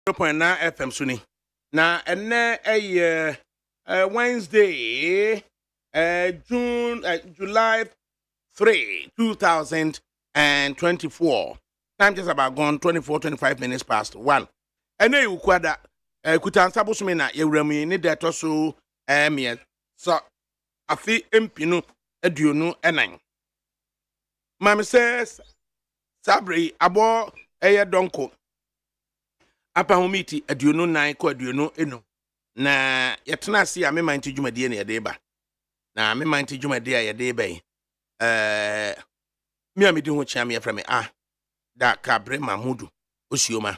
0.9 FM Suni. Na ene Wednesday July 3, 2024. Time just about gone 25 minutes past 1. Ene ukwada kutansa bosome na yewrami ni deto so me so afi empinu aduonu enan. Mama says Sabri abo donko apa homiti aduonu nan ko aduonu eno na yetena ase a me manti dwumade ne yede ba na me manti dwumade a yede ba mi amedi ho chia me yefra me ADAKABRI Mahmudu Osioma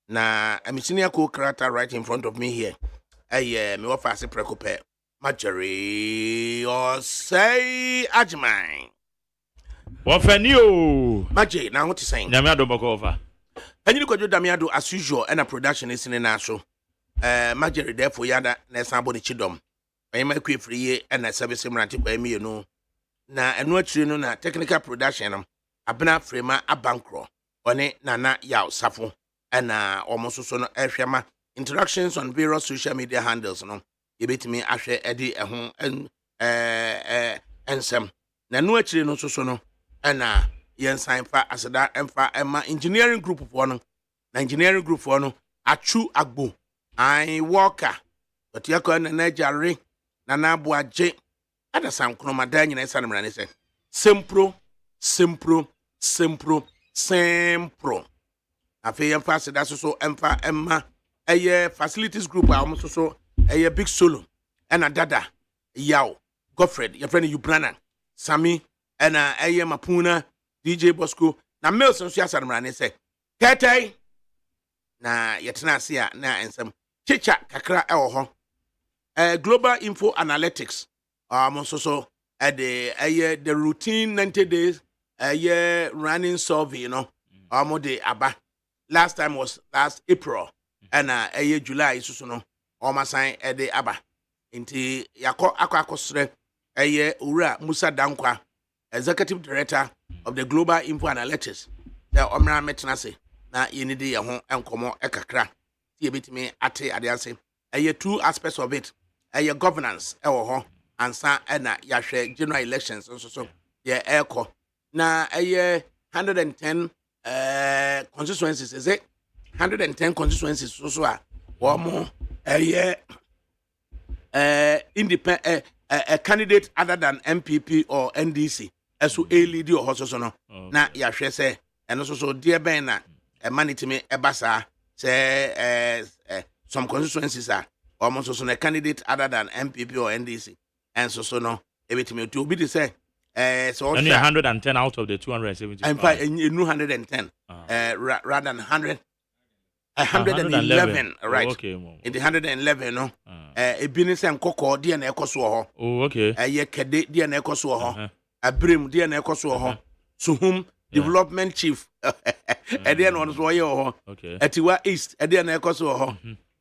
na amisini ako character right in front of me here me wa fase prekope Majeri or say Ajman Wafani o Maje na what you saying nyame adobako over Anyini kwadwo damiado as usual and a production is in na so Majeri therefore yada na sambo ni chidom ayema kwe free and a service mranti kwa emi no na enu achire no na technical production abena frema abankro one nana yaw safo na omososo no ehwema interactions on various social media handles no yebetimi ahwe edi eho ensem na enu achire no soso no na yensan fa aseda emfa ema engineering group for no na engineering group for no achu agbo I worker but yakọ na jare na na boaje ada sankro madanyi na esanum na ne se sempro afi yemfa aseda so emfa emma facilities group a omo so big solo na dada yaw Godfred your friend Ubrana Sami na Mapuna DJ Bosco na Mills nso asanum na ne se tetai na yetena ase a na ensem chicha kakra ewo ho global info analytics so the routine 90 days running survey you know de aba last time was last April and July so no masan de aba inti yakọ akosre ura Musa Dankwa executive director of the global info analytics the omra metenase na yenide ye ho enkomo ekakra ti ebetimi ate adease two aspects of it governance ewo ho ansa na yahwe general elections so ye eko na 110 constituencies is it 110 constituencies so a wo independent a candidate other than MPP or NDC as a leader or so no na yahwe say eno so dear ben na manitime ebasa say some constituencies are almost so a candidate other than MPP or NDC and so no everything to be the say so only 110 out of the 270 in fact 110 rather than 111 right okay in the 111 no e business and kokko dia na ekoso ho okay ye kede dia na ekoso ho abrim dia na ekoso ho suhum development chief dia na so ye ho atiwa east dia na ekoso ho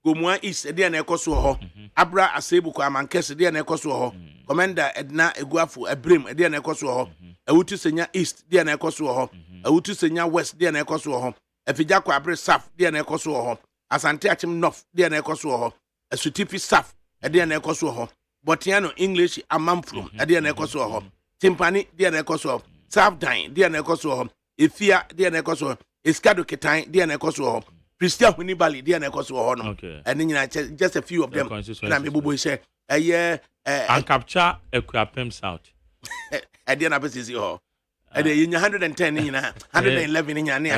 Gomua East dia na ekoso ho Abra Asebu kwa Mankese dia na ekoso ho Commander Edna Eguafu Abrim dia na ekoso ho Awutu Senya East dia na ekoso ho Awutu Senya West dia na ekoso ho Afija kwa Abre Saf dia na ekoso ho Asante Achim North dia na ekoso ho Asutifi Saf dia na ekoso ho Botiano English Amamfrum dia na ekoso ho Timpani dia na ekoso ho South Dine dia na ekoso ho Ifia dia na ekoso ho Iskado Ketain dia na ekoso ho Christian Hunibali dia na ekoso ho no and just a few of them na me bubo say and capture Equipem South dia na pesi ho and you 110 nyina 111 nyina na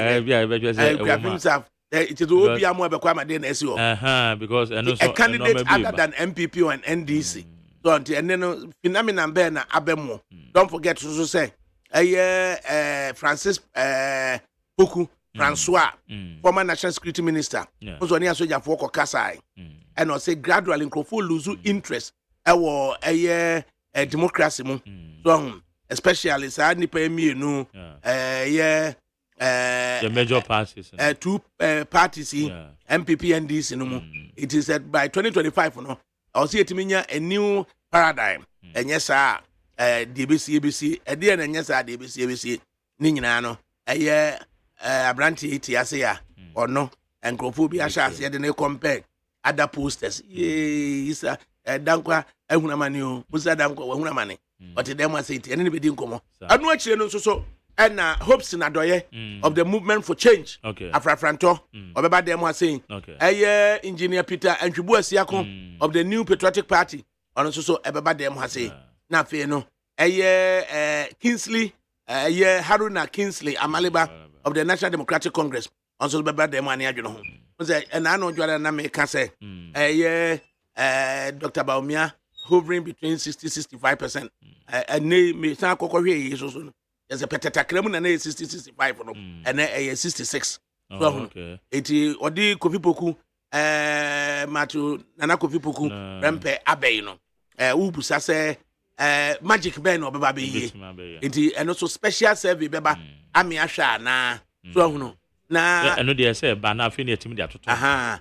Equipem South it is obi amo be kwa ma dia na esi ho because a candidate other than MPP or NDC so and then phenomenon be na abemo don't forget to say Francis Poku Francois, former National Security Minister, also near Soja for Kasai, and I say gradually lose interest a democracy, so especially Sadni Pemi, no, the major parties, two parties, MPP and DC, no, it is that by 2025, no, I'll see it mean a new paradigm, and yes, DBC, a dear, and yes, DBC, Ninano, a Abranti iti ase ya ono and Grophobia Shas, yet they compare other posters. Yea, sir, Dankwa, Ehunamani, Musa Danko, Hunamani, but them was it, and anybody didn't come. I'm not you know so. And hopes in Adoye of the movement for change. Okay. Afrafranto, or about them was saying, okay. Engineer Peter and Chibu Siako of the New Patriotic Party. On also about them was saying, now fear no. Kingsley, Haruna Kingsley, Amaliba of the National Democratic Congress. Also about them one, you know. And I know Jordan can say, Dr. Baumia hovering between 60-65%. And me, Sanko is also. There's a petata cream and 60-65 and a 66. So okay. Eti odi kofi poku matu nana kofi poku rempe abe no ubusa se magic ben obeba be ye eti and also special survey beba ami ahwa na so ahuno na eno dey say ba na afi na etimi dey atoto aha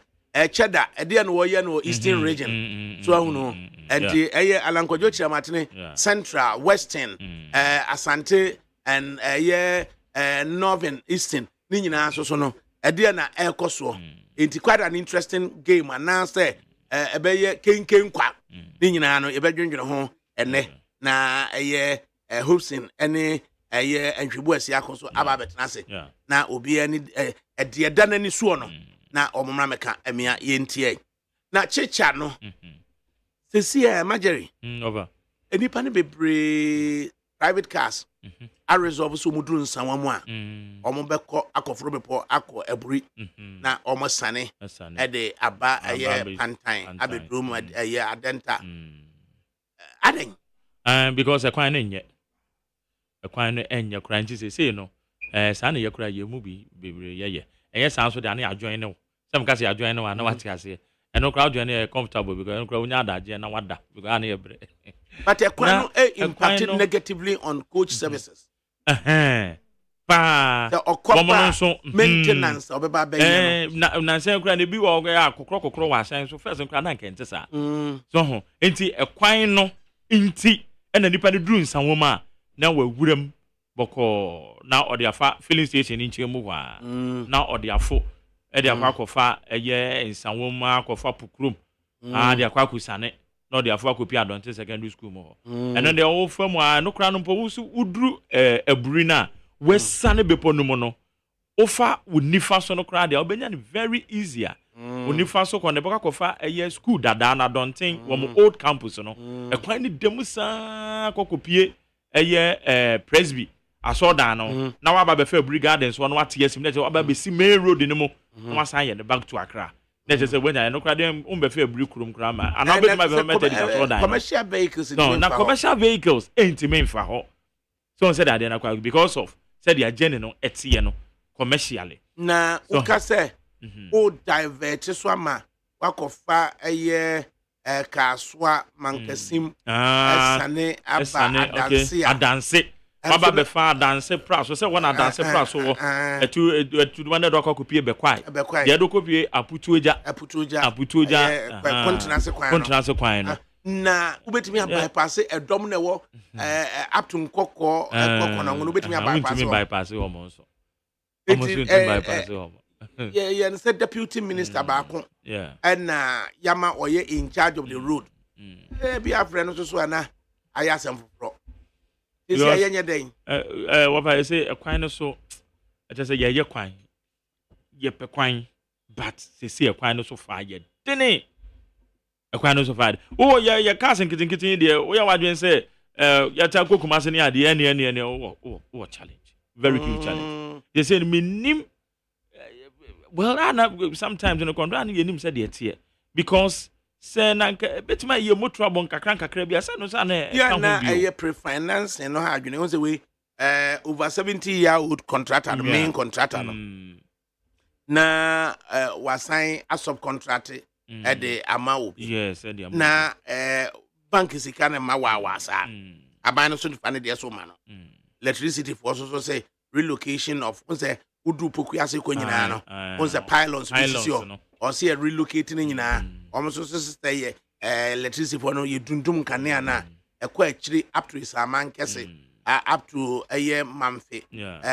cheda e dey no wo ye no eastern region so ahuno enti eye alankojo chiamatene central western asante and northern eastern ni nyina so no e dey na ekoso enti quite an interesting game and now say ebeye kenken kwa ni nyina no e bedwendwene ho ene na hopsin ene antwebu asia akoso aba betena se na obi ani de da nani suo no na omomra meka emia yentie na chicha no sesi majeri over enipa ne bebre private cars a resolve so mudru nsanwa mu a omo beko akoforo bepo akọ eburi na omo sane e de aba pantan abedrum adenta aden because ekwan no nye ekwan no enye kura nti say no sa na yekura ye mu bi bebre ye enye san so de na adjoin ne some ka say adjoin ne na wate ase eno kura adjoin ne comfortable because eno kura unya adaje na wada because na ye bre but ekwan no impacted negatively on coach services pa the maintenance obeba be na say kura ne bi wo akokro wa san so first kura na nkente sa so ho enti ekwan no inti ena nipa ne duru nsanwo ma na wawuram boko na odiafa filling station in chemu wa na odiafo e de akwakofa eye nsanwo ma akwafa pukrum de akwakusane na odiafo akopi adonte secondary school mo eno de wo fam a no kra no po wusu uduru aburi na wesane bepo no mo no ofa unifa so no kra de obenya ne very easier unifa so ko ne baka kofa eye school dada na donten wo mo old campus no ekwan ni demusa kokopie eye presby asoda no na waba be fa aburi gardens wo no wate yasim na waba be si main road ni mo na wasan ye back to Accra na je say when I no kra dem be fa aburi kurum kra ma ana be ma be method asoda commercial vehicles no na commercial vehicles ain't mean for ho so said that na kwa because of said the agenda no etie no commercially na uka say o divert so ama wakofa eye kaswa mankasim esane aba adanse baba be fa adanse pra so say one adanse pra so etu one do akopie be kwai de do kopie aputuoja kontinance kwan no na ubetimi bypass edom na wo up to nkoko na ngono ubetimi bypass o mo so almost bypass o yeah said deputy minister baako and yama oye in charge of the road be a friend so ana ayasem fro this year yenye den what I say ekwan no so I just say ye kwan ye pe kwan but say ekwan no so fa ye dene ekwan no so fa oh ye cars nkitin de we ya wadwen say ya ta kokumase ne ade ene oh challenge very huge challenge they say minim well sometimes in the contract you nim said the because say na betima ye motor bon kakra bia say no say na na e pre-finance no ha adwene on say we over 70-year-old contractor main contractor no na wasan a subcontract e de amawo yes e de amawo na bank sika na ma wa sa aban no so fane de so ma no electricity for so say relocation of say udu poku ase ko nyina no on the pylons no or say relocating nyina almost so say electricity for no ye dundum kanea na ekwa akiri up to isaman kese up to mamfe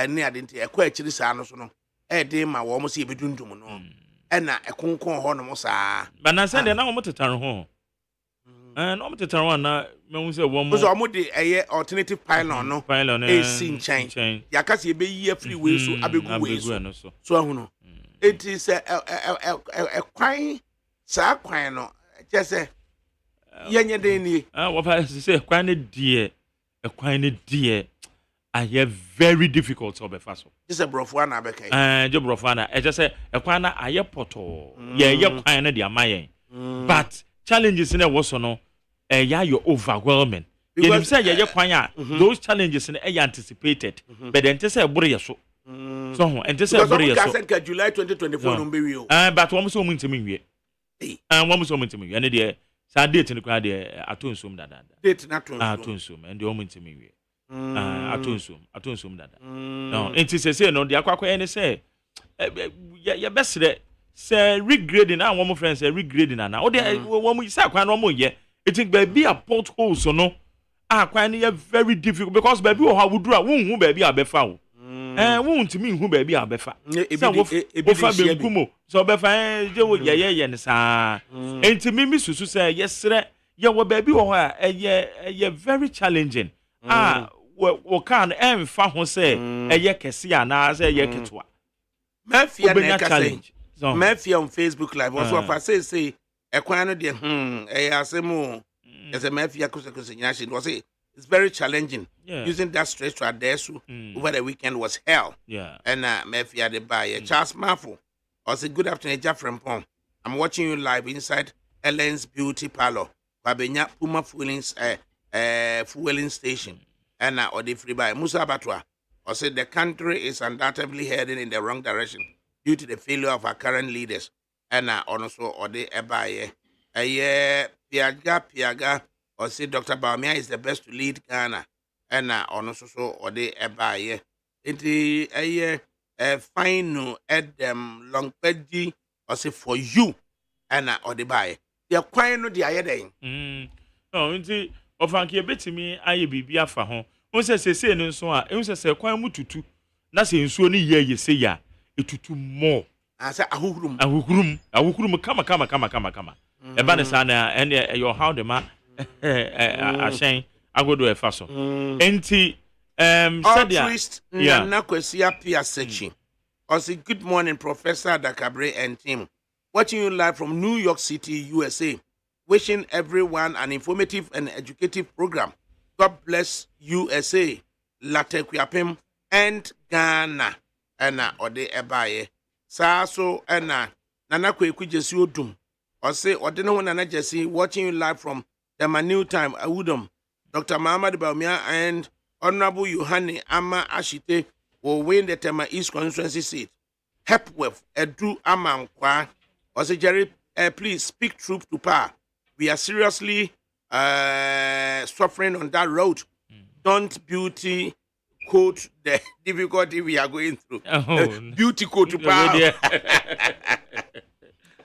ne adenti ekwa akiri sa no so no e de ma wo mo say be dundum no ɛna ɛkonkon hɔ no mo saa But na send na omo tetare ho. No omo tetare ho na mehu say wo mo. So omo de ɛyɛ alternative pylon no. Esi nkyɛn. Yaka se ebeyi afiri we so abegu we so. So ahu no. It is a kwan saa kwan no just say yenye den ni. What I say kwan ne die. A kwan ne die. I hear very difficult to be fast. Just a brofana beke. Job brofana. I just say a kwana aye poto. Yeah, kwan na dia mayen. But challenges in a was no yeah you're overwhelming. You say yeah kwan those challenges in anticipated. But then say bore so. So and say bore so. July 2024 no be we. But one so mintimi wie. One so mintimi wie. And there sa date no kwa there atonsum dada. Date na atonsum and the mintimi wie. Atonsum dada. No, enti say no de akwakwa ene say ya best say regrading na one friends say regrading na o de one say akwan no mo ye it think baby a potholes no akwan no very difficult because baby o ha wudura wonhu baby abefa wo wontimi hu baby abefa say wo fa benkumo so befa je wo ye ne saa enti mimi susu say yesre ye wo baby wo ha ye very challenging wo kan emfa ho say eye kese ana say eye ketwa mafia na challenge mafia on Facebook live also of say ekwan no de asemu as a mafia kusa nyashi was say it's very challenging using that stretch to adesu over the weekend was hell and mafia de buy Charles Mafo also good afternoon FRIMPONG. I'm watching you live inside Ellen's Beauty Parlor Babenya Puma fueling station and or the free by Musa Batwa or said the country is undoubtedly heading in the wrong direction due to the failure of our current leaders and also or the ebaye Piaga or say Dr. Baumia is the best to lead Ghana and also so or the ebaye into a final at them long pedgy or say for you and or the buy they are quite no the ayeding no inti ofanke betimi aye bibia fa ho won se no nso a ehun se kwan mu tutu na se nsuo ni ye se ya etutu mo asa ahuhurum kama e ba ne sa na ene your how the ma ashen agodo e fa so enti sadia na kwesi apia sechi also good morning Professor ADAKABRI and team watching you live from New York City, USA. Wishing everyone an informative and educative program. God bless USA, Latte Kuyapem, and Ghana. Ode ebaye. So Nana Kwe Jesi Odum. Or say Odeno Nana Jesi watching you live from the New Time Awudum. Dr. Muhammad Baumia and Honorable Yohane Ama Ashite will win the Tema East constituency seat. Hepworth Edu Amankwa. Or say Jerry, please speak truth to power. We are seriously suffering on that road. Don't beauty quote the difficulty we are going through. Beauty quote to power.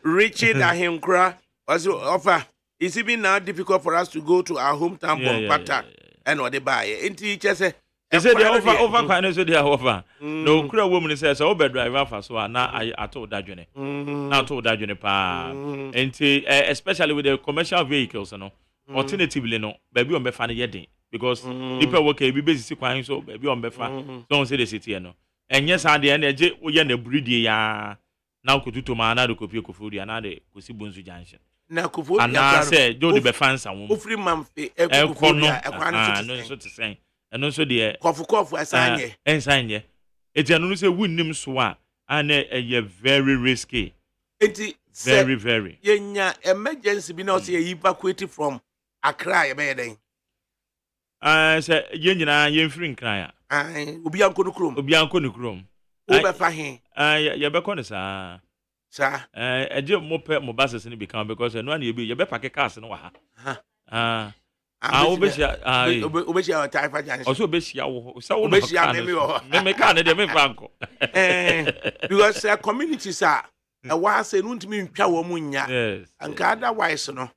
Richard Ahinkra also offer. It's even now difficult for us to go to our hometown Bompata and what they buy. And teachers say, they say they offer quite so they offer. No clear woman says, oh, bed driver for so now I told that journey. Now told that journey pa. And especially with the commercial vehicles, you know. Alternatively, no, baby on Befana yet because people work a busy quine so baby on Befa. Don't say the city, you know. And yes, I the energy we are the breedy ya now could do to my another copy of food and another Kusibunzu Junction. Now, Kufu, and I said, Jody Befans and free month, no, so to say. And also the cough sign and sign ye. It's an also win him swa and a very risky. Very, very. Yenya emergency be not evacuated from Accra, Beding. I said, Yenna, yen free cryer. I will be uncle Crum. Over Fahin. Your baconessa, sir. A job more pet more buses in become because no one you be your back cast and what. I wish our type also be so make because communities are a while say no to me Pawmunya and otherwise no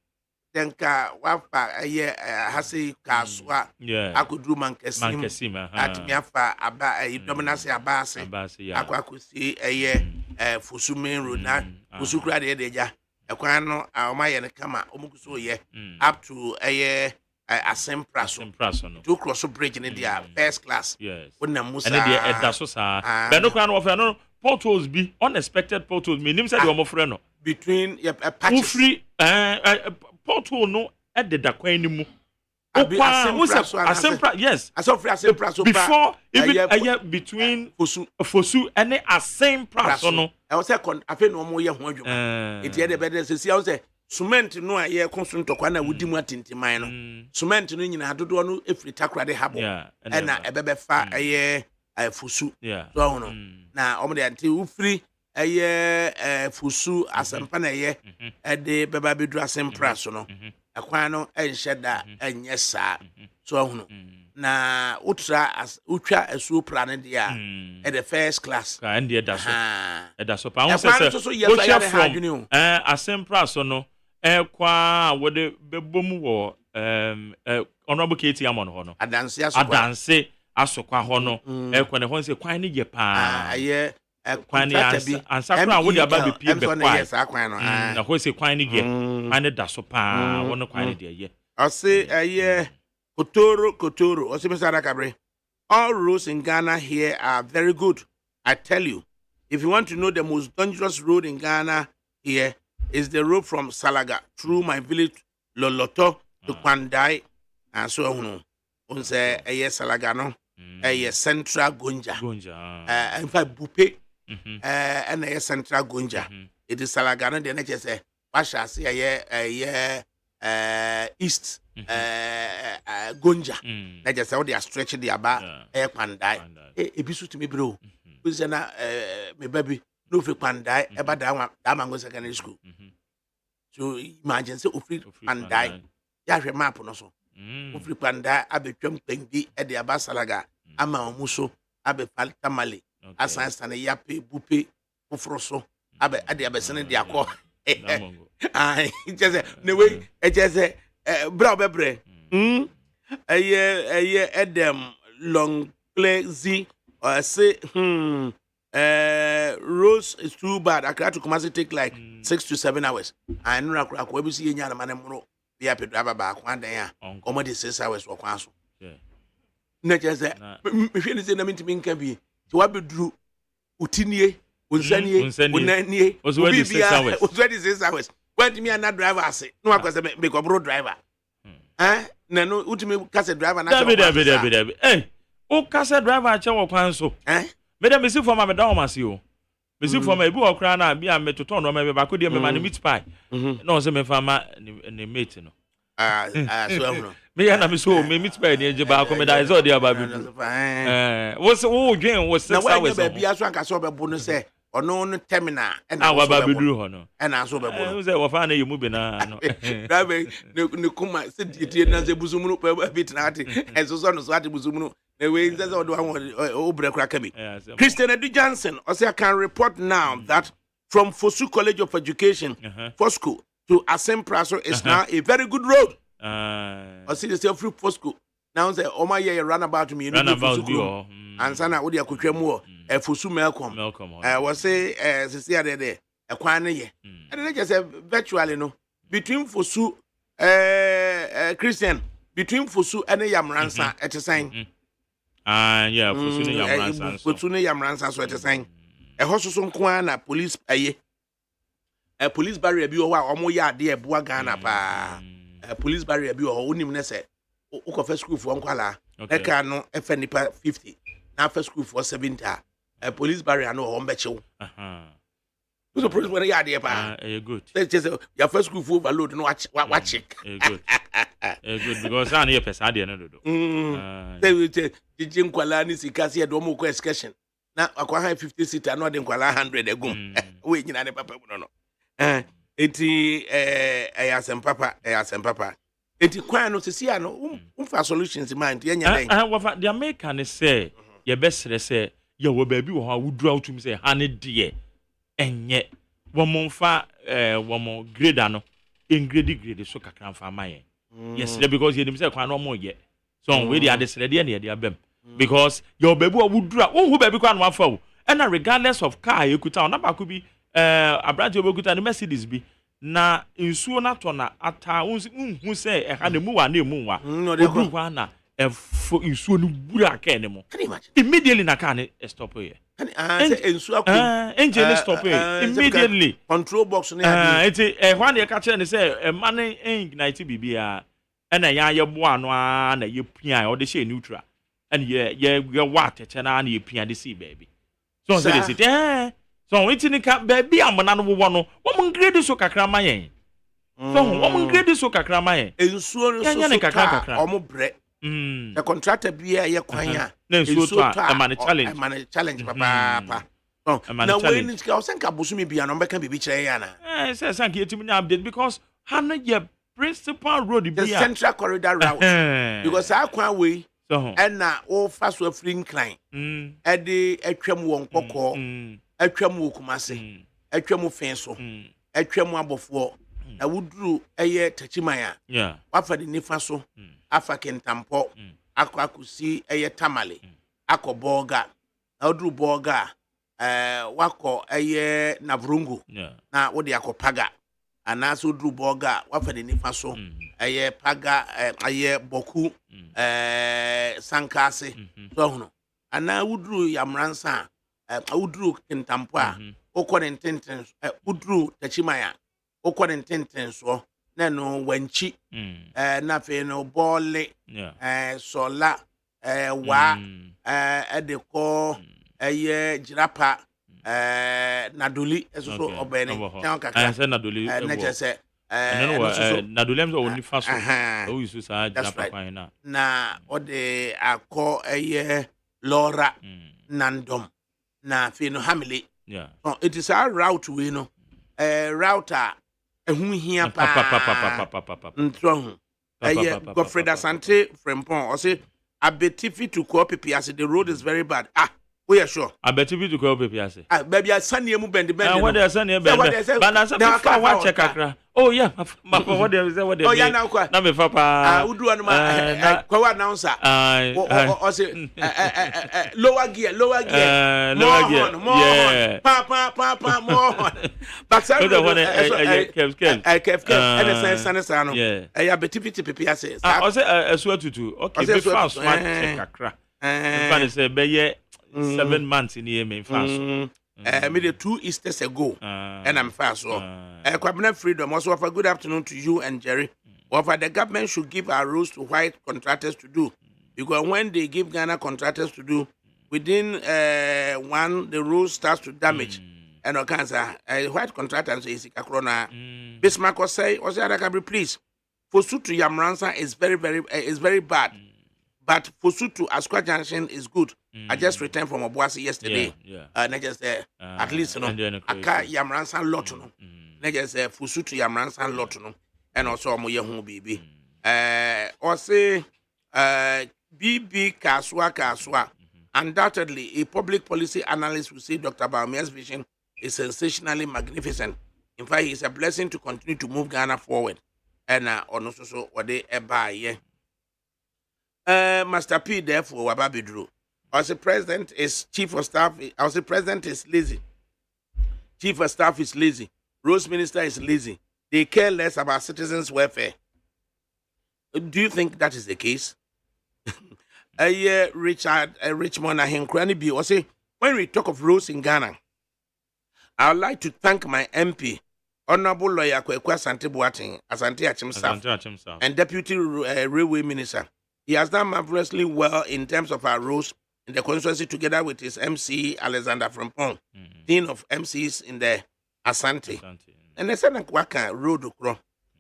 then wafa a year hasi kaswa I could do mankesima at miafa aba a dominance abase akwakusi a year Fusu main road na Fusu kura de deja ekwan no omaye ne kama omukuso ye up to Asempra so to cross bridge in the first class yes wona musa and the edaso sa be no kwan wo no potholes be unexpected potholes me nim say the omofre no between patches free pothole no at the dakwan ni mu Asempra yes Asempra so before even between Fosu and Asempra so no I was second afi no mo ye ho adwuma enti e de be de se I say cement no a ye konso ntokwa na wudi mu atintiman no cement no nyina dodo no efiri takra de habo na ebebe fa Fosu so hono na omo de anti ufiri Fosu Asempa na ye de beba bedu Asempra so no akwan no enhye da enye saa so hono na utwa asuo plan de a the first class and the edaso pa won say from Asempra so no kwa wode bebom wo honorable KT amon ho no adanse asokwa ho no kwa ne ho say kwan ne ye pa kwan ne ansakra wode aba be pie be kwa na ho say kwan ne ye kwan ne daso pa won kwan ne de ye I say Kotoro Ose Mr. ADAKABRI, all roads in Ghana here are very good. I tell you, if you want to know the most dangerous road in Ghana here is the road from Salaga through my village Loloto to Kwandai and so on. Unse Salaga no, Central Gonja. In fact, Bupe and Central Gonja. It is Salaga no. The next say, what shall I say? East Gonja. Na just how they are stretching the aba Kwandai. Ebisu to me bro. Who's na me baby no free Kwandai eba da mango secondary school. So imagine say ofri Kwandai. Ya hwe map no so. Ofri Kwandai abetwam pengi e de aba Salaga ama omuso abe Tamale asan san yape bupe ofroso abe ade abesene de akọ. Just no way just bra bebre Edem long play say Rose is too bad. I try to come and take like 6 to 7 hours. I know I will see any man more be happy to have a back one day. Almost 6 hours for council. Not just that. Me feel the same to me can be to what be drew Utinie, Unsanie, was ready 6 hours. Was ready 6 hours. When me and that driver say, no, I can make a road driver. No, ultimate cassette driver. Hey, oh, cassette driver, I tell council. Madam, Miss for my Madame Masio. Miss for my book, crown, be a metoton, or maybe I could hear my meat pie. No, some farmer and a mate. Me and I'm so meat pie near Jabal, and I saw the about what's the old game was 6 hours. Baby, I saw a bonus say. Or no terminal and our baby drew honor and I saw the fine you moving on. Nukuma said it as a buzumu per bit and so on as what buzumu. The way that's all the one over crackami. Christian Eddie Johnson, also I can report now that from Fosu College of Education, Fosco to Asempra is now a very good road. I see the free Fosco. Now say, oh my year run about me, run about you. And Sana would you could more a Fosu Malcolm. I was say, as I there, a quine year. And I just say, virtually, no, between Fosu, Christian, between Fosu and a Yamransa at the same. Yeah, Fosu Yamransa, so at the same. A horse on Kwana, police a police barrier be or more yard, dear Buagana, a police barrier be or only Nesse. Uko first school for Unquala, Eka no FNP 50. Now first school for 70. A police barrier no home betcho. Who's the police when you are there? Good. Let's just your first school for overload no watch it. Good. Good because I near Pesadi and they will say the Jim Kualani Sikasi Domo question. Now I 50 seat and not in Kuala 100 ago. Wait, in any papa no. 80 Papa. Eti kwan no sisi ano umfa solutions mind ye nya what the American say your best say you wo baby wo ha wudura utum say ha ne de enye wo monfa wo mo grade no grade so kakran fa maye yes because you say kwan no mo ye so we dey ade sere de na ye dey abem because your baby wo wudura wo baby kwan no afa wo ɛna regardless of car ekuta ona ba ko bi abrante obekuta ne Mercedes bi na nsuo na to na ata hu say ɛha ne mu wa na emu wa odu wa na efo nsuo no bura aka ne mo immediately na car ne stop here say nsuo akọ engine stop here immediately control box ne eti ɛhwa ne ka kire ne say ɛma ne ignite bibia ɛna ya boa no na ye pia o de she neutral and ye wa tete na ye pia de see baby so say this it so wetin ni ka baby amana no wo no wo mun grade so kakra ma yen so wo mun grade so kakra ma yen nsuo no so kakra omo bre the contractor bia ye kwan a nsuo to a man challenge papa na we ni ka o senka bosumi bia no mbeka bibi kire ya na say sanka yetimi na update because hanu ye principal road the central corridor route because akwan we and na o fast we free incline e de atwam won kokko atwam wo kumase atwam fenso atwam abofo na wuduru eye tachimaya wafa de nifa so afa kentampo akwakusi eye tamale akoboga na wuduru boga wako eye navrungu na wode akopaga anaso wuduru boga wafa de nifa so eye paga eye boku sankase so hono ana wuduru yamransa udru kentampo a okore ntenten udru tachimaya okore ntenten so na no wanchi na fe no bole sola wa edeko eye jirapa naduli eso obene tan kaka naduli na chese naduli am so ni faso o yusu sa jirapa kwan na ode akọ eye lora nandom na fe no hamile it is our route we no router ehun hia pa ntro Godfrey Asante Frimpong or say abetifi to ko pepiase the road is very bad we are sure abetifi to ko pepiase baby asane mu bend what they asane bend but na say fa wa check akra oh yeah what they say what they oh yeah na me fa pa udu anu ma kwa announcer o say lower gear more pa more but say kef and say no abetifi pepiase o say asu atutu okay be fast one check akra fan say be ye 7 months in the main fast. Maybe 2 Easters ago, and I'm fast. So, Cabinet Freedom also offer good afternoon to you and Jerry. Offer the government should give our rules to white contractors to do, because when they give Ghana contractors to do, within one the rules starts to damage. And no cancer, white contractors is a corona. Bismarck was say, ADAKABRI, please, for suit to Yamransa is very bad. But for suit to Asqua Junction is good. I just returned from Obuasi yesterday. And I just at least Aka Yamransa lot no. I just for suit to Yamransa lot no. And also Moye Home BB. Or say BB Kaswa. Undoubtedly, a public policy analyst will say Dr. Baumia's vision is sensationally magnificent. In fact, it's a blessing to continue to move Ghana forward. And also so what they buy. Master P, therefore, Wababidru. I say president is chief of staff. I say president is lazy. Chief of staff is lazy. Rose minister is lazy. They care less about citizens' welfare. Do you think that is the case? Richard Richmond Ahenkrani B. I say when we talk of Rose in Ghana, I would like to thank my MP, Honorable Lawyer Kwekwa Asante Boateng, Asante Achimsaf, and Deputy Railway Minister. He has done marvelously well in terms of our roles in the constituency together with his MC, Alexander Frimpong, Dean of MCs in the Asante. And they said, Waka road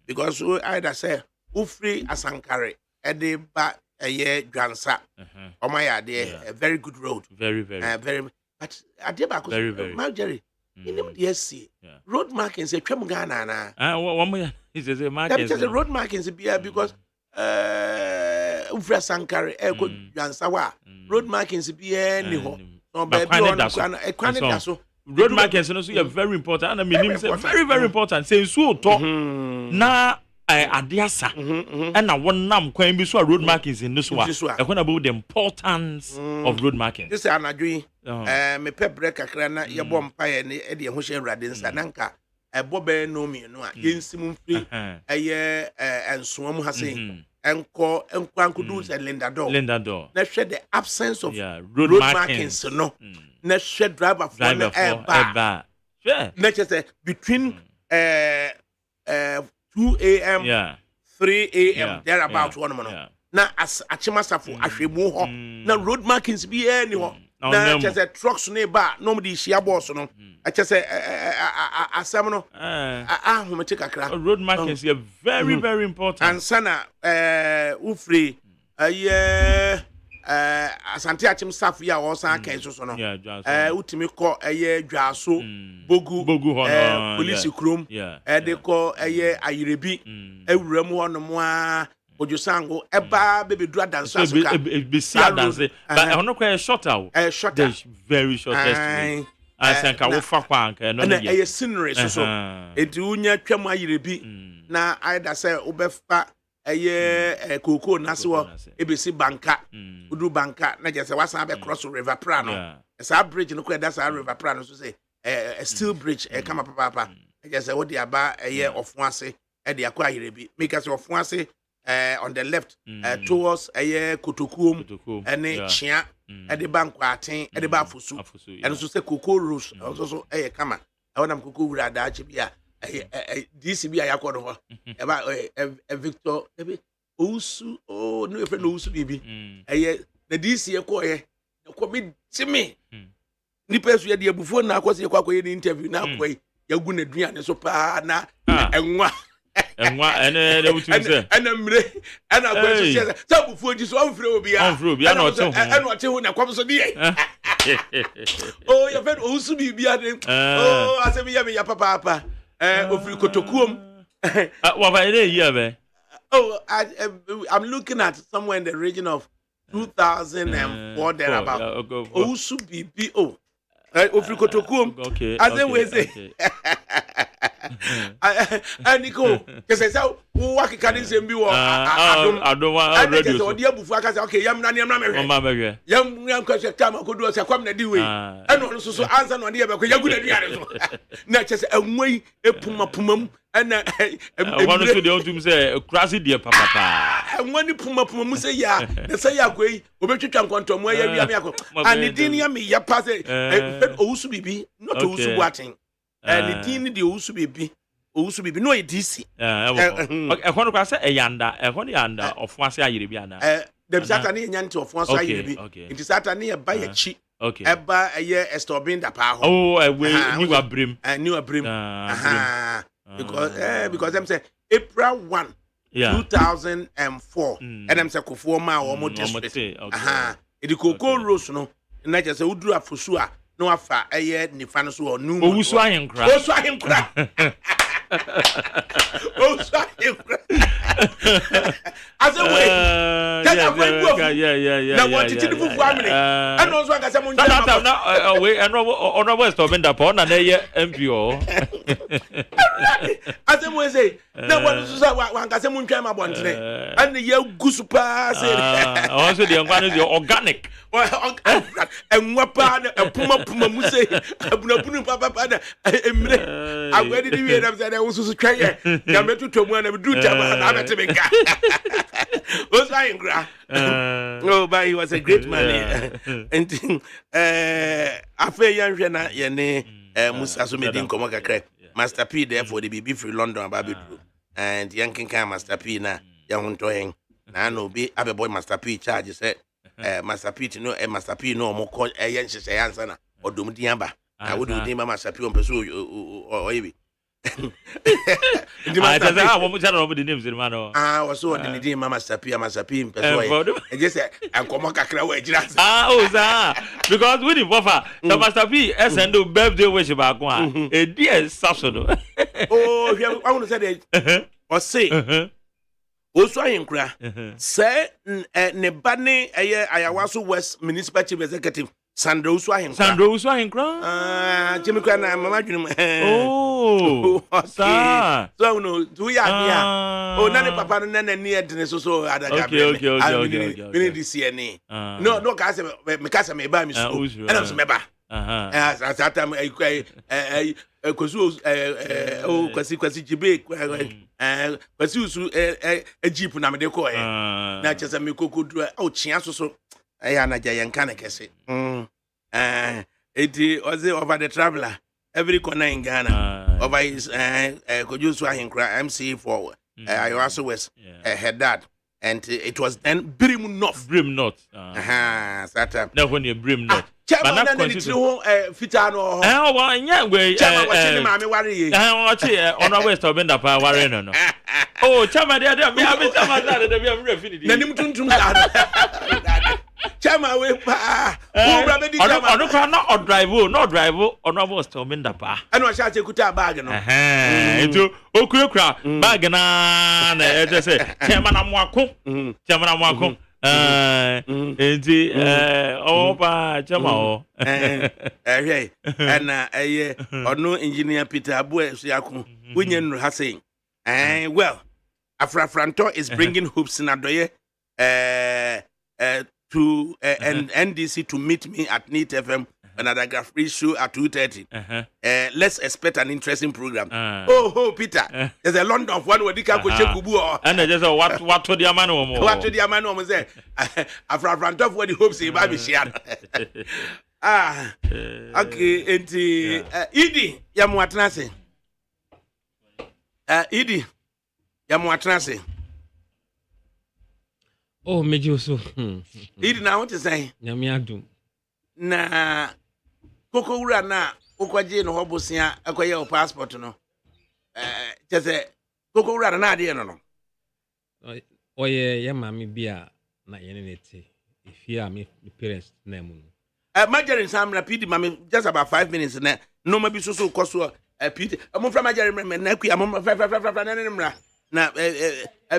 because we either say, Ufri Asankare, Edeba, a year, Gransa, or my idea, a very good road. Very. But Adeba, very. Marjorie, in the DSC, road markings, a Tremugana. One more, he says, a market. That's a road markings because. Ufra Sankare eko Jansawa road markings be any ho no baby on so road markings no so you very important and I mean very important say so to na adiasa and na wonam kwan bi so road markings in this one e about the importance of road markings this anadwi me pɛ brɛ kakra na yɛbɔ mpaeɛ ne ɛde ɛho hyɛ Awurade nsa nanka ɛbɔ bɛɛ no mmienu a yɛnsim mfiri ɛyɛ ɛnsoa mu ha sɛ enko ankodu sɛ Linda Door na hwɛ the absence of road markings no na hwɛ driver for no ɛba na kyɛ sɛ between 2 a.m. 3 a.m. thereabout one no na achemasafo ahwemu hɔ na road markings bi ni hɔ na kyɛ sɛ trucks no ba no mo de hyia boss no kyɛ sɛ asɛm no ahomete kakra road markings are very very important and sana ufri asante achim staff ya wo san kan so no utimi kɔ dwaso bogu police krom de kɔ ayirebi ewuram hɔ no mo a ojusango eba baby dura dance asuka be see dance but ono kwa short out very short estimate asanka wo fa kwa anka no na scenery so enti unya twam ayirebi na aida say obefa koko nase wo ebesi banka udu banka na je say wasan be cross river pra no esa bridge no kwa da sa river pra no so say a steel bridge kama papa je say wo dia ba ofo ase de akwa ayirebi make us ofo ase on the left towards kotokuom ene chia de bank aten de ba afusu eno so say koko rose so kama wonam koko wura da achi bia this bia yakodo ho e ba Victor ousu no friend ousu bibi na this ye ko mi timi ni pesu ye de abufuo na akoso ye kwakoye ni interview na akoy yagu na duane so pa na enwa ene wutu se ene mre ene akoso se sabufuo ji so onfre obi a na ote ho ene ote ho na kwam so de oh your friend ousu bibi ade asemi ya papa ofri kotokuom what by the year be I'm looking at somewhere in the region of 2004 thereabout ousu bibi ofri kotokuom as we say Nico, because I work can say be I don't want radio. So dear bufu aka say okay yam na me yam question time I could do say kwam na di we and no so answer no dey be ko yagu na duare so na che say enwai epumapumam and one to the otum say crazy dear papa enwani pumapumam say ya na say ya koi obetwetwa nkonto mo ya wi am yakọ and din ya me ya pass owusu bibi not owusu buaten and the the ousu bibi no edisi kono kwa se eyanda kono yanda ofo ase ayire bi ana dem satani nya nti ofo ase ayire bi nti satani e ba ya chi eba estobinda pa ho new abrim because them say April 1 2004 and them say kofo ma o mo district edi koko rose no na je say uduru afosu a no afa nifa no so onu owusu ahenkra as a way na what did you do family and also anga say mo na we and west of benda po na MPO as a way say na what so anga say mo ntwa ma bontene and ye gusu pa say also the ngwa no organic and wapa puma mu say abunabunu papa na emre agwedi di we dem say na so twaye ya metu tomu na du jama na abete menka was I gra oh but he was a great man and afa yan hwe na ye ne Musa so medin komo kakra Master P therefore the BB free London ababedu and yankin kan Master P na ya hunto hen na no be abeboy Master P charge say Master P no Master P no mo ko yen hye yansa na odom din aba na wodu din ma Master P on peso oyebi I said what much of the names in man was so the din ma Master P in peso e just and komo kakra we gira because we the buffer the Master P send birthday wish back one a dear sasodo oh I want to say that or say also ayenkura say ne ba ne ayawaso West Municipal Chief Executive Sandra Uswahin. Sandra Uswahin kra. Jimmy Cran, Mamma Jim. Oh, okay. So no, 2 years. Oh, Nanny Papa and near Dennis so ADAKABRI. Okay. We need this year. No, Casa may buy me so. And I'm member. As at that time, I kwasi jibe kwasi a jeep na me de ko na chese me kokodu o chia so ya na jayan kana kese eti oze over the traveler every corner in Ghana over his kojusu ahinkra MC for Ayawaso West had that. And it was then Brim North. That time. No, when you Brim North. Chairman, I need to Fitano. Oh, well, yeah, we worry. On our West of Benda Power. Oh, Chairman, I don't have it. Chairman, we not drive, on our West of Benda Power. I know I shall take a bag. Into Okra, Bagana, just say, Chairman, I'm Wako. Opa chama and no engineer Peter Abu Siaku Winyan has saying well Afrafranto is bringing hoops in Adoye to NDC to meet me at NEAT FM and ADAKABRI show at 2:30. Let's expect an interesting program. Oh, Peter, there's a London one where they can go check Kubu. And there's a what to the man what to the man was there. Afrafranto where the hopes in Baby Shian. Okay, and Edie Yamuatrase. Edie Yamuatrase. Oh, Mejoso. Edie, now what to say? Yamiadu. Na Koko ura na ukwaje no hobosia akwaye o passport no chese Koko ura na ade no oye ya mami bia na yene nete ifia me parents na mu Majerin Samra PD mami just about 5 minutes na no ma bi so koso PD mo fra Majerin na akua mo na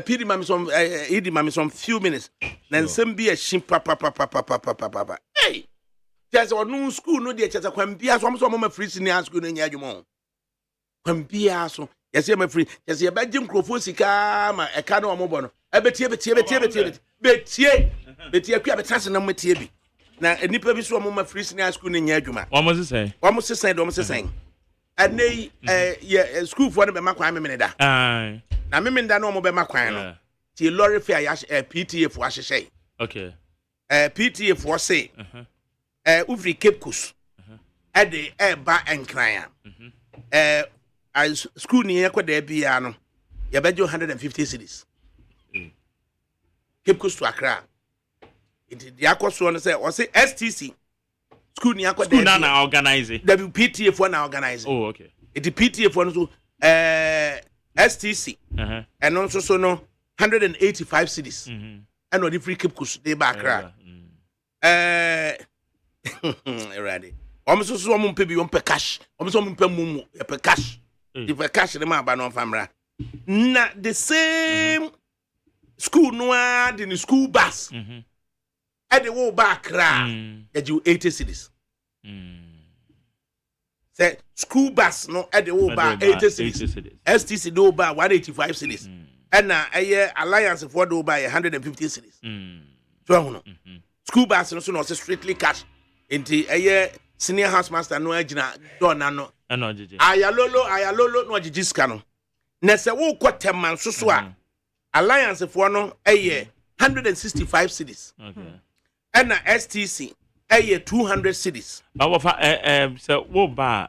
PD mami some idi mami some few minutes na nsem bi a shin papa hey just on school no dey chese kwambia so mo free senior school no nya adwuma kwambia so yes ye ma free yes ye ba jim krofo sika ma e ka no mo bo no betie kwa betrase na mo tie bi na enipa bi so mo free senior school no nya adwuma What say and ye school for no be makwan me da na me da no mo be makwan no ti lorry fair ya PTA for ahyehyɛ okay PTA for say uvri Cape Coast ade ba enkran school ni yakɔda bia no ya bejo 150 cities Cape Coast to Accra it the akoso no say o say STC school ni yakɔda school na organize WPTA for na organize oh okay it the PTA for no so STC and also so no 185 cities and no the free Cape Coast dey back Accra ready. Almost so one pay be cash. Almost one pay mumu pe cash. If a cash the man ba no famra. Na the same school no the school bus. At the wo back cra. That you 80 cities. Say school bus no at the wo back 80 cities. STC do ba 185 cities. And na alliance for do by 150 cities. So school bus no strictly cash. Inti senior house master no agina do na no ayalolo no agigiska no na se wo kwatem man so a alliance for no 165 cities okay and na STC 200 cities but what so wo ba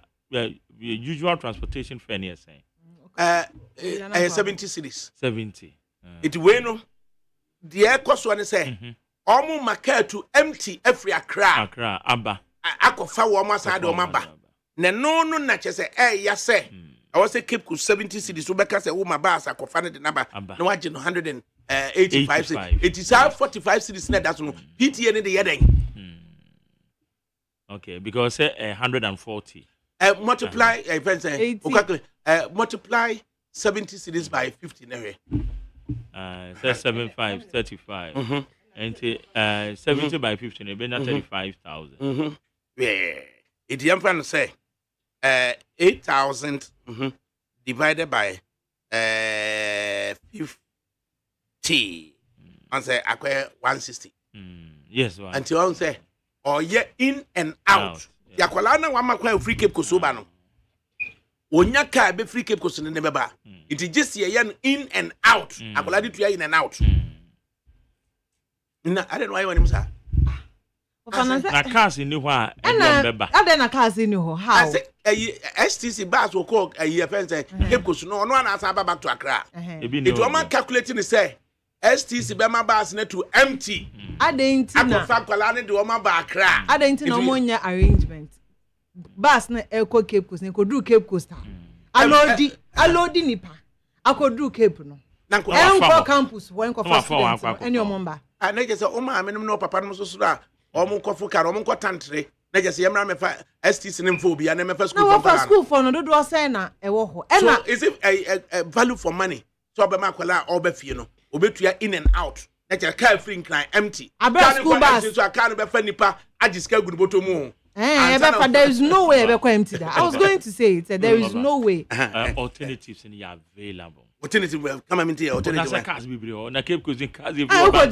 usual transportation fare near saying 70 cities 70 it we no the cost one say omo market to empty every Accra aba akofa wo ma sa de o maba na no na chese ya se I was say Cape Coast 70 cities so beka say wo ma ba sa akofa ne de naba na waje no 185 cities it is 45 cities na that no PTA ne de yeden okay because 140 multiply friends multiply 70 cities by 50 na that's 75 35 And 70 by 15, it be 35,000. Yeah. It's young friend say 8,000 divided by 50. And say acquire 160. Yes, one. Until I say, or yeah, in and out. Yakwalana wama kwa free Cape Kosoba no. Onya ka be free Cape Kosoba ne beba. It is just here in and out. Akwaladi to in and out. Na I don't know why you say. Na cars in new one beba. I then a cars in you how? I say STC bus will call a year fence Cape Kosoba no one as back to Accra. It woman calculating say STC bema bus net to empty. I didn't know. Akwalani the woman ba Accra. I didn't know monya arrangement. Bus na Echo Cape Coast, ne could do Cape Coast. Alodi nipa. I could do Cape no. Nanko campus, one for any member. I never say, oh, my, no papa, no so or Monco Fuka, or Monco Tantry. Never say, I'm a STC and phobia, and I'm a first school for no do a sena, a woho. So, is it a value for money? So, be Makola or Befino, Obetia in and out. Let your car free incline empty. I brought school bus, so I can't be Fenipa. I just can't go to moon. There is no way I empty that. I was going to say it. There is no way. Alternatives in your available. Alternative will come into your alternative. Na Cape Coast Kazi. Uko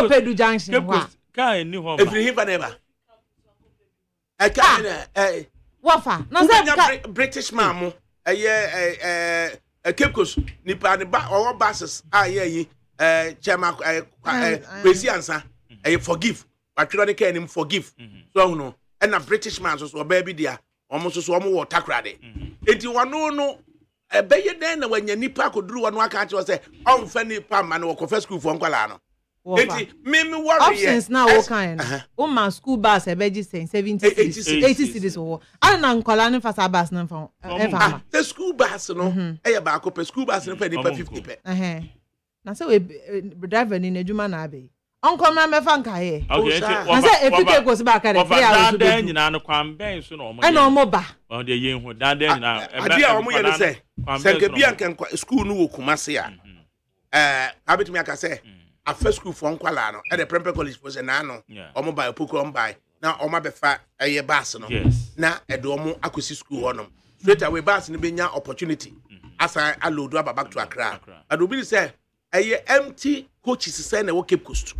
Pedu Junction. Car new home. If you hear never. I can't. Wafa. No, British mamu. A Cape Coast nipa ne ba or buses. Ye chama crazy answer. Forgive. But you can forgive. So no. And a British man so baby dear. Almost so more takrade. It you no. A baby then when your nipa could do one can't you say, oh, Fanny Pam and walk first school from Colano. Options now, what kind? My school bus, a veggie saying 80 cities or I don't Colano for Sabas. The school bus, no, a back up a school bus and penny per 50 pence. Now, so we driving in a Juman Abbey. Uncle Mamma Fanka here. Okay, I said, if you goes back at it, then you know, Quam Ben, so no, I know more. On the young who that then now. I say, Sankabian can school no Kumasia. Habit me, I can say, a first school from Qualano at the Prempeh College was an anno, or mobile Pukum by now, or my fat a year basso. Yes, now a domo akusi school on them. Straight away, bass in the Benya opportunity. As I load rubber back to Accra. I do really say, a year empty coaches send a Cape Coast.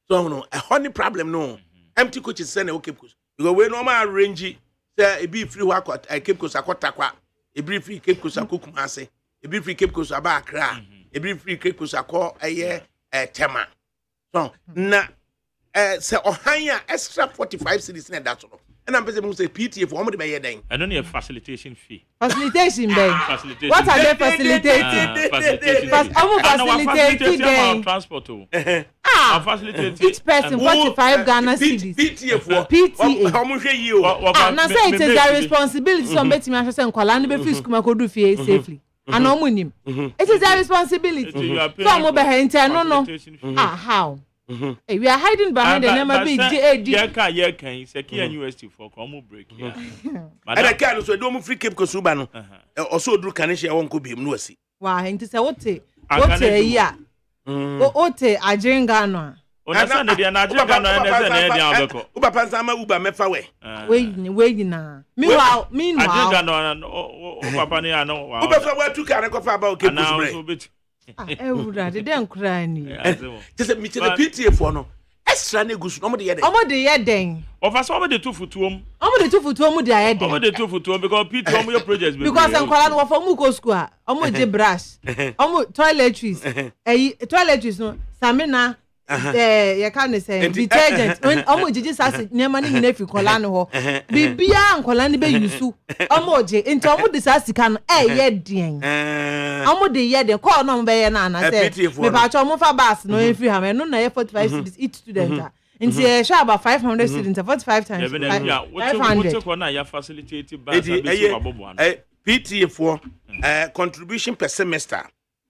So no, a honey problem no. Empty coaches send a Cape Coast. Because we normal arrange say a be free work at a Cape Coast akwa, a brief free Cape Coast akukumase, a brief free Cape Coast abakra, a brief free Cape Coast akwa a year tema. So na say ohanya extra 45 cities in that sort. And I'm going to say PTA for one day. I don't need a facilitation fee. Facilitation, babe. What are they facilitating? Facilitating transport. Each person 45 Ghana cedis. PTA for PTA. Now say it is their responsibility. So make me understand. Kwalani be free school go do fee safely. And no money. It is their responsibility. So I'm over here. No. How? Hey, we are hiding behind the name of JAD. Yeah, can Seki and UST for common break. Yeah. And I can't so don't free Cape Kosubano. Also, do Kanisha won't be no see. Why, and to say what yeah. Ote, I drink Ghana. Understand the Nigerian Uba Pansama Uba Mefawe. Wait now. Meanwhile, I drink Ghana. I know. Uba to Canada about Cape Kosubano. They don't cry. Just a meeting the PTA for no. Extra negus, no more the other. Of us over the 2 foot home. Over the 2 foot home, the other. Over the 2 foot home because PTA your projects. Because I'm calling for Muko Square. Omo brush. Omo toiletries. Toiletries no. Samina. You can't say detergent. When omo jiji sase nyama ni nyina fi kola no ho. Bibia nkola ni be yusu. Omo je into omo de sase kan ye den. Omo de ye den call no be ye na na say. Me pa cho omo fa bus no free ha me no na 45 cedis each student. Into sure about 500 students 45 times. 500. What na ya facilitated by PTA for contribution per semester.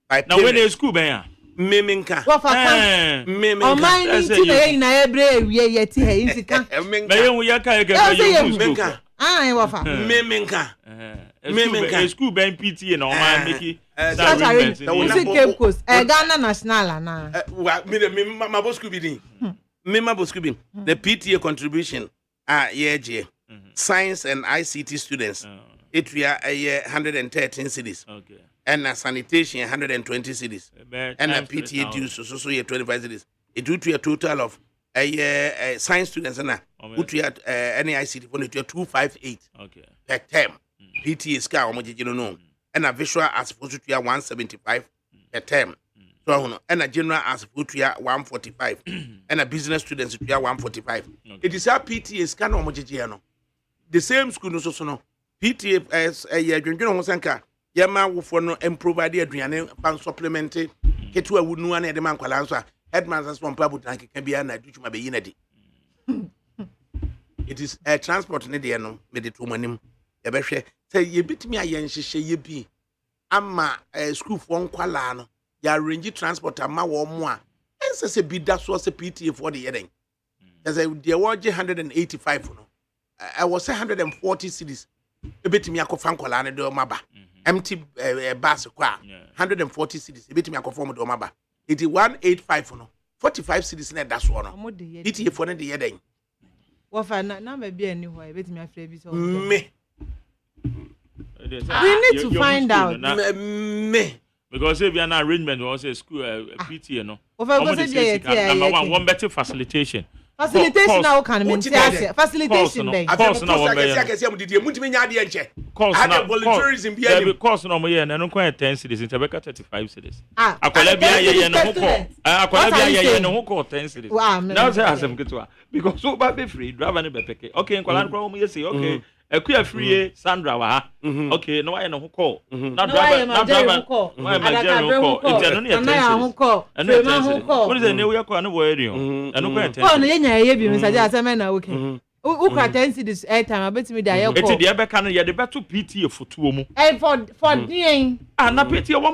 Now when the school be Meminka. What for? Oh, my need na ebre we yet here in Sika. Meminka. Ah, Wafa. Meminka. a school ben PTA no man make it Cape Coast Ghana national na me my boss could be me my boss could be the PTA contribution yeah science and ICT students it we are 113 cities okay and sanitation 120 cities and a PTA dues so 25 cities it would to a total of science students and would we at any ICT for 258 okay per term PTA scar no and a visual as supposed to 175 per term so and a general as supposed to 145 and a business students to 145 it is a PTA scan no the same school no so no PTA as a dwendwen ho sanka yema wo for no provide aduane pan supplement ketu awunu na de man kwala so headmasters from Pabu Tank can be an addition be yinadi. It is a transport in the no made it to manim. Yabeshe say ye bit me a yen she ye be. Ama school for kwala ya range transport ama wo mo a. Ense se bi da so se PTA for the year. As I there were 185 no. I was 140 cities. E bit me akofan kwala ne do maba. Empty bus kwa 140 cities. E bit me akofon do maba. 185 no 45 cities na that's one it for na the year then what for na me be any why bet me afre bi so me we need to find out me because if you an arrangement or say school PTA no number one better facilitation now can mean facilitation ben course na one be volunteerism be any course no mo ye na no kwa 10 cities in Tebeka 35 cities akola bia ye no ho ko akola bia ye no ho ko 10 cities now say asem kitwa because so ba be free driver ne be peke okay nkwala nkwa mo ye say okay akuya free Sandra wa ha okay no why no ho ko na driver why my driver ko it no ne 10 cities and no what is the new year ko na wo area and no kwa 10 oh no ye nya ye bi msaje asem na okay ukra 10 cities airtime abetimi da ye ko eti de be kan ye de beto PTA fotuo mu for den na PTA wo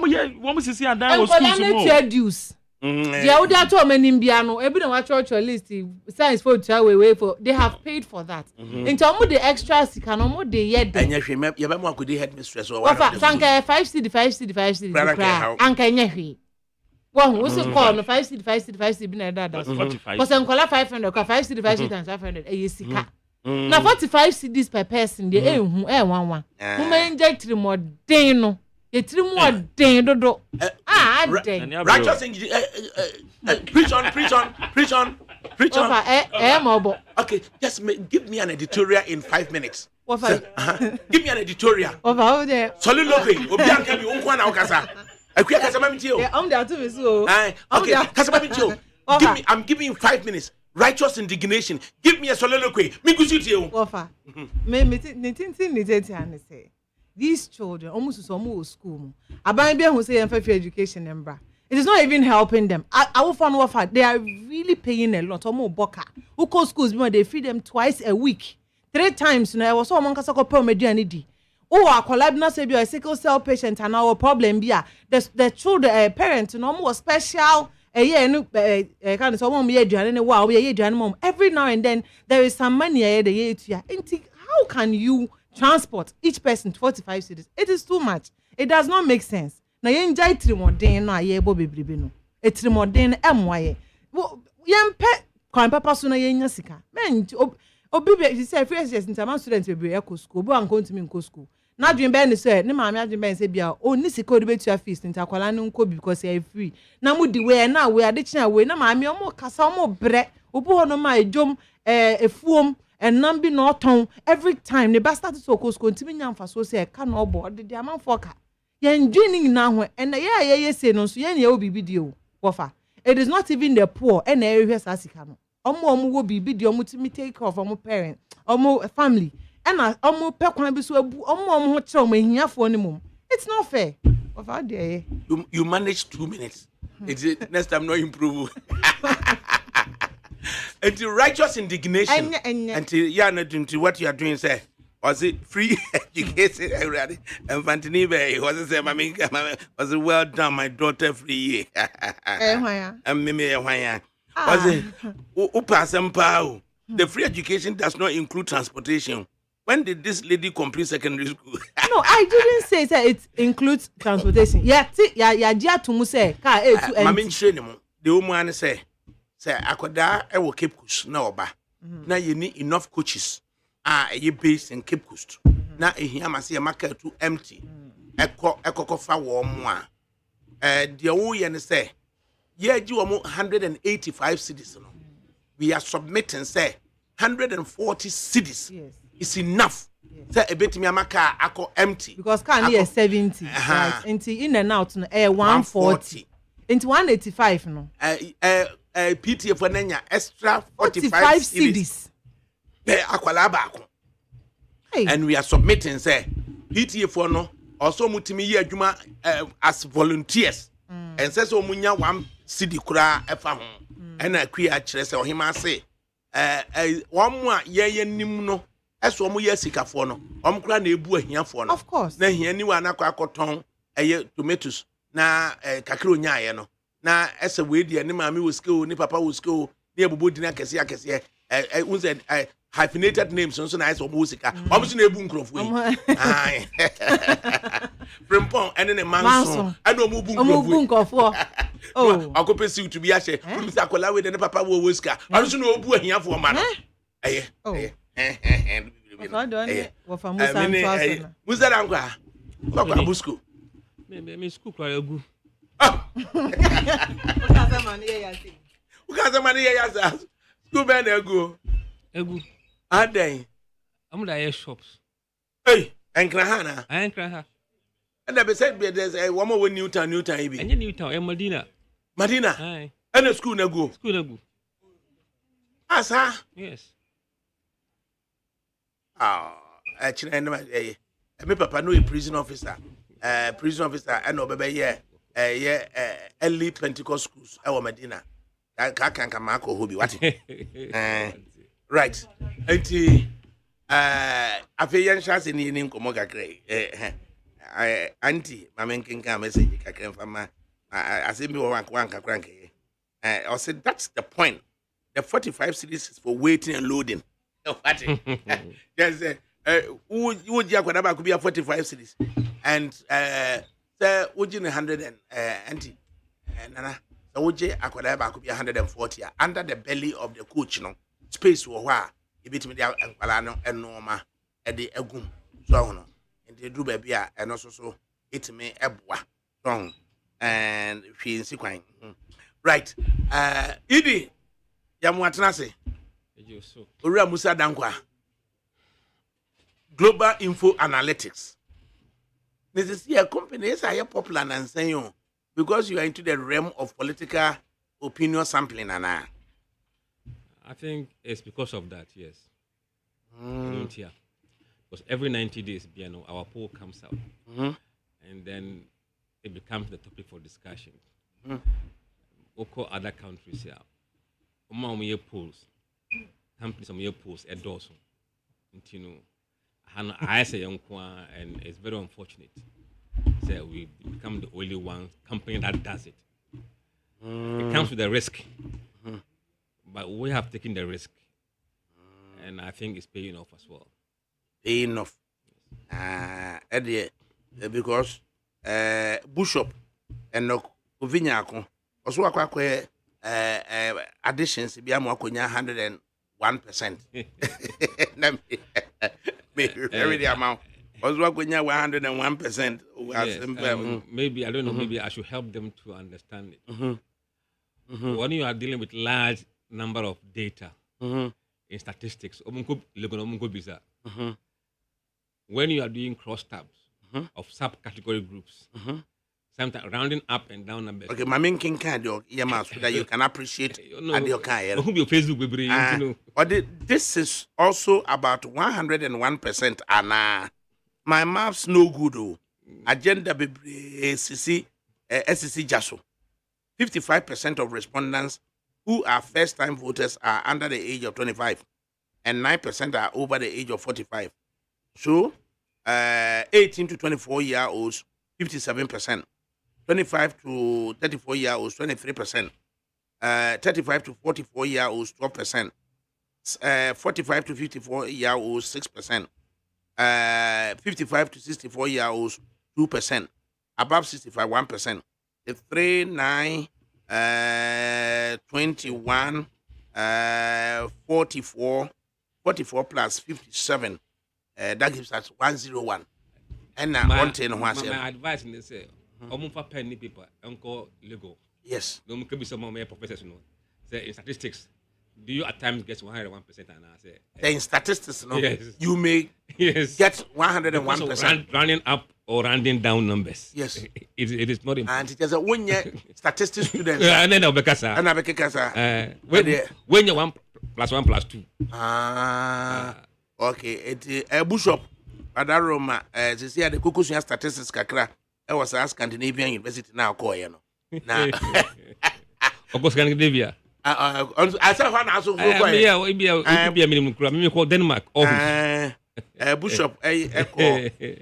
mo sisi adan wo schools mu introduce they would have to many biano ebi na wa church list science for we for they have paid for that into omo the extras can omo the year anya hwe ye be mo akodi headmistress or sanka 5 cd anka nya hwe wo so call no 5 cd bi na da because enkola 500 ka 5 cd times 500 e sika na 45 cds per person dey ehu wanwan mo ma inject mo den no yetiri mo den dodo den righteous preach on mobo okay just give me an editorial in 5 minutes give me an editorial over there soliloquy obi anka bi onko na okasa akuya kasa mami tio am there to be so okay kasa mami tio I'm giving you 5 minutes righteous indignation give me a soliloquy me gusu tio ofa me tintin and say these children almost school aban bia hu say free education embra it is not even helping them our fun offer they are really paying a lot omo boka who call schools they feed them twice a week 3 times na was so kasa ko pay median di akola bi na say be a sickle cell patient and our problem bia the children parents no more special no kind of someone be aduane ne wa we aduane mom every now and then there is some money the year to ya how can you transport each person 45 cities it is too much it does not make sense na yen jai trimodin no aye bo bebrebe no etrimodin emwaye yen pe kwan papa so na yen nya sika men obi be say free students students bebrebe e ko school bo an kontimi nko school na dwen be ni say ne maami adwen be say bia oni sika odi betua fees nta kwala no nko because e free na mudi we na we ade kina we na maami omo kasa omo bre obu ho no ma ejom efuom enam bi no ton every time ne ba start to ko school ntimi nya mfa so say ka no obo de amanfo ka yen dwining na ho and ye say no so yen ye obibi di o wofa it is not even the poor and ehwe sasika no omo wo bibi di omo timi take off omo parent omo family and omo pe kwan bi so abu omo ho kire omo hiafo ni mum it's not fair wofa there you manage 2 minutes it's next time no improve until righteous indignation until you not into what you are doing say was it free education already and Fantini Bay was say mama was it well done my daughter free year and me was it the free education does not include transportation when did this lady complete secondary school? No, I didn't say it includes transportation. Yeah, to mu say car A2 empty. Mama nhyɛ mu. The woman say akoda e wo Cape Coast na oba. Na you need enough coaches. Ye based in Cape Coast. Na ehia ma say market to empty. Ekokofa wo mo a. The wo ye ne say ye gi wo 185 cities no. We are submitting say 140 cities. Yes. It's enough. Say a bit me amaka ako empty. Because car near 70. Right. Into in and out no 140. Into 185 no. PTA for nanya extra 45 cities. Akwala baako. And we are submitting say PTA for no also mutimi ye adwuma as volunteers. And say so munya 1 city kura efa ho. And akwi a kire say ohima say one more ye nim no eso mo ye sikafo no kura na ebu ahiafo no. Of course. Na hia ni wa na akoton tomatoes na kakra onya ye no. Na ese we dia ni maami wo skill ni papa wo skill ni ebubo di na kese unse hyphenated names so na ese omo sika omo so na ebu nkrofo yi Frimpong ene ne manso ene omo bu nkrofo oh akope si to bi ahye unu se akola we de ne papa wo sika omo so na obu ahiafo ma no What Musa Musa Rankwa. What Busco? Me school kwa egu. Ukaza mani yasi. Ukaza mani yasi. School ben egu. Egu. Aden. Amuda air shops. Hey, Enkrahana. Enkraha. And I said there's a woman with Newtown ibi. Enye Newtown Madina. Madina. Aye. And a school nego. School egu. Asa. Yes. Actually, my papa no a prison officer. Prison officer, I know, baby, early Pentecost schools. I was Medina. I can't come back or who be what? Right. I feel young shots in the name Komoga Gray. Auntie, my man can come message. I can from my. I said, me one cranky. I said, that's the point. The 45 cities is for waiting and loading. What? Yes, would you could be a 45 cities and would you 100 and anti Nana, so would you could be 140 under the belly of the coach, no space for where you beat me down and Palano and Norma at the Egum, so no, and they do baby and also so it may ebwa strong and she is sequine. Right, Idi Yamuatanase. Ura Musa Dankwa. Global Info Analytics. This is a company are popular and saying because you are into the realm of political opinion sampling and I think it's because of that, yes. Because every 90 days, our poll comes out. And then it becomes the topic for discussion. Oko other countries here. Polls. Companies some year polls endorse. I say and it's very unfortunate. So we become the only one company that does it. It comes with a risk. But we have taken the risk. And I think it's paying off as well. Paying off. Because Bishop and no Vinyako also acquire additions be a more 101%. Every the amount. Also, 101%. Yes, maybe I don't know. Maybe I should help them to understand it. When you are dealing with large number of data in statistics, when you are doing cross tabs of subcategory groups, sometimes rounding up and down numbers. Okay, my main king card, so that you can appreciate Facebook. This is also about 101%. And my maths no good. Agenda SCC Jaso. 55% of respondents who are first-time voters are under the age of 25, and 9% are over the age of 45. So, 18 to 24-year-olds, 57%. 25 to 34-year-olds, 23%. 35 to 44-year-olds, 12%. 45 to 54-year-olds, 6%. 55 to 64 year olds 2%, above 65 1%. The 3, 9, 21, 44 plus 57. That gives us 101. And now one thing my advice is say, for penny paper, uncle legal. Yes. No, could be some more professors. Say in statistics, do you at times get 101%? And I say, in statistics, no, yes. you may get 101%. Rounding up or rounding down numbers. Yes. It is not important. And it is a 1 year statistics student. And then I'll be kasa. And I'll be kasa. When you 1 plus 1 plus 2. Okay. It a bishop. Adaroma. They say the Kukusian statistics kakra. I was at Scandinavian University now. Koyano. Now. Of course, Scandinavia. I said one also. Be a minimum. Maybe call Denmark. Bishop,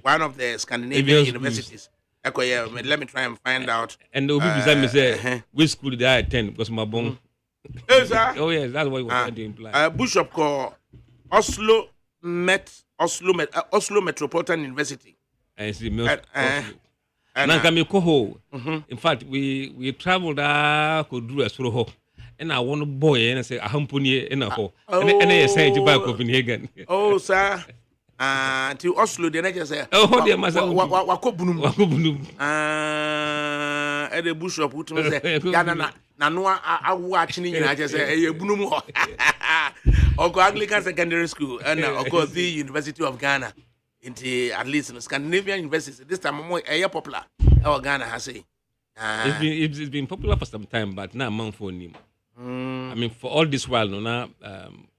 one of the Scandinavian universities. Let me try and find out. And the Obi beside me say, which school did I attend? Because my bone. Oh yes, that's what he was trying to imply. Bishop called Oslo Metropolitan University. And it's the in fact, we traveled could do a sort and I want a boy and I say a humpony in a hole. And they say to buy Copenhagen. Oh, sir. To Oslo, the next say, oh, dear, my son. Wakobunum. At the Bishop, who told me, Yana, Nanoa, I watching you. I just say, a Bunum or Anglican Secondary School, and of course, the University of Ghana. Into at least in Scandinavian universities. This time more popular. Our Ghana has say. It's been popular for some time, but now I'm for him. I mean, for all this while, now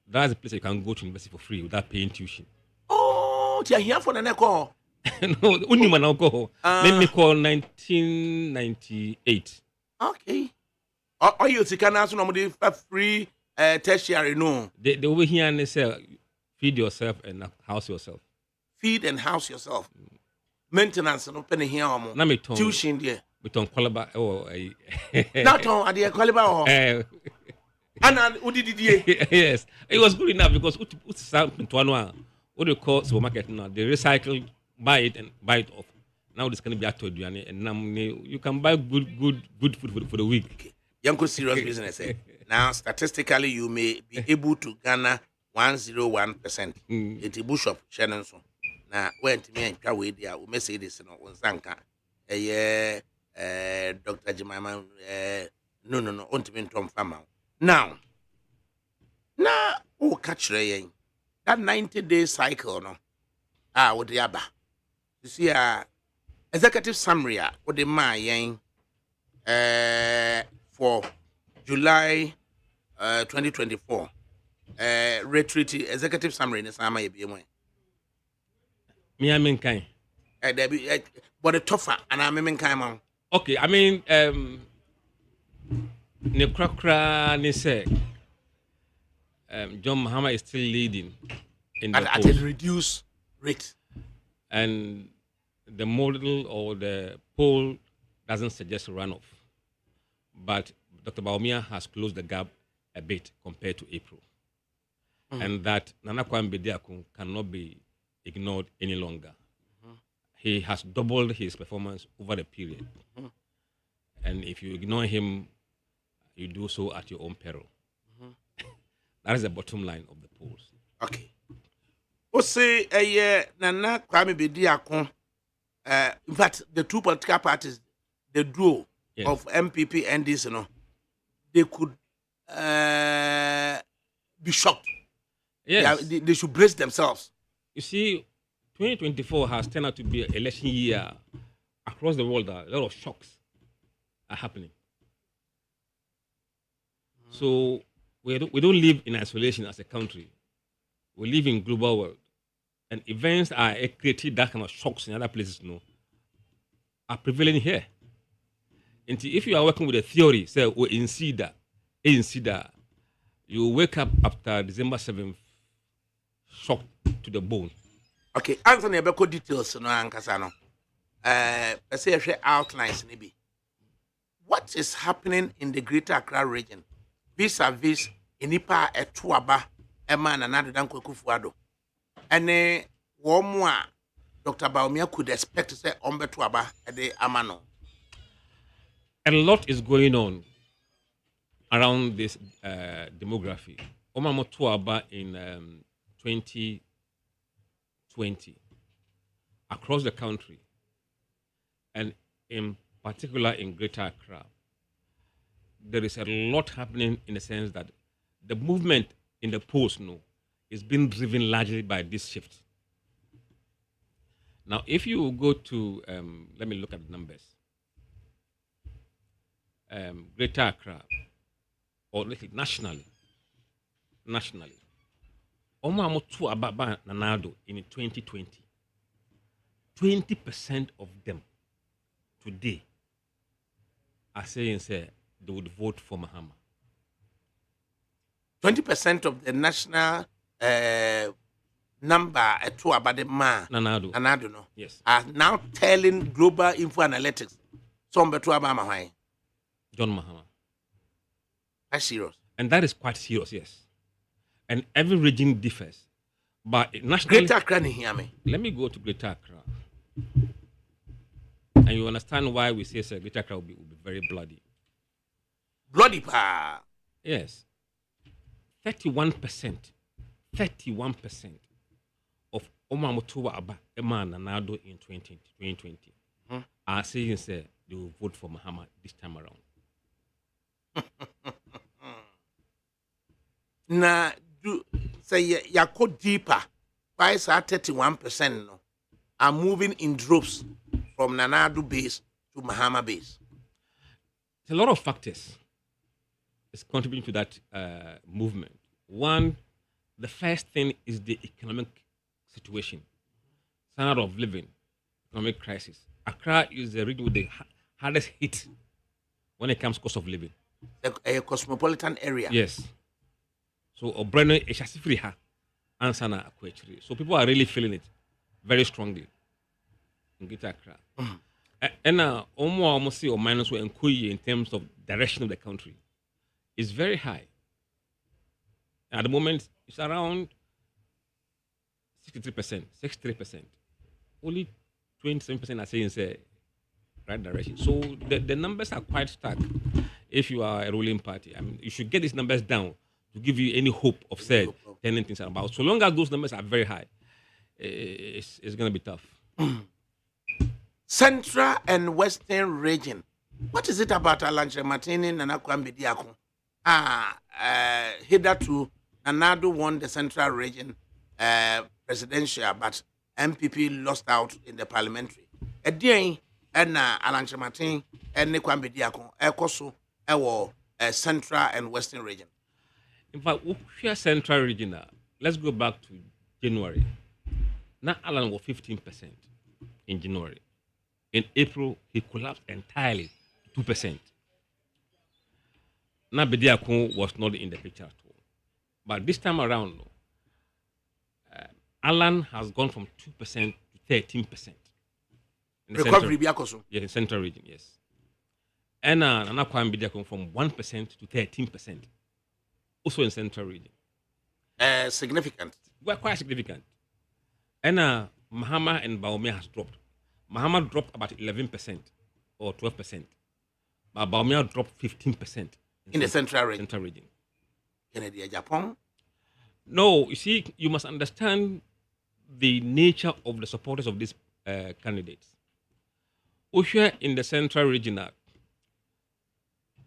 that's a place you can go to university for free without paying tuition. Oh, you're here for the call. No, only man alcohol. Let me call 1998. Okay. Are you can answer normally free tertiary? No. They over here and they say, feed yourself and house yourself. Feed and house yourself. Maintenance no penny here or tuition there. We don't call about not on the caliber. And yes, it was good enough because what do you call supermarket now? They recycle, buy it and buy it off. Now this can be at and now you can buy good food for the week. Okay. Young serious business. Now statistically you may be able to garner 101%. It's a Bishop Shannon. Now, when to me and Kaway, we may say this in on Zanka. Dr. Jemima, no, on to me Tom Farmer. Now, oh, catch that 90-day cycle, no. With the Abba. You see, executive summary, what the Yang for July 2024. Retreat executive summary in the summer. Me, I mean, kind. But the tougher, and I mean, kind. Okay, I mean, Nekrakra, ne say, John Mahama is still leading in the at a reduced rate. And the model or the poll doesn't suggest a runoff. But Dr. Baumia has closed the gap a bit compared to April. And that Nana Kwame Bediako cannot be ignored any longer. He has doubled his performance over the period. And if you ignore him, you do so at your own peril. That is the bottom line of the polls. Okay. O say Nana Kwame Bediako, in fact, the two political parties, the duo of MPP and this, they could be shocked. Yes. They should brace themselves. You see, 2024 has turned out to be an election year across the world. A lot of shocks are happening. So we don't live in isolation as a country. We live in global world. And events are creating that kind of shocks in other places, are prevalent here. And if you are working with a theory, say, in CEDA, you wake up after December 7th, shocked to the bone. Okay, Anthony, Beko details, Ankasano. Let's say outlines, maybe. What is happening in the Greater Accra region vis-a-vis Inipa Etuaba, Eman, and Another Danko Kufuado? And Womwa Dr. Baumia could expect to say Ombeto Aba at the Amano. A lot is going on around this demography. Omamo Tuaba in 2020 across the country, and in particular in Greater Accra, there is a lot happening in the sense that the movement in the post is being driven largely by this shift. Now, if you go to, let me look at the numbers. Greater Accra, or nationally, Omo Amotu Ababa Nanado in 2020, 20% of them today are saying say they would vote for Mahama. 20% of the national number to about the Nanado no. Yes. Are now telling Global Info Analytics some better about Mahama. John Mahama. That's serious. And that is quite serious, yes. And every region differs. But nationally, Greater Accra, hear me. Let me go to Greater Accra. And you understand why we say Greater Accra will be very bloody. Bloody pa. Yes. 31% of Omamotuwa Aba Emma Nanado in 2020 are saying say they will vote for Mahama this time around. Na do say yako deeper. Why is that 31% no are moving in droves from Nanado base to Mahama base? It's a lot of factors is contributing to that movement. One, the first thing is the economic situation, standard of living, economic crisis. Accra is the region with the hardest hit when it comes to cost of living. A cosmopolitan area. Yes. So Obreno Eshasifriha Ansana Akwechiri. So people are really feeling it very strongly in Greater Accra. And almost or minus in terms of direction of the country is very high. At the moment, it's around 63%. Only 27% are saying say right direction. So the numbers are quite stark. If you are a ruling party, I mean, you should get these numbers down to give you any hope of turning things about. So long as those numbers are very high, it's going to be tough. Central and Western region. What is it about Alanche Martini and Akwambi Diakon? Hitherto, Nanado won the Central region presidential, but MPP lost out in the parliamentary. Again, and Alanche Martin and Akwambi Diakon, Ekoso, Central and Western region. In fact, we share Central region. Let's go back to January. Now, Alan was 15% in January. In April, he collapsed entirely, 2%. Now, Bediakon was not in the picture at all. But this time around, Alan has gone from 2% to 13%. Recovery, Biakoso? Yes, in Central region, yes. And Anakwam Bediakon from 1% to 13%. Also in Central region. Significant. Well, quite significant. And Mahama and Baumia has dropped. Mahama dropped about 11% or 12%. But Baumia dropped 15%. In the Central region. Central region. Canada, Japan? No, you see, you must understand the nature of the supporters of these candidates. Usher in the Central region,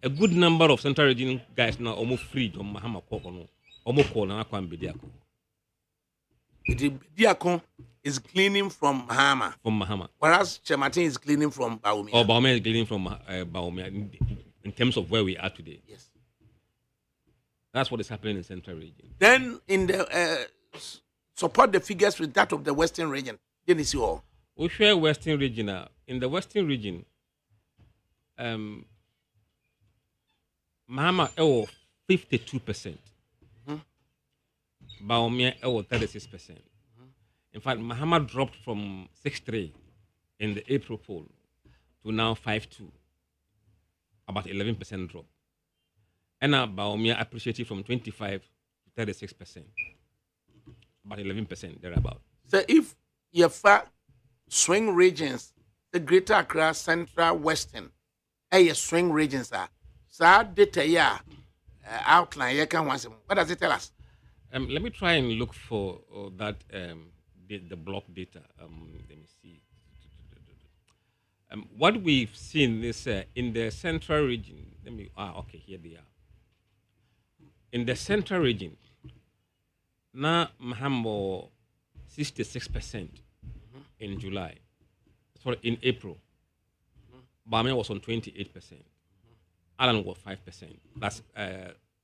a good number of Central region guys now almost free on Mahama Kokono, almost call and Akwam Bediako. Bediako is gleaning from Mahama. From Mahama. Whereas Chematin is gleaning from Baumia. Or Baumia is gleaning from Baumia in terms of where we are today. Yes. That's what is happening in Central region. Then in the support the figures with that of the Western region. Then you see all. We share Western region. In the Western region, Mahama 52%. Baumia 36%. In fact, Mahama dropped from 6.3 in the April poll to now 5.2, about 11% drop. And now Baumia appreciated from 25 to 36%, about 11% thereabout. So if you have swing regions, the Greater Accra, Central, Western, swing regions are. So data outline. You can once. What does it tell us? Let me try and look for that the block data. Let me see. What we've seen is in the central region. Okay, here they are. In the central region, now Mahambo 66% in July. Sorry, in April. Bamia was on 28%. Allen was 5%. That's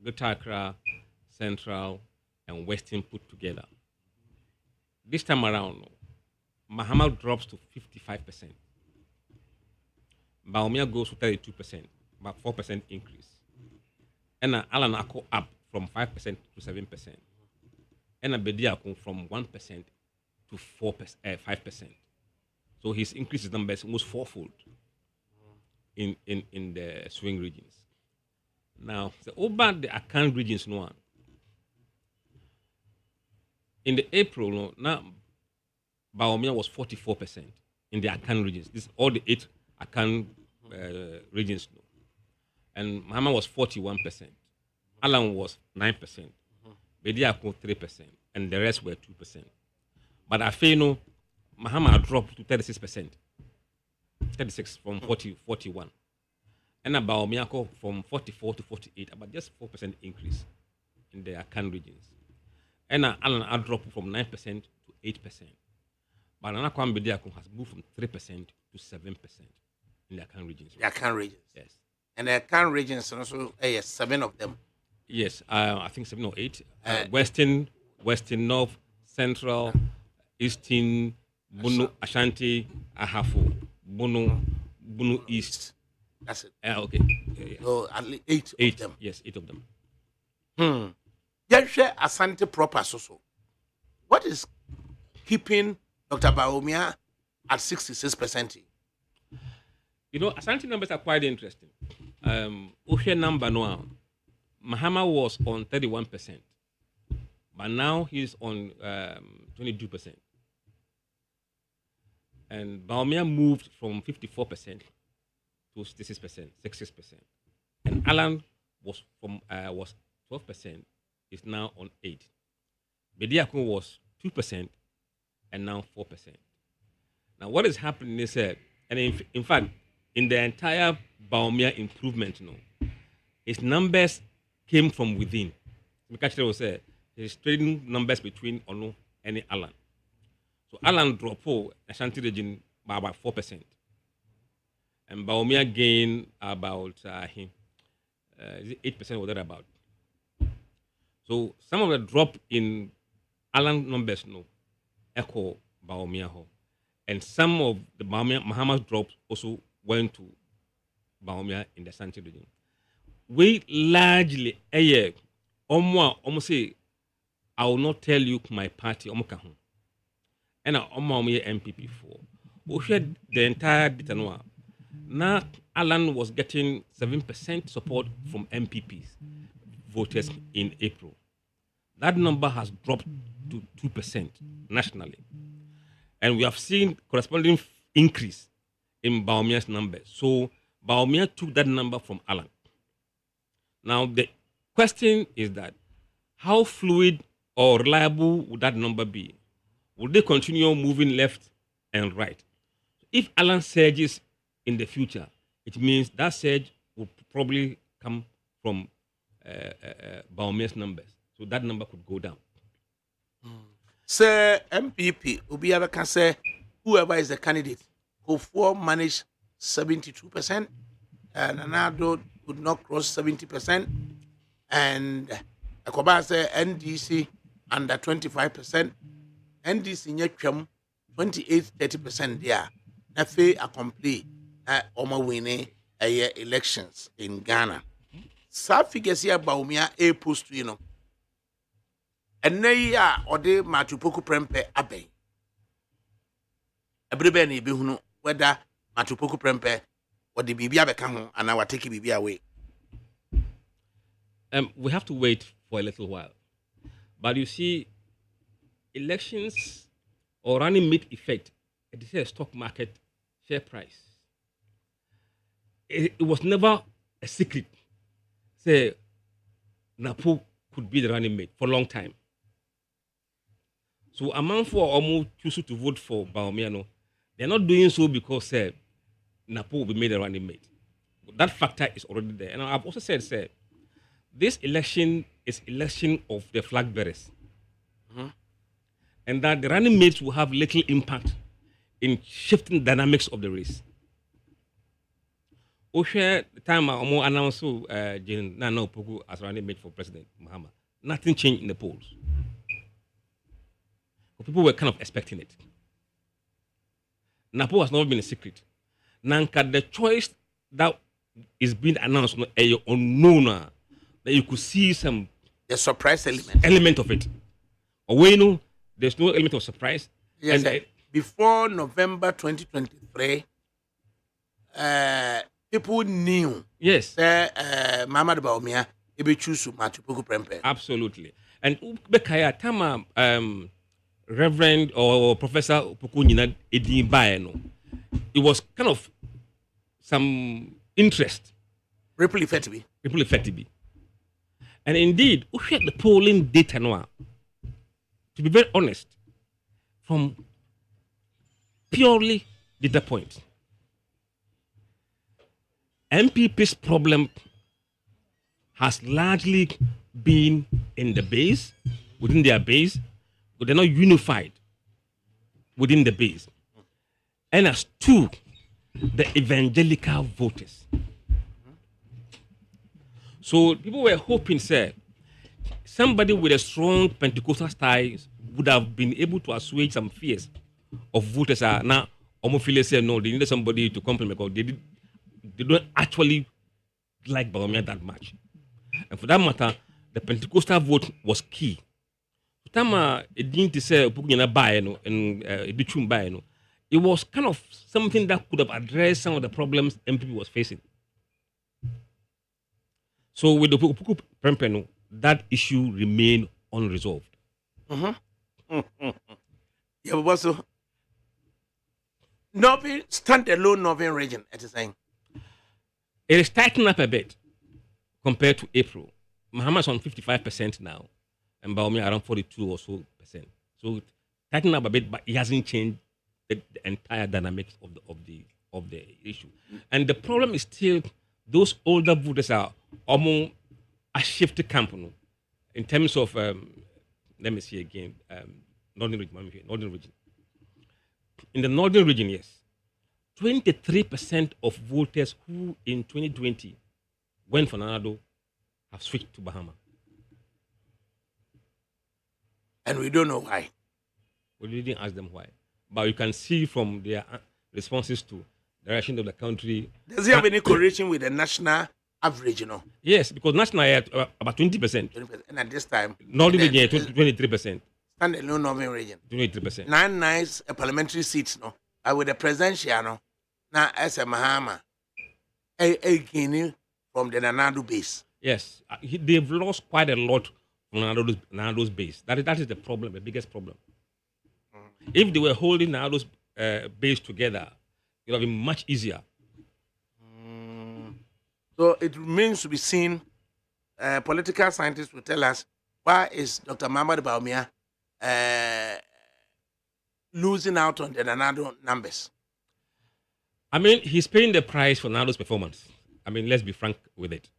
Greater Accra, Central, and Western put together. This time around, Mahama drops to 55%. Baumia goes to 32%, about 4% increase. And Alan Ako up from 5% to 7%. And Bediako from 1% to 5%. So his increase numbers almost fourfold in the swing regions. Now, the over the account regions, no. In the April, no, now Baumia was 44% in the account regions. This all the 8 account regions, no. And Mahama was 41%. Alan was 9%. Bediako 3%, and the rest were 2%. But Afeno, Mahama dropped to 36%. 36 from 41. And about Miako from 44 to 48, about just 4% increase in the account regions. And Alan dropped from 9% to 8%. But Anakwam Bediako has moved from 3% to 7% in the account regions. The account regions? Yes. And the account regions also, 7 of them? Yes, I think 7 or 8. Western, North, Central, Eastern, Bunu, Ashanti, Ahafo, Bunu East. That's it. Okay. Yes. So at least 8 of them. Yes, 8 of them. Yeshwe Asante proper so. What is keeping Dr. Baumia at 66%? You know, Asante numbers are quite interesting. Ushe number no, Mahama was on 31%, but now he's on 22%. And Baumia moved from 54% to 66%. And Alan was 12%, is now on 8%. Bediako was 2% and now 4%. Now what is happening is and in fact, in the entire Baumia improvement, his numbers came from within. Mikachile was his trading numbers between Ono and Alan. So Alan dropped Ashanti region by about 4%. And Baumia gained about 8% or thereabout. So some of the drop in Alan numbers echo Baumia. And some of the Mahama's drops also went to Baumia in the Ashanti region. We largely almost say, I will not tell you my party and I'm MPP for. We shared the entire data. Now Alan was getting 7% support from MPPs voters in April. That number has dropped to 2% nationally. And we have seen corresponding increase in Baumia's numbers. So Baumia took that number from Alan. Now the question is that how fluid or reliable would that number be? Would they continue moving left and right? If Alan surges in the future, it means that surge will probably come from Baumia's numbers. So that number could go down. Sir, MPP, Ubiaba can say whoever is the candidate, who managed 72%, and Anado would not cross 70%, and Akoba say NDC under 25%, NDC nyetwam 28-30% there. Nafe accompli Oma winning elections in Ghana. Sa figures here Baumia a post and nay or de Matupoku Prempe abe. Everybody be who whether Matupoku Prempe or the Bibia become and our take Bibia away. We have to wait for a little while. But you see, elections or running mate effect, it is a stock market share price. It was never a secret. Say, Napo could be the running mate for a long time. So a man for almost choose to vote for Bawumia, they're not doing so because Napo will be made a running mate. That factor is already there. And I've also said, this election is election of the flag bearers. And that the running mates will have little impact in shifting dynamics of the race. Oshe time Omo announced Nana Opoku as running mate for President Mahama. Nothing changed in the polls. But people were kind of expecting it. Napo has not been a secret. Nanka, the choice that is being announced unknown, that you could see some the surprise element of it. Or there's no element of surprise. Yes, and before November 2023, people knew. Yes. Mama Bawumia, he choose to match Puku Prempe. Absolutely. And Bekaya Tama, Reverend or Professor Puku Nina Edin Baeno, it was kind of some interest. Ripple effectively. And indeed, we had the polling data now. To be very honest, from purely data point, MPP's problem has largely been in the base, within their base, but they're not unified within the base. And as two, the evangelical voters. So people were hoping, somebody with a strong Pentecostal ties would have been able to assuage some fears of voters. Now, Omofile said no, they needed somebody to complement because they don't actually like Bawumia that much. And for that matter, the Pentecostal vote was key. Tama edinti say Pukunyana Baeno and Edichum Baeno, it was kind of something that could have addressed some of the problems MPP was facing. So with the Puku Prempeno, that issue remained unresolved. Yeah, but also, standalone Northern region, it is saying. It is tightening up a bit compared to April. Mahama's on 55% now, and Bawumia around 42 or so percent. So tightening up a bit, but it hasn't changed the entire dynamics of the issue. And the problem is still those older voters are almost a shifted camp in terms of let me see again, northern region. In the northern region, yes, 23% of voters who in 2020 went for Nanado have switched to Bahama. And we don't know why. We didn't ask them why. But you can see from their responses to the direction of the country. Does it have any correlation with the national average, Yes, because national at about 20%. And at this time, Northern region, 23%. Standalone Northern region. 23%. 9 nice parliamentary seats, with the presidential, now as a Mahama, a from the Nanado base. Yes, they've lost quite a lot from Nanado's base. That is the problem, the biggest problem. If they were holding Nanado's base together, it would have been much easier. So it remains to be seen. Political scientists will tell us why is Dr. Mahama Bawumia losing out on the Nanado numbers. I mean, he's paying the price for Nanado's performance. I mean, let's be frank with it.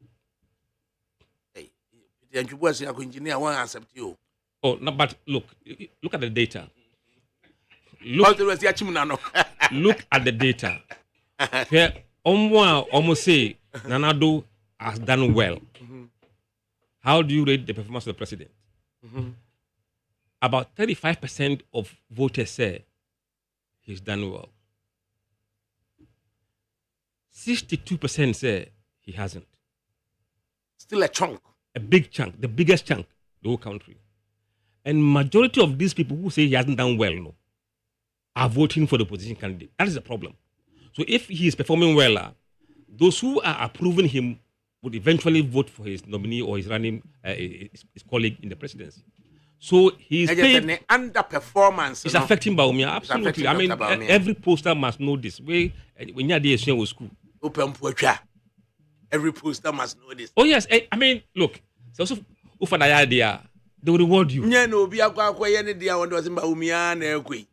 The engineer won't accept you. Oh, no, but look at the data. Look at the data. Where almost say Nanado has done well. How do you rate the performance of the president? About 35% of voters say he's done well. 62% say he hasn't. Still a chunk. A big chunk, the biggest chunk, the whole country. And majority of these people who say he hasn't done well, are voting for the opposition candidate. That is the problem. So if he is performing well, those who are approving him would eventually vote for his nominee or his running his colleague in the presidency. So he's Just paid. an underperformance. It's no? affecting Baumia. Absolutely. I mean, Dr. Baumia. every poster must know this. When you're there, was school. Open poetry. Every poster must know this. Oh yes. I mean, look. So for the idea, they will reward you. Nya no bi akwa akwa ne dia won do simba umia na ekwe.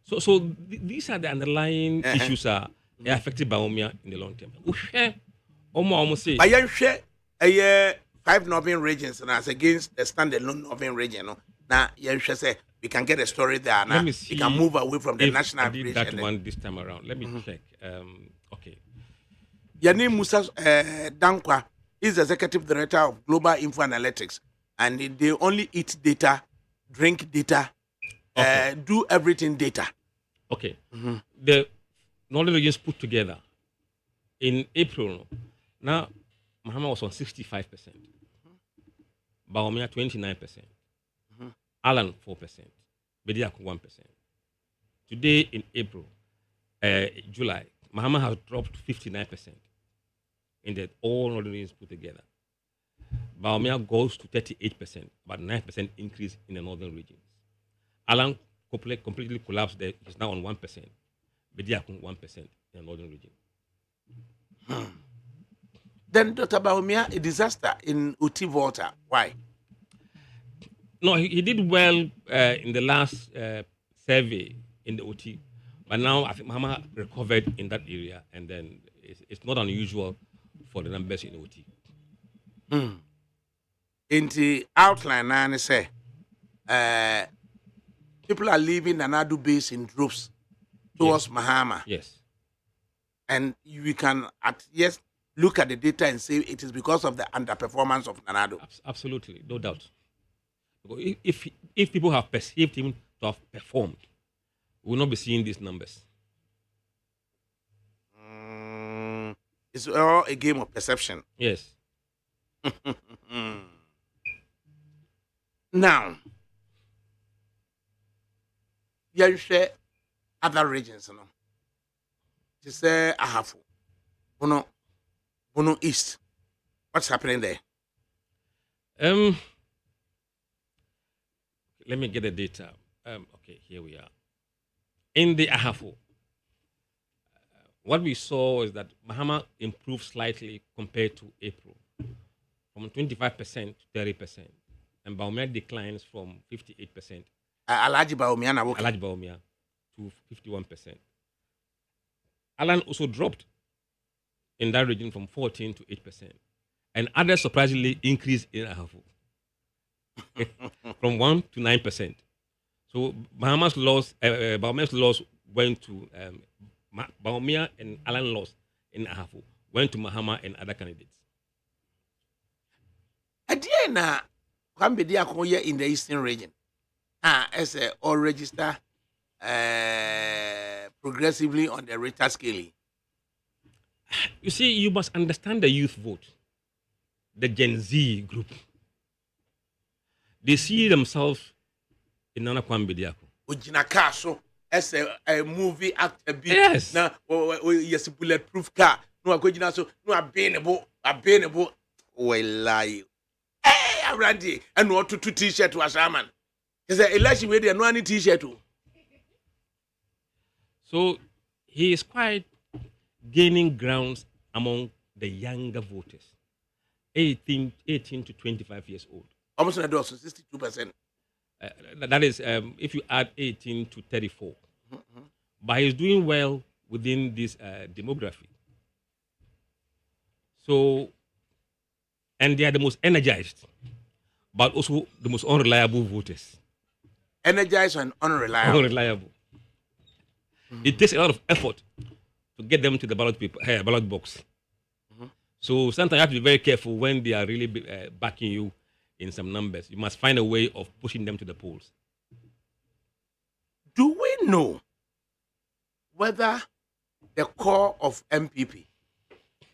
So these are the underlying issues are affected Baumia in the long term. Almost say. But yenhwe 5 northern regions and as against the standalone northern region. No? Now yenhwe say we can get a story there now. We can move away from the national I did that one this time around. Let me check. Okay. Yani Musa Dankwa is executive director of Global Info Analytics, and they only eat data, drink data, do everything data. Okay. The northern regions put together in April. Now, Mahama was on 65%, Baumia 29%, Alan 4%, Bediako 1%. Today in April, July, Mahama has dropped 59% in the all northern regions put together. Baumia goes to 38%, about 9% increase in the northern regions. Alan completely collapsed there. He's now on 1%. Bediako 1% in the northern region. Then Dr. Baumia, a disaster in Uti Volta. Why? No, he did well in the last survey in the OT. But now I think Mahama recovered in that area, and then it's not unusual for the numbers in OT. In the outline, I say, people are leaving Nanadu base in droves towards Mahama. Yes. And we can look at the data and say it is because of the underperformance of Nanado. Absolutely, no doubt. Because if people have perceived him to have performed, we will not be seeing these numbers. It's all a game of perception. Yes. Now, you share other regions, no? To say Ahafu, Bono East. What's happening there? Let me get the data. Okay, here we are. In the Ahafu, what we saw is that Mahama improved slightly compared to April, from 25% to 30%, and Baumia declines from 58%. Alaji Baumia na woke. Alaji Baumia to 51%. Alan also dropped in that region from 14 to 8%, and others surprisingly increased in Ahafu from 1 to 9%. So Bahama's loss, Baumia's loss went to Baumia, and Alan loss in Ahafu went to Mahama and other candidates. Adiana, Kwambedi Akoye in the eastern region. As a all register progressively on the Richter scale. You see, you must understand the youth vote, the Gen Z group. They see themselves in Nana Kwambediako. Ojinaka so as a movie actor. Yes. Na yes, bulletproof car. No, Ojina so no abenable. Well, lie. Hey, Randy, and what to t-shirt was a man. Is a election with no any t-shirt. So he is quite gaining grounds among the younger voters, 18 to 25 years old. Almost a dozen, 62%. That is, if you add 18 to 34. But he's doing well within this demography. So, and they are the most energized, but also the most unreliable voters. Energized and unreliable. Unreliable. It takes a lot of effort to get them to the ballot box. So sometimes you have to be very careful when they are really backing you in some numbers. You must find a way of pushing them to the polls. Do we know whether the core of MPP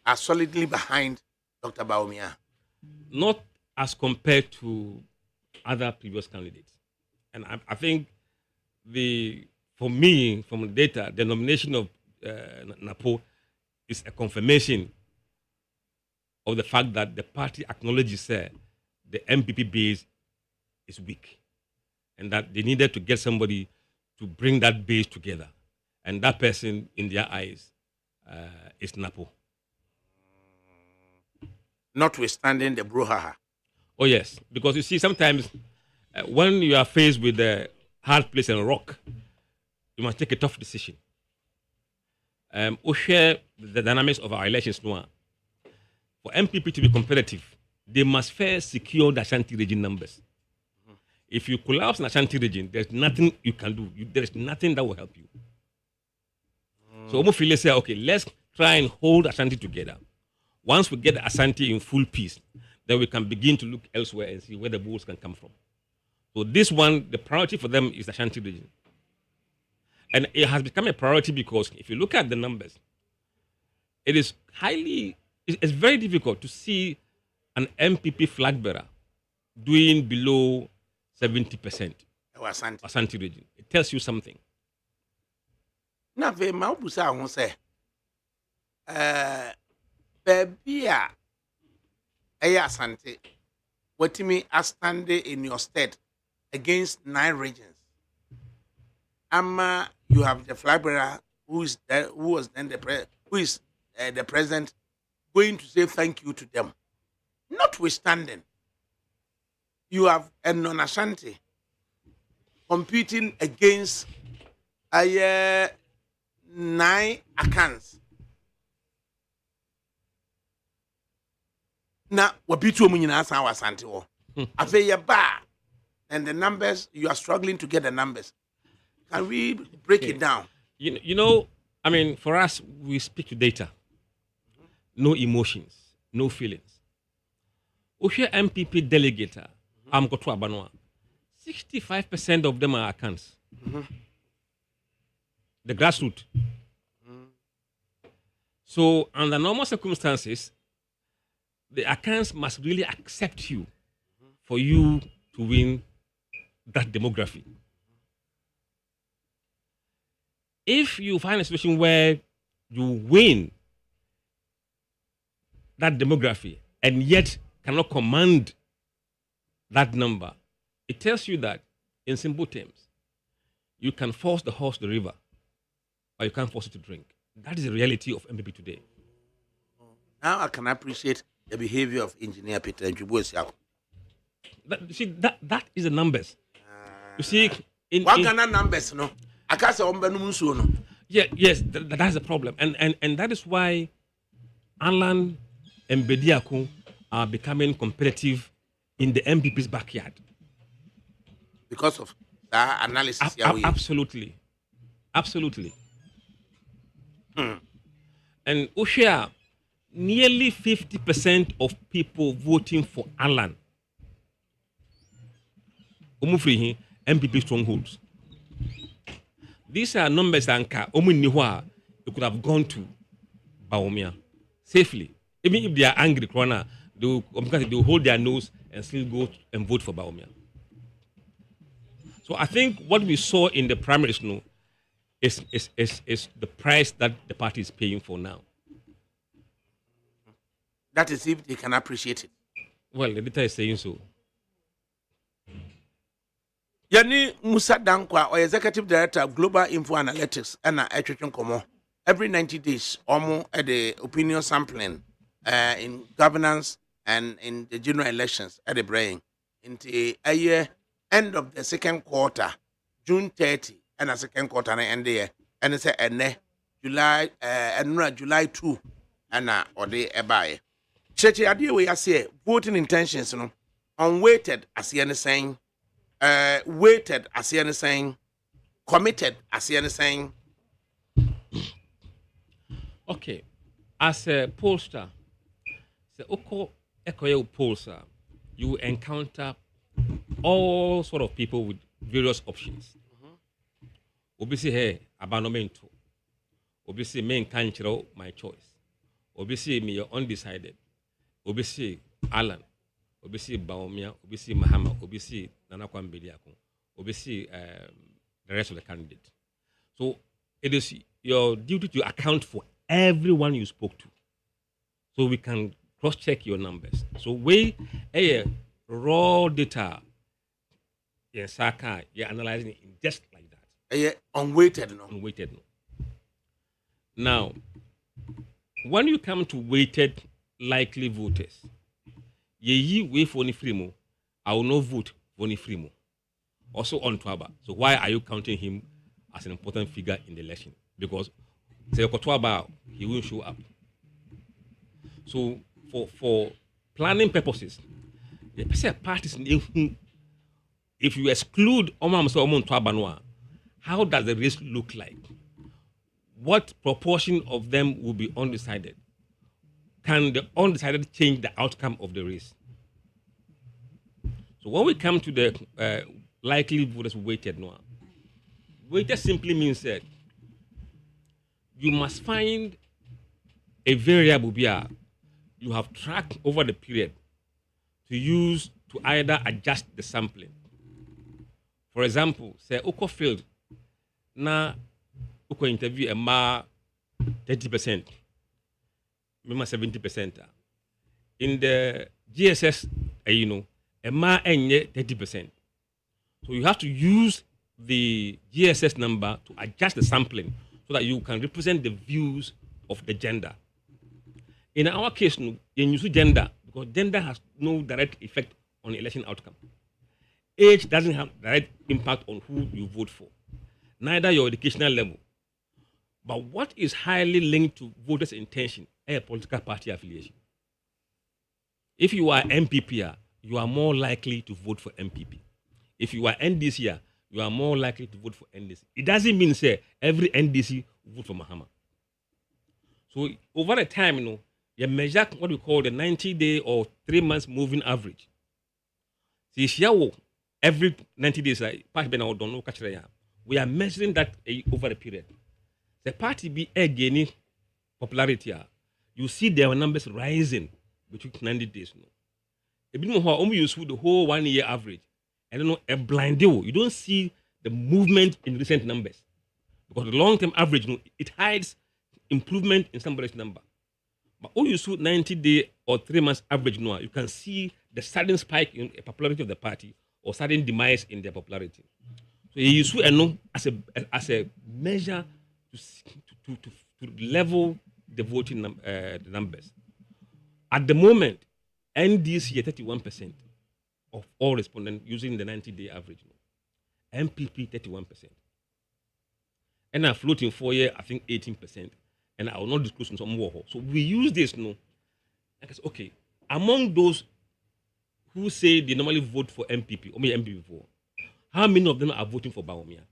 are solidly behind Dr. Baumia? Not as compared to other previous candidates. And I think for me, from the data, the nomination of Napo is a confirmation of the fact that the party acknowledges the MPP base is weak, and that they needed to get somebody to bring that base together, and that person, in their eyes, is Napo. Notwithstanding the brouhaha. Oh yes, because you see, sometimes when you are faced with a hard place and rock, you must take a tough decision. We share the dynamics of our elections now. For MPP to be competitive, they must first secure the Ashanti region numbers. If you collapse in Ashanti region, there's nothing you can do. There is nothing that will help you. So Omofile say, okay, let's try and hold Ashanti together. Once we get Ashanti in full peace, then we can begin to look elsewhere and see where the bulls can come from. So this one, the priority for them is the Ashanti region. And it has become a priority because if you look at the numbers, it is it's very difficult to see an MPP flag bearer doing below 70% Ashanti region. It tells you something. Na ve ma obusa ho se baby a Asante watimi astande in your state against 9 regions. Ama you have the flag bearer who is the president going to say thank you to them. Notwithstanding, you have a non-Ashanti competing against 9 accounts. Now, what bitu mu nyina san Asante wo. Afa ye ba, and the numbers, you are struggling to get the numbers. Can we break it down? You know, I mean, for us, we speak to data. No emotions, no feelings. Oshe MPP delegate, I'm go to Abanoa. 65% of them are accounts. The grassroots. So, under normal circumstances, the accounts must really accept you for you to win that demography. If you find a situation where you win that demography and yet cannot command that number, it tells you that, in simple terms, you can force the horse to the river, but you can't force it to drink. That is the reality of MPP today. Now I can appreciate the behavior of Engineer Peter Njubu. That is the numbers. You see, what kind of numbers, no? I can't say no. Yeah, yes, that's the problem, and that is why Alan and Bediako are becoming competitive in the MPP's backyard. Because of that analysis. Absolutely. And Oshia, nearly 50% of people voting for Alan Omufrihi MPP strongholds. These are numbers that they could have gone to Bawumia safely. Even if they are angry, they will hold their nose and still go and vote for Bawumia. So I think what we saw in the primaries now is the price that the party is paying for now. That is if they can appreciate it. Well, the data is saying so. Yani Musa Dankwa, or Executive Director of Global Info Analytics, and every 90 days, almost at the opinion sampling in governance and in the general elections at the brain. In the year end of the second quarter, June 30, and a second quarter and the year, and it's a July 2, and or the ebaye. Church idea we are say voting intentions, unweighted as he is saying. Weighted, as he is saying, committed, as he is saying. Okay, as a pollster, pollster, you will encounter all sort of people with various options. Obviously, hey, abanomento. Obviously, me can't my choice. Obviously, me you're undecided. Obviously, Alan. Obviously, Bawumia. Obviously, Mahama. Obviously, Nana Kwambediako. Obviously, the rest of the candidates. So it is your duty to account for everyone you spoke to, so we can cross-check your numbers. So we raw data Yeah, Saka, you're analyzing it just like that. Unweighted, no. Unweighted. No. Now, when you come to weighted likely voters, ye wait for Frimo, I will not vote for Frimo. Also on Twaba. So why are you counting him as an important figure in the election? Because say Twaba, he won't show up. So for planning purposes, the parties, if you exclude Omam Twaba, how does the race look like? What proportion of them will be undecided? Can the undecided change the outcome of the race? So when we come to the likely voters weighted, weighted simply means that you must find a variable here you have tracked over the period to use to either adjust the sampling. For example, say Oko field, now Oko interview a ma 30%, maybe 70%. In the GSS, a ma 30%. So you have to use the GSS number to adjust the sampling so that you can represent the views of the gender. In our case, you use gender because gender has no direct effect on the election outcome. Age doesn't have direct impact on who you vote for, neither your educational level. But what is highly linked to voters' intention is a political party affiliation. If you are MPP, you are more likely to vote for MPP. If you are NDC, you are more likely to vote for NDC. It doesn't mean say every NDC vote for Mahama. So over a time, you measure what we call the 90-day or 3 months moving average. See, every 90 days, we are measuring that over a period. The party be gaining popularity. You see their numbers rising between 90 days. Only you see the whole 1 year average. I don't know, a blind deal. You don't see the movement in recent numbers. Because the long-term average, it hides improvement in somebody's number. But all you see 90-day or 3 months average, you can see the sudden spike in the popularity of the party or sudden demise in their popularity. So you see as a measure to level the voting the numbers. At the moment, NDC 31% of all respondents using the 90-day average. MPP 31%. And I'm floating 4 year, I think 18%. And I will not disclose in some more. So we use this, okay, among those who say they normally vote for MPP, or maybe MPP for, how many of them are voting for Baumia?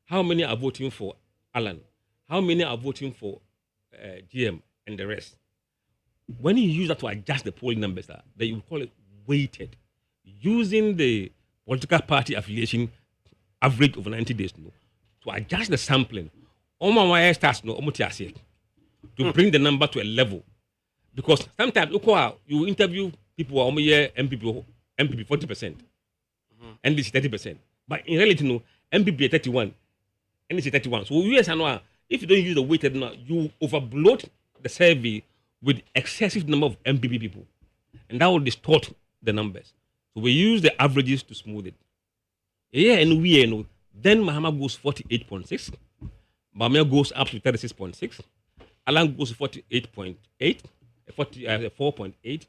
How many are voting for Alan? How many are voting for GM and the rest? When you use that to adjust the polling numbers, then you call it weighted, using the political party affiliation average over 90 days to adjust the sampling. To bring the number to a level. Because sometimes you interview people who are MPP 40%, NDC 30%. But in reality, MPP 31, NDC 31. So if you don't use the weighted, you overbloat the survey with excessive number of MPP people. And that will distort the numbers. So we use the averages to smooth it. Then Mahama goes 48.6. Bamia goes up to 36.6. Alan goes to 48.8, 4.8,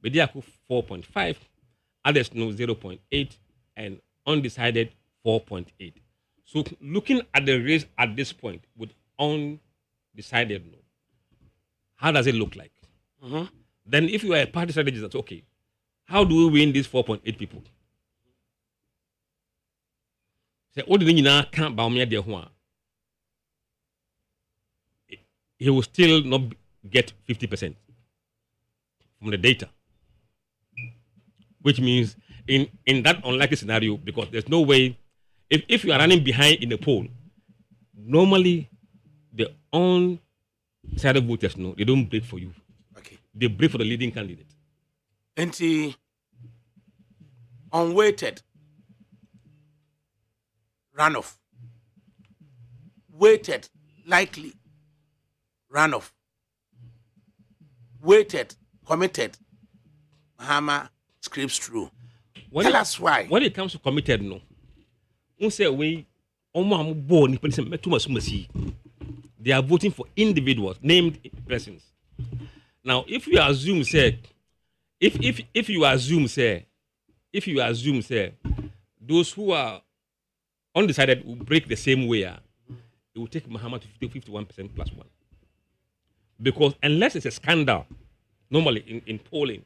Bediako 4.5, others 0.8, and undecided 4.8. So looking at the race at this point with undecided, how does it look like? Then if you are a party strategist, that's okay. How do we win these 4.8 people? Say, all the things can't buy me there. He will still not get 50% from the data. Which means in that unlikely scenario, because there's no way, if you are running behind in the poll, normally the undecided voters, they don't break for you. Okay. They break for the leading candidate. And the unweighted runoff, weighted likely runoff, weighted committed, Mahama scrapes through. Tell us why. When it comes to committed, say we born they are voting for individuals, named persons. Now, if you assume, say, if you assume, say, those who are undecided will break the same way, it will take Mahama to 51% plus one. Because unless it's a scandal, normally in polling,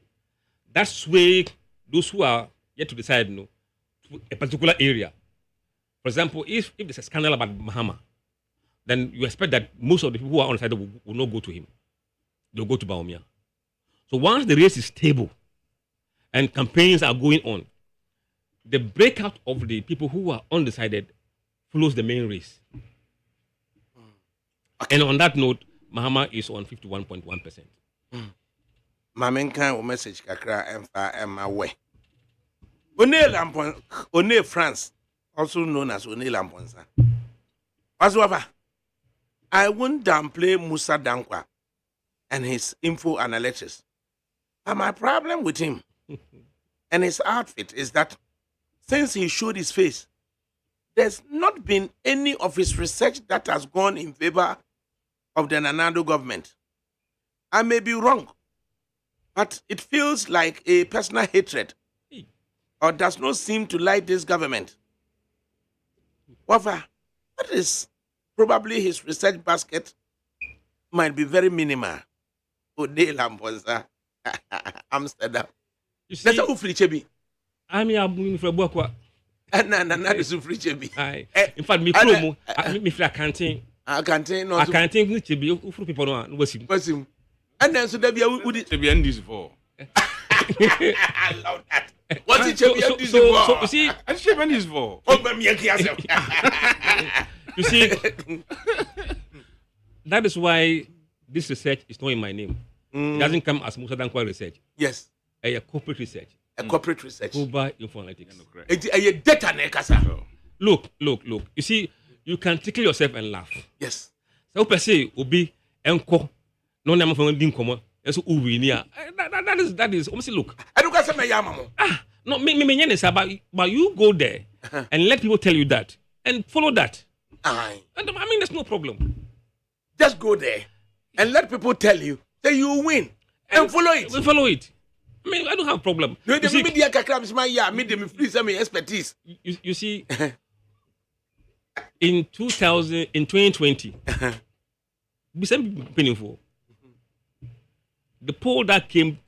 that sway those who are yet to decide to a particular area. For example, if there's a scandal about Mahama, then you expect that most of the people who are undecided will not go to him. They'll go to Bawumia. So once the race is stable and campaigns are going on, the breakout of the people who are undecided follows the main race. Okay. And on that note, Mahama is on 51.1%. Mamenka o message kakra emfa emawe. One France, also known as One Lamponsa. Whatsoever, I won't downplay Musa Dankwa and his info analytics. But my problem with him and his outfit is that since he showed his face, there's not been any of his research that has gone in favor of the Nanado government. I may be wrong, but it feels like a personal hatred or does not seem to like this government. However, what is probably his research basket might be very minimal. Ode Lamponsa, Amsterdam. You see, that's a free chebi. I'm here for Bokwa. Na is free chebi. In fact, me promo, me free accounting. Accounting, no. Accounting need to be for people no was him. And then so there be to be end this for. I love that. What is so you see, I should end this for. You see, that is why this research is not in my name. It doesn't come as Musa Dankwa research. Yes. A corporate research. A corporate research. Global Informatics. A data nekasa. Look. You see, you can tickle yourself and laugh. Yes. So per se, obi enko no name from din komo. So uwi ni that is almost look. I don't say my yamamo. No, me but you go there and let people tell you that and follow that. Aye. And I mean, there's no problem. Just go there and let people tell you that you win and follow it. We follow it. I mean, I don't have a problem. You see, media is my media free some expertise. You see, in 2020, the poll that came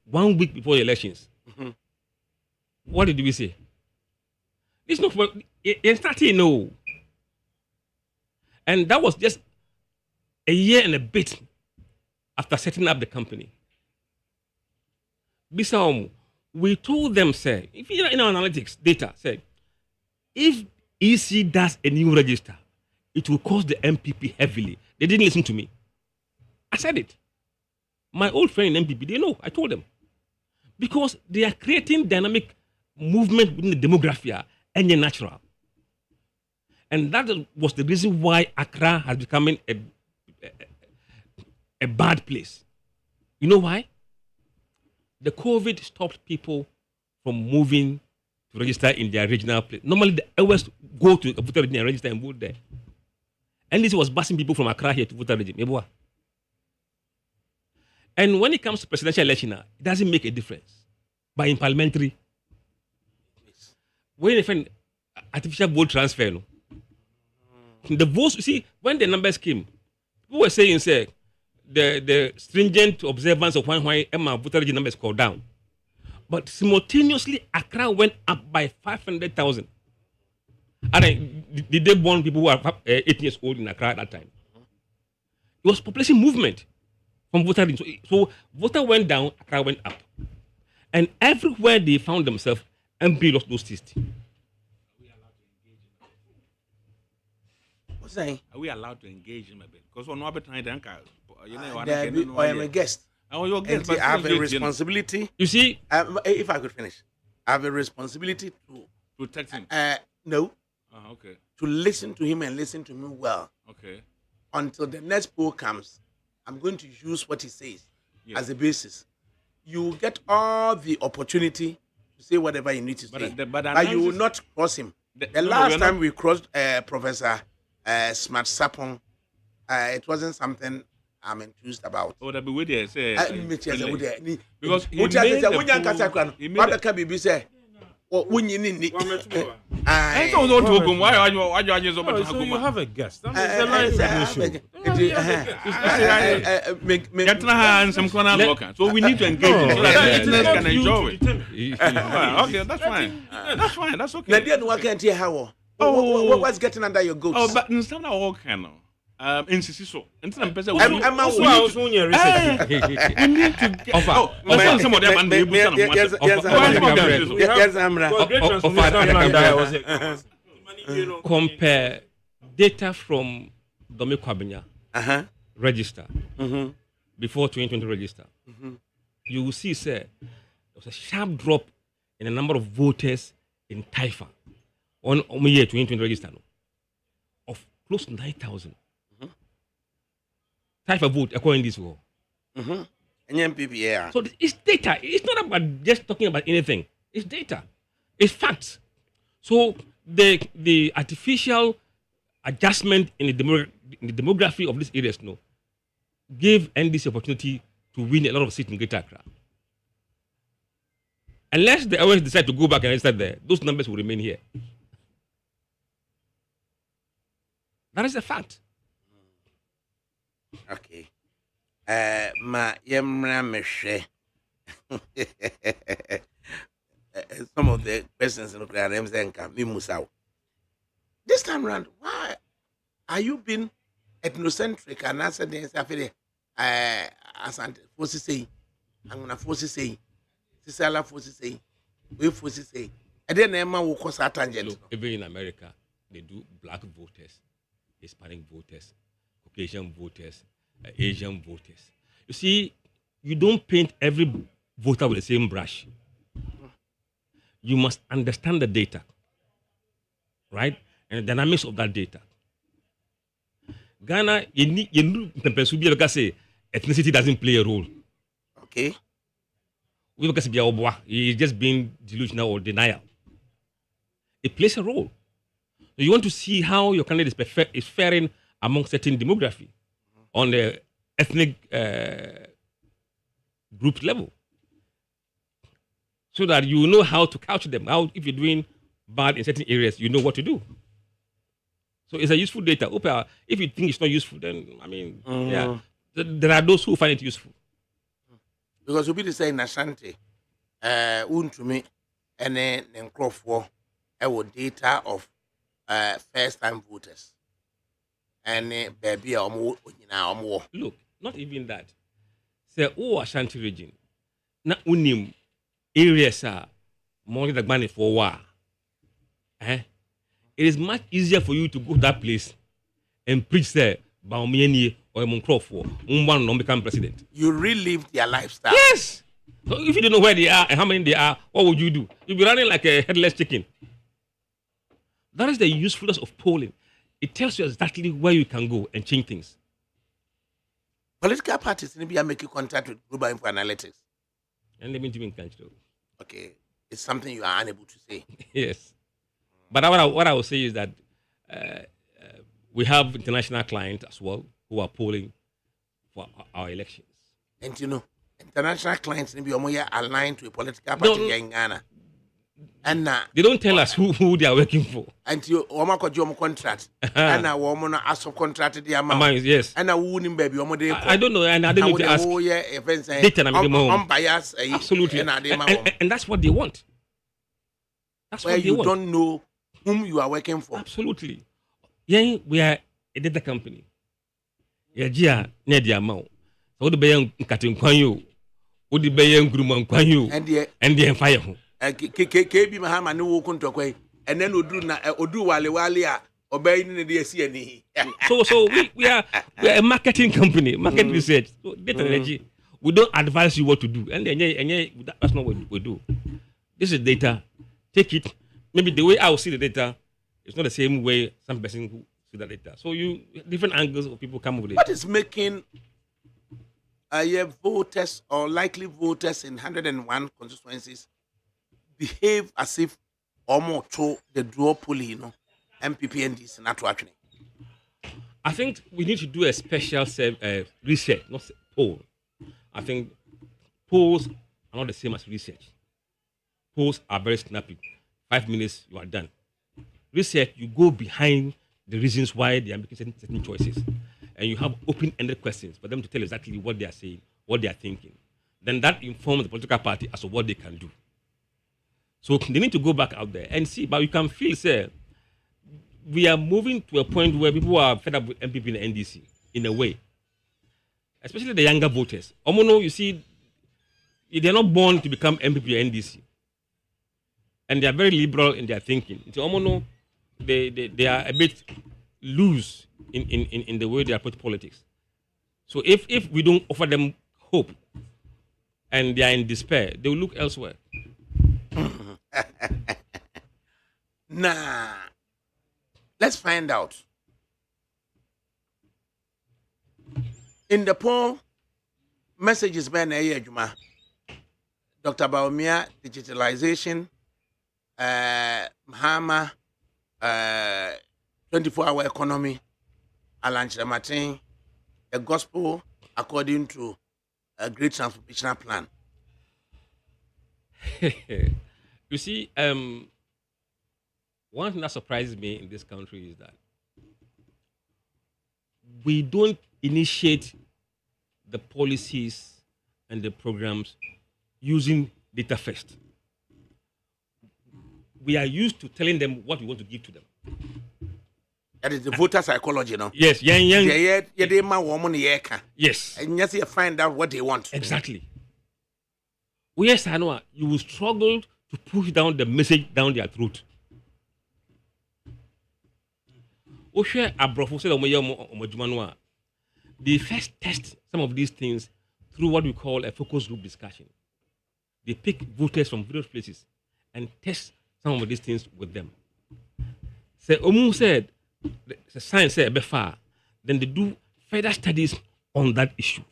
1 week before the elections. What did we say? It's not for it's starting no. And that was just a year and a bit after setting up the company. Bisaomu, we told them, say, if you in our analytics data, say, if EC does a new register, it will cost the MPP heavily. They didn't listen to me. I said it. My old friend in MPP, they know. I told them. Because they are creating dynamic movement within the demography and you're natural. And that was the reason why Accra has become a bad place. You know why? The COVID stopped people from moving to register in their regional place. Normally, they always go to a voter regime and register and vote there. And this was busing people from Accra here to voter regime. And when it comes to presidential election, it doesn't make a difference. But in parliamentary, when you find artificial vote transfer, the votes, you see, when the numbers came, people were saying, say, the stringent observance of why Emma voter regime numbers go down. But simultaneously, Accra went up by 500,000. And did they born people who are 18 years old in Accra at that time? It was population movement from voter regime. So voter went down, Accra went up. And everywhere they found themselves, MP lost those seats. What's that? Are we allowed to engage him a bit? Because we're not trying to I am a guest. Oh, you're a guest. I have a responsibility. You see, if I could finish, I have a responsibility to protect him. No. Okay. To listen to him and listen to me well. Okay. Until the next poll comes, I'm going to use what he says as a basis. You will get all the opportunity to say whatever you need to say, but you will not cross him. The last time we crossed Professor Smart Sapong, it wasn't something I'm enthused about. Oh, that be with you, say. Because he made the I don't know to go. Why are you so much? So you have a guest. Some so we need to engage so that listeners can enjoy it. Okay, that's fine. That's fine. That's okay. What's getting under your goats? Oh, but in some all kind of. Insist so. Until I'm person, we need to get. Some of them and they compare data from Domi Kwabenya register before 2020 register. You will see, sir, there was a sharp drop in the number of voters in Taifa on year 2020 register of close to 9,000. Taifa vote according to this law. So it's data. It's not about just talking about anything. It's data. It's facts. So the artificial adjustment in the demography of these areas gave NDC opportunity to win a lot of seats in Greater Accra. Unless they always decide to go back and register there, those numbers will remain here. That is a fact. Okay. Ma yemra meshe. Some of the questions in the crowd saying, this time round, why are you being ethnocentric and answer the answer? As forces say, I'm gonna forces say, Sisala forces say, we forces say, and then Emma will cause a tangent. Even in America, they do black voters, Hispanic voters, Caucasian voters, Asian voters. You see, you don't paint every voter with the same brush. You must understand the data, right? And the dynamics of that data. Ghana, ethnicity doesn't play a role. Okay. It's just being delusional or denial. It plays a role. So you want to see how your candidate is faring among certain demography on the ethnic group level, so that you know how to couch them. How, if you're doing bad in certain areas, you know what to do. So it's a useful data. If you think it's not useful, then yeah, there are those who find it useful. Because we be the same Ashanti, to me, and then Crawford, our data of first-time voters, and baby, look, not even that. Say, Ashanti region, na unim areas are more than money for a while. It is much easier for you to go to that place and preach there, Baumieni or Crawford, one don't become president. You relive their lifestyle. Yes. So if you don't know where they are and how many they are, what would you do? You'll be running like a headless chicken. That is the usefulness of polling. It tells you exactly where you can go and change things. Political parties in India make you contact with Global Info Analytics. And let me do in country. Okay. It's something you are unable to say. Yes. But what I will say is that we have international clients as well who are polling for our elections. And international clients in India are aligned to a political party in Ghana. And they don't tell us who they are working for. And you contract. And a woman as subcontracted the amount. Yes. And a woman baby. I don't know, and I don't need to ask. Bias. Absolutely. And that's what they want. That's where what they you want. Don't know whom you are working for. Absolutely. Yeah, we are a data company. Yeah, near the amount. So the bayan cutting kwanyo, the bayan gruman kwanyo, and the fire. KB Mahama no walk to a and then Odu Walia obeying the DSC. So we are a marketing company, market research, so data energy. We don't advise you what to do, and that's not what we do. This is data. Take it. Maybe the way I will see the data is not the same way some person who see the data. So different angles of people come with it. What is making voters or likely voters in 101 constituencies behave as if almost to the duopoly, you know, MPP and this not watching. I think we need to do a special research, not poll. I think polls are not the same as research. Polls are very snappy. 5 minutes, you are done. Research, you go behind the reasons why they are making certain choices. And you have open-ended questions for them to tell exactly what they are saying, what they are thinking. Then that informs the political party as to what they can do. So they need to go back out there and see. But you can feel, say, we are moving to a point where people are fed up with MPP and NDC in a way. Especially the younger voters. Omono, you see, they are not born to become MPP and NDC. And they are very liberal in their thinking. So Omono, they are a bit loose in the way they approach politics. So if we don't offer them hope and they are in despair, they will look elsewhere. Nah. Let's find out. In the poll, messages by Juma, Dr. Baumia, digitalization, Mahama, 24-hour economy, Alan Martin, the gospel according to a great transformational plan. You see, one thing that surprises me in this country is that we don't initiate the policies and the programs using data first. We are used to telling them what we want to give to them. That is the voter psychology, no? Yes, Yes. And yes, you find out what they want. Exactly. Yes, I know. You will struggle to push down the message down their throat. They first test some of these things through what we call a focus group discussion. They pick voters from various places and test some of these things with them. So Omu said, the science said before, then they do further studies on that issue.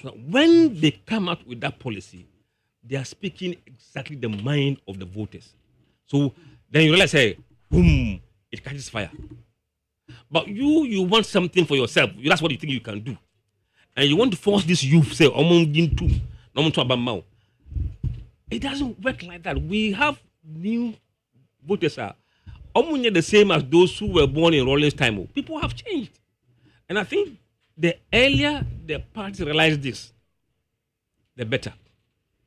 So when they come out with that policy, they are speaking exactly the mind of the voters. So then you realize, hey, boom, it catches fire. But you want something for yourself. That's what you think you can do. And you want to force this youth, say, it doesn't work like that. We have new voters are almost the same as those who were born in Rollins' time. People have changed. And I think the earlier the party realize this, the better.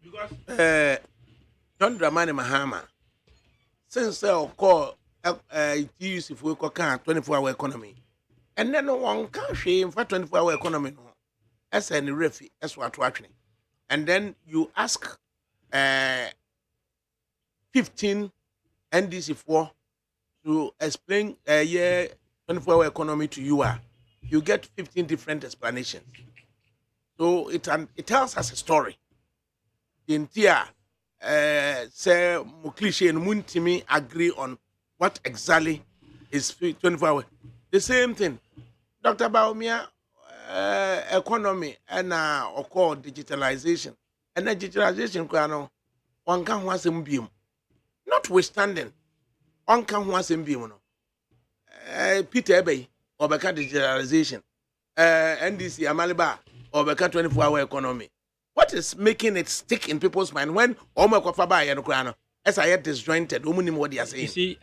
Because John Dramani Mahama, since call use if we call 24-hour economy, and then one can't shame for 24-hour economy. No, as any refi, as what watching, and then you ask 15 NDC4 to explain 24-hour economy to you. You get 15 different explanations. So it tells us a story. In Tia, say Muklishe and Muntimi agree on what exactly is 24 hours. The same thing. Dr. Baumia, economy and called digitalization. And digitalization, one can was in beam. Notwithstanding, one can was in beam. Peter Bay, or Beka digitalization, NDC Amaliba, or Beka 24-hour economy. What is making it stick in people's mind when Omo Kwafaba and Ukrano, as I had disjointed, what they are saying? You see,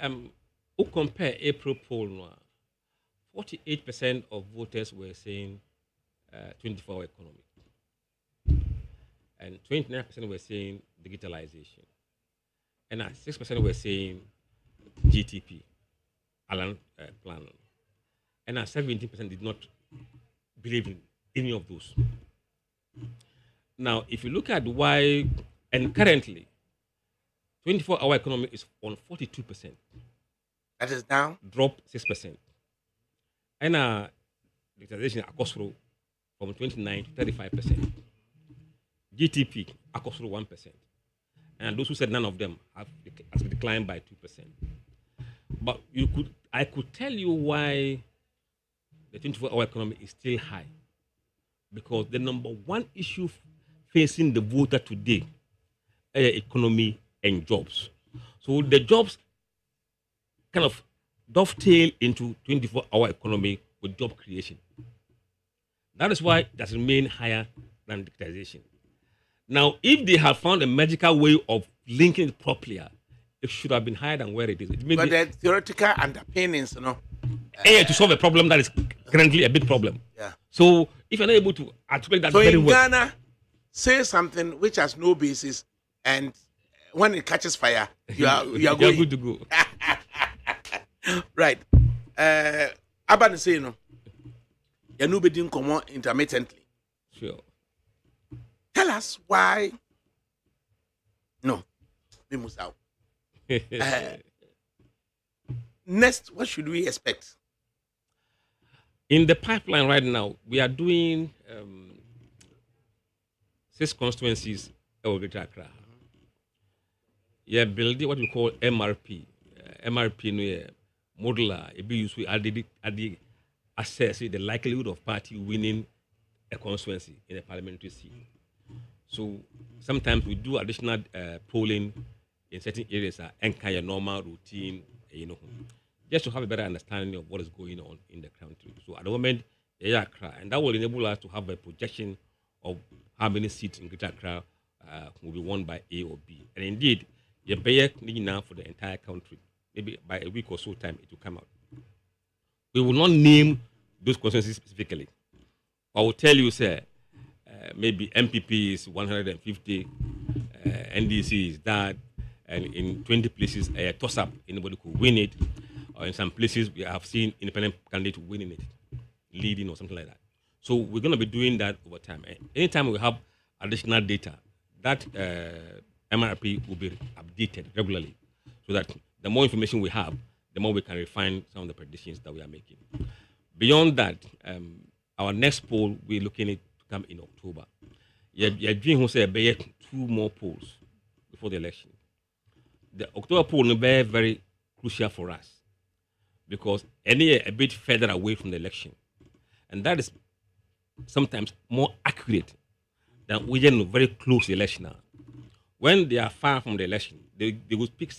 who compare April poll, 48% of voters were saying 24-hour economy, and 29% were saying digitalization, and 6% were saying GTP, Alan plan, and 17% did not believe in any of those. Now, if you look at why, and currently, 24-hour economy is on 42%. That is down? Drop 6%. And digitalization Akosro from 29 to 35%. GTP Akosro 1%. And those who said none of them have declined by 2%. But I could tell you why the 24-hour economy is still high. Because the number one issue facing the voter today is economy and jobs. So the jobs kind of dovetail into 24-hour economy with job creation. That is why it has remained higher than digitization. Now, if they have found a magical way of linking it properly, it should have been higher than where it is. But the theoretical underpinnings, to solve a problem that is currently a big problem. Yeah. So if you're not able to articulate that so very in well, Ghana, say something which has no basis, and when it catches fire, you are you're going. good to go. Right. Aban say no. You no be come on intermittently. Sure. Tell us why. No, we must out. Next, what should we expect? In the pipeline right now, we are doing 6 constituencies in Greater Accra. Yeah, building what we call MRP. MRP no modular. It be used at the assess the likelihood of party winning a constituency in a parliamentary seat. So sometimes we do additional polling in certain areas, and kind of normal routine, just to have a better understanding of what is going on in the country. So at the moment, Accra, and that will enable us to have a projection of how many seats in Greater Accra will be won by A or B. And indeed, the Bayer now for the entire country, maybe by a week or so time, it will come out. We will not name those constituencies specifically. I will tell you, sir, maybe MPP is 150, NDC is that, and in 20 places, a toss-up, anybody could win it. Or in some places, we have seen independent candidates winning it, leading or something like that. So we're going to be doing that over time. And anytime we have additional data, that MRP will be updated regularly, so that the more information we have, the more we can refine some of the predictions that we are making. Beyond that, our next poll, we're looking at to come in October. You're doing 2 more polls before the election. The October poll will be very crucial for us because any a bit further away from the election, and that is sometimes more accurate than we get very close to the election now. When they are far from the election, they will speak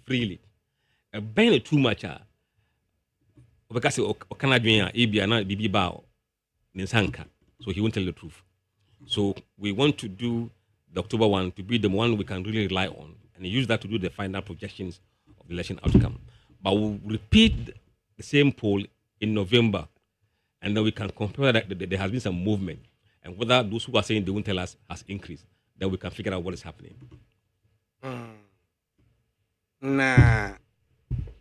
freely. Buying too much, because so he won't tell the truth. So we want to do the October one to be the one we can really rely on, and use that to do the final projections of the election outcome. But we'll repeat the same poll in November, and then we can compare that there has been some movement, and whether those who are saying they won't tell us has increased, then we can figure out what is happening. Nah,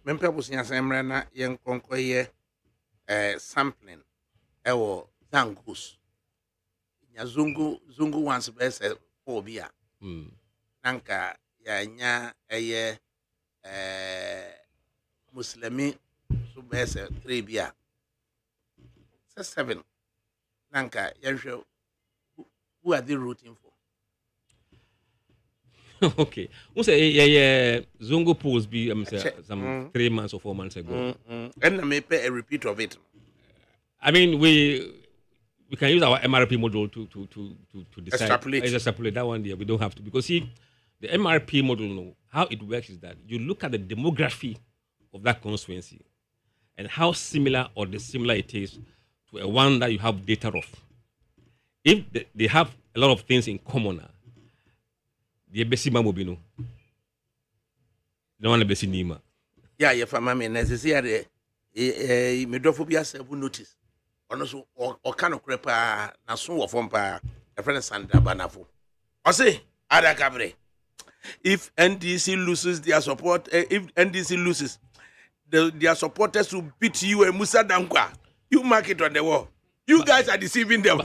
mempe businya semre na yen konkoye sampling ewo zangus. Nya zungu once bese obia. Nanka ya nya muslimi so bese 3 bia. 7 nanka yanhwe who are they rooting for? Okay. We say Zongo polls be some 3 months or 4 months ago. And I may pay a repeat of it. I mean, we can use our MRP model to decide. Extrapolate that one there. We don't have to, because see, the MRP model, how it works is that you look at the demography of that constituency and how similar or dissimilar it is to a one that you have data of. If they have a lot of things in common, the besi mamobino. No one besi nima. Yeah, if I'm necessary, medophobia serve notice. Also, or kind of crepa, na so of a friend Sandra Banafo. I say, ADAKABRI. If NDC loses their support, if NDC loses, their supporters will beat you and Musa Dankwa. You mark it on the wall. You guys are deceiving them.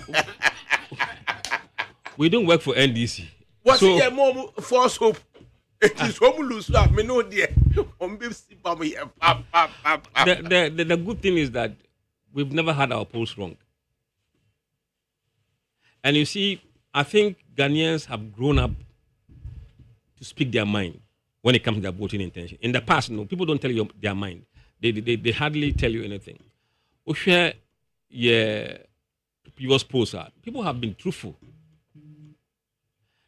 We don't work for NDC. What's the more false hope? It is home lose. Me know dear. The good thing is that we've never had our polls wrong. And you see, I think Ghanaians have grown up to speak their mind when it comes to their voting intention. In the past, no, people don't tell you their mind. They hardly tell you anything. We share previous polls. People have been truthful.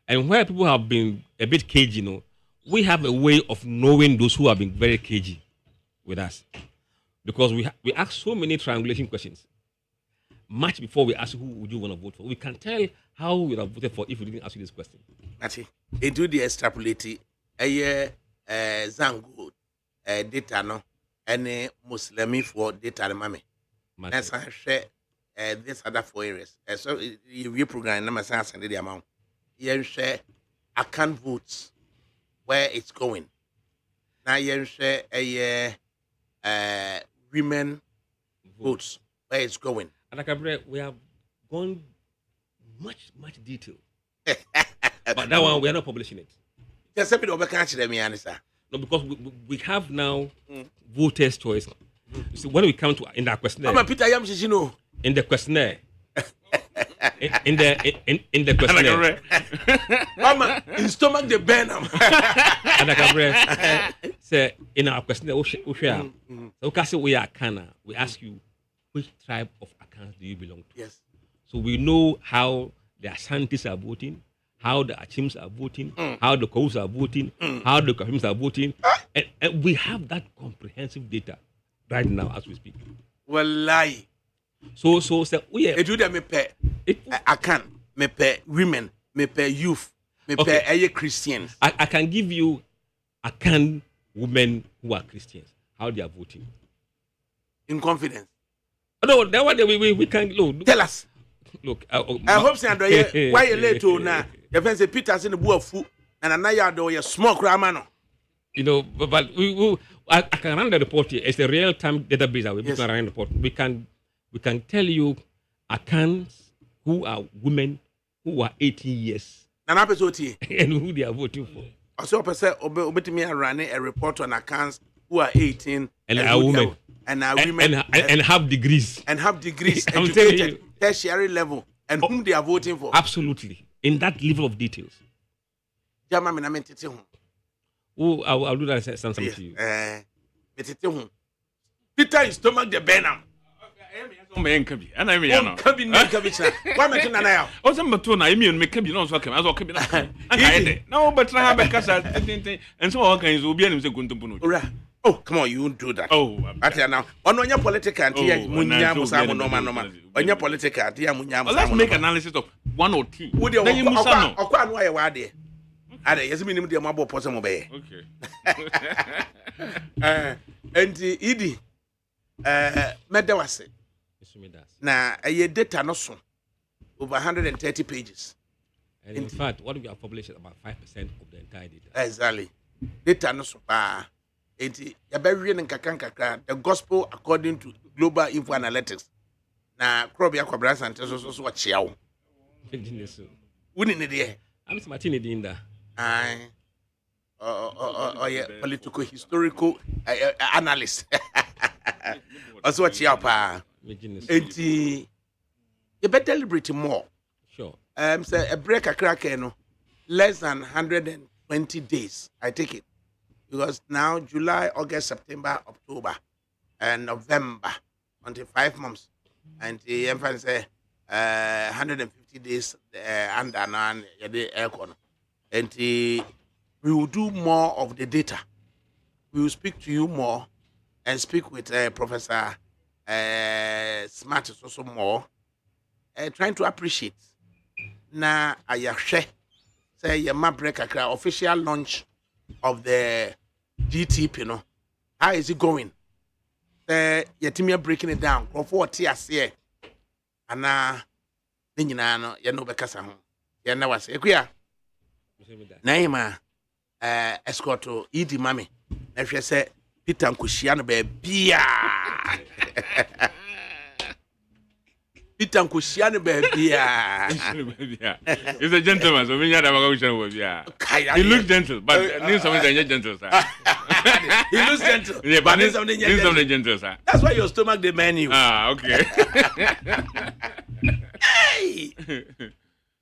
And where people have been a bit cagey, we have a way of knowing those who have been very cagey with us, because we ask so many triangulation questions much before we ask who would you want to vote for. We can tell how we would have voted for if we didn't ask you this question. Ati, they do the extrapolate. Zango data no, any Muslimi for data mame. That's I share this other 4 areas. So you program number sense and the amount. You share account votes where it's going. Now you share women votes where it's going. ADAKABRI, we have gone much detail. But that one we are not publishing it. Just a bit of a catch them, answer. No, because we have now voters' choice. So when we come to in that questionnaire, I'm Peter Yamshi, you know. In the questionnaire, in the questionnaire, Mama, in stomach the venom. ADAKABRI say in our questionnaire, we are Kana. We ask you which tribe of Akans do you belong to? Yes. So we know how the Asantis are voting, how the Achims are voting, how the Kous are voting, how the Kahims are voting, and we have that comprehensive data right now as we speak. Well, lie. So we are. It do that me pay. I can me pay women, me pay youth, me pay Christians. I can give you Akan women who are Christians how they are voting in confidence. No, that one we can look. Tell us. Look, I hope so. Why you late to now? Your friend say Peter's in the book of food, and another do you smoke ramano. You know, but I can run the report here. It's a real-time database that we can run the report. We can tell you accounts who are women who are 18 years and who they are voting for. Also, me running a report on accounts who are 18 and are women. And are women and have degrees. And have degrees, I'm educated, tertiary level, and whom they are voting for. Absolutely. In that level of details. I'll do that and send something to you. Peter is stomach the Benham. And I mean, oh, some batuna, I mean, make him also come as well. No, but I have a casa, and so all kinds will be in the Guntubu. Oh, come on, you won't do that. Oh, now, on your political, on your political, let's make analysis of one or two. Would you why there? Yes, minimum the mobile possible bay. Okay. And Edie, Medawase. Now, a year data no so over 130 pages. And in fact, what we have published is about 5% of the entire data. Exactly. Data no so far. The gospel according to global info analytics. Now, Krobia Quabras and Tesos what Chiao. Wouldn't it? I'm Martini Dinda. Yeah, political historical analyst. Also, what Chiao. And you better deliberate more. Sure. So a break a crack, less than 120 days. I take it. Because now July, August, September, October, and November, until 5 months. And the emphasis say 150 days under the aircon. And we will do more of the data. We will speak to you more and speak with Professor Smart is also more. Trying to appreciate. Now, I share say your break official launch of the GTP, you know. How is it going? Your team are breaking it down. Go for tears here. And now, you know, because you know what's it. Naima, escort to Edie Mammy. If you say Peter Kushiano baby. Peter Kushiano baby. He's a gentleman, so we never go to he looks gentle, but needs something gentle, sir. He looks gentle. Yeah, but needs something gentle, sir. That's why your stomach the menu. Ah, okay. Hey!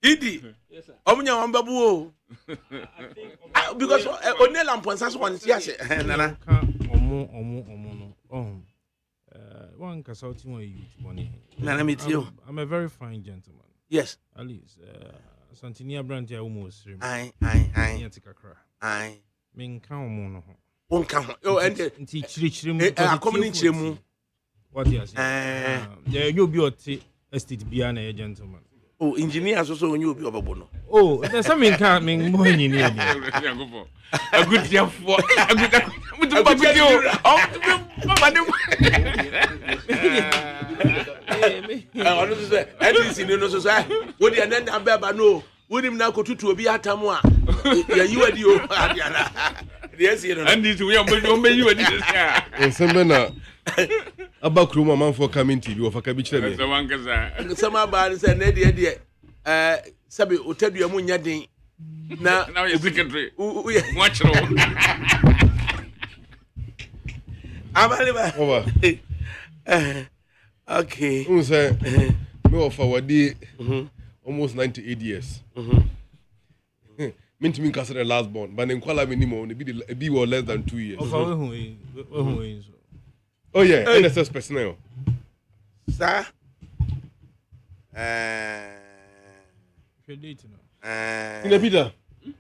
Edie. Yes, sir. Babu. Because Onel and Ponsas one, yes, Nana. One consulting with you money. Nana, meet you. I'm a very fine gentleman. Yes. At least, Santinia Brandy almost. Aye. Aye. menka omo no ho wonka ho oh and nti chirichiri mu akɔmni nkyerɛ mu what you say yeah you be ot estate bia na gentleman oh engineer so onye obi obabo no oh there's some menka men mo engineer a good year for a good at least you know so say wo dey na abeba no wonim na kotutu obi atamu a ya yiwadi o adiana yes you know and this we am yiwadi say ensemble na abakru mama for coming TV of aka bi kire me so wan kaza sama ba ni say na de sabe otadua mu nya den na now you secretary watch no abale ba over okay who say me of our day almost 98 years meant to me the last born but then call me anymore be less than 2 years oh yeah NSS personnel sir in Peter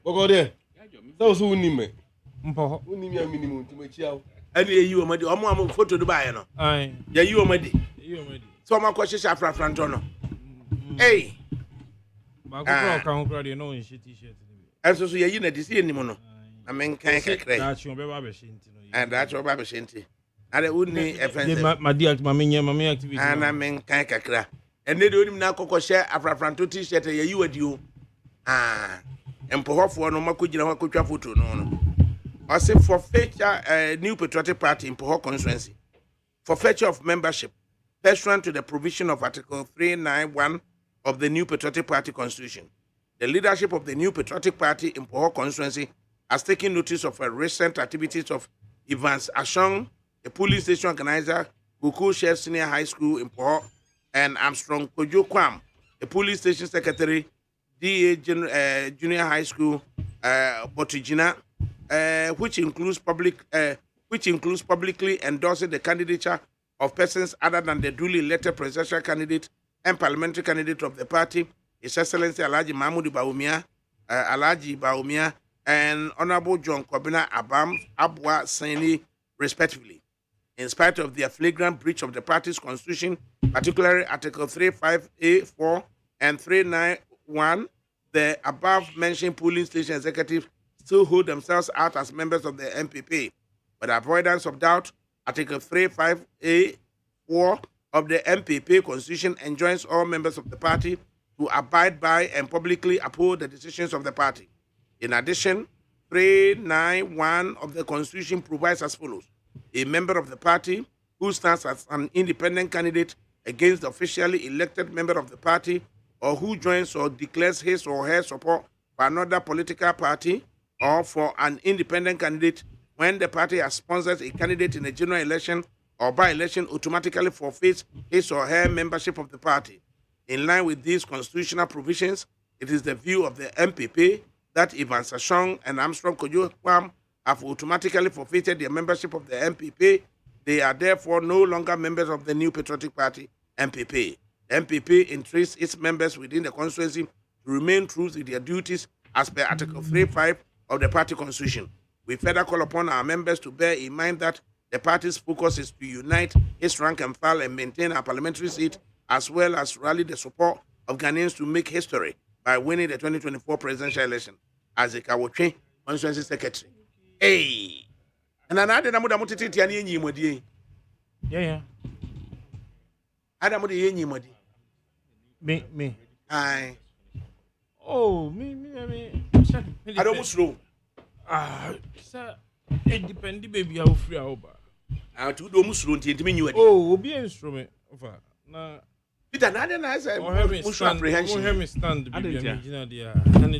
what go there that was who need me mpo who need me minimum to me chia and you omadi omo photo do buy no ai ya you omadi so ma ko hye afrafra nto no hey ba ko ka ho kra de no nshi t-shirt ni enso so yayi na disi enim no na men kan kakra da chi obe ba be shinti no and that oba be shinti ale unni offensive ma di act ma me activity ana men kan kakra and de onim na kokko hye afrafra nto t-shirt yayi wadi o empohofo no makogina ho akotwa photo no also for feature new patriotic party in Poho constituency for feature of membership pursuant to the provision of Article 391 of the New Patriotic Party Constitution. The leadership of the New Patriotic Party in Poho constituency has taken notice of recent activities of Evans Ashong, a police station organizer, Kuku Share Senior High School in Poho, and Armstrong Kojo Kwam, a police station secretary, DA Junior High School, Botijina, which includes publicly endorsing the candidature of persons other than the duly elected presidential candidate and parliamentary candidate of the party, His Excellency Alhaji Mahmoud Baumia, and Honorable John Kobina Abwa Sani, respectively. In spite of their flagrant breach of the party's constitution, particularly Article 35A4 and 391, the above-mentioned polling station executives still hold themselves out as members of the MPP. For the avoidance of doubt, Article 35A4 of the MPP Constitution enjoins all members of the party to abide by and publicly uphold the decisions of the party. In addition, 391 of the Constitution provides as follows: a member of the party who stands as an independent candidate against the officially elected member of the party, or who joins or declares his or her support for another political party or for an independent candidate when the party has sponsored a candidate in a general election or by-election, automatically forfeits his or her membership of the party. In line with these constitutional provisions, it is the view of the MPP that Evans Ashong and Armstrong Kojo Kwam have automatically forfeited their membership of the MPP. They are therefore no longer members of the New Patriotic Party, MPP. The MPP entreats its members within the constituency to remain true to their duties as per Article 35 of the party constitution. We further call upon our members to bear in mind that the party's focus is to unite its rank and file and maintain a parliamentary seat, as well as rally the support of Ghanaians to make history by winning the 2024 presidential election. As a Kawotwe, constituency secretary. Hey! And another Namuda Mutiti and Yen Modi. Yeah. Adamu the Yen Modi. Me. Aye. Oh, me. I don't slow. Sir, it depends, baby, how free I am. To do Muslim, you oh, will be an instrument of her. Now, Peter, I said, apprehension. Let me stand.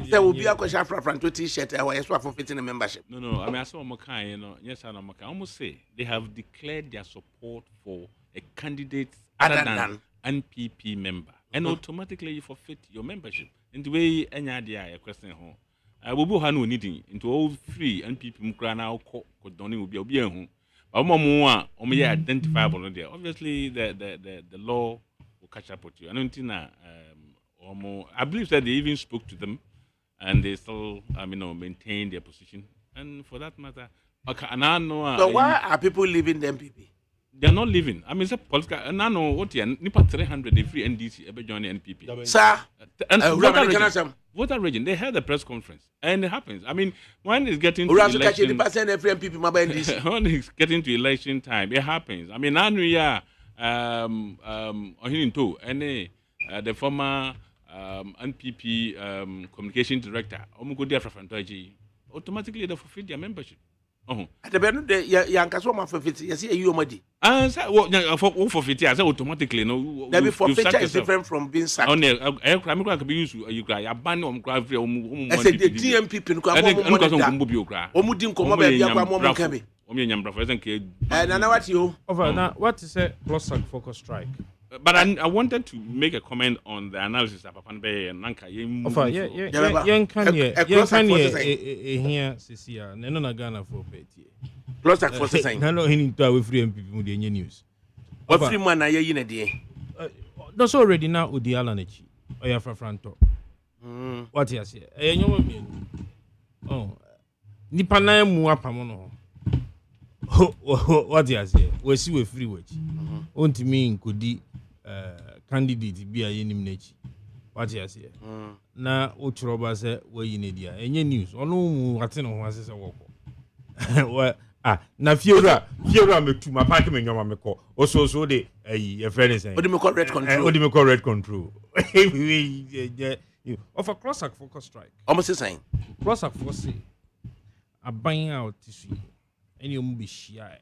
There will be a question from to T-shirt. I was for fitting a membership. No. I mean, I saw Mokai, yes, I almost say they have declared their support for a candidate other than NPP member, and automatically you forfeit your membership. In the way any idea a question home. I will be no needing into all free NPP Mukrana or Donning will be a home. But more identifiable there. Obviously, the law will catch up with you. I don't think I believe that they even spoke to them, and they still maintain their position. And for that matter, okay, and I know. So why are people leaving the MPP? They're not leaving. I mean, it's a political. And I know what you nipa 300 they free NDC ever join the NPP. Sir, And voter region, they held a press conference, and it happens. I mean, when it's getting to election, when it's getting to election time, it happens. I mean, I know any the former NPP communication director, automatically they forfeit their membership. At the end of the Yankasoma forfeit, you see, you already. And for forfeit, I say automatically, no. That forfeit is different from being sacked. On the crime can be used. You cry, a ban on cry. I said the TMP, and I know what you over now. What is a Closac focus strike? But I wanted to make a comment on the analysis of Papanbe and Nanka. Here, Cecilia, Nana Ghana for Petty. Closac for saying, I know he need to have free MPP with the news. What free man are you in a day? That's already now with the Alanachi. I have a front. What you say? Oh, Nipana Muapamono. What you say? We see we free wage. Only me could be candidate be a unimnage. What you say? Na Utroba say we in India. Any news? Oh no, what's in one says a walk. Well, na Fiora me to my parking in your mamako. Also, so they a friend is saying, what do you call red control? What do you call red control? Of a Closac focus strike. Almost the same. Closac for say, a buying out tissue. And you be shy.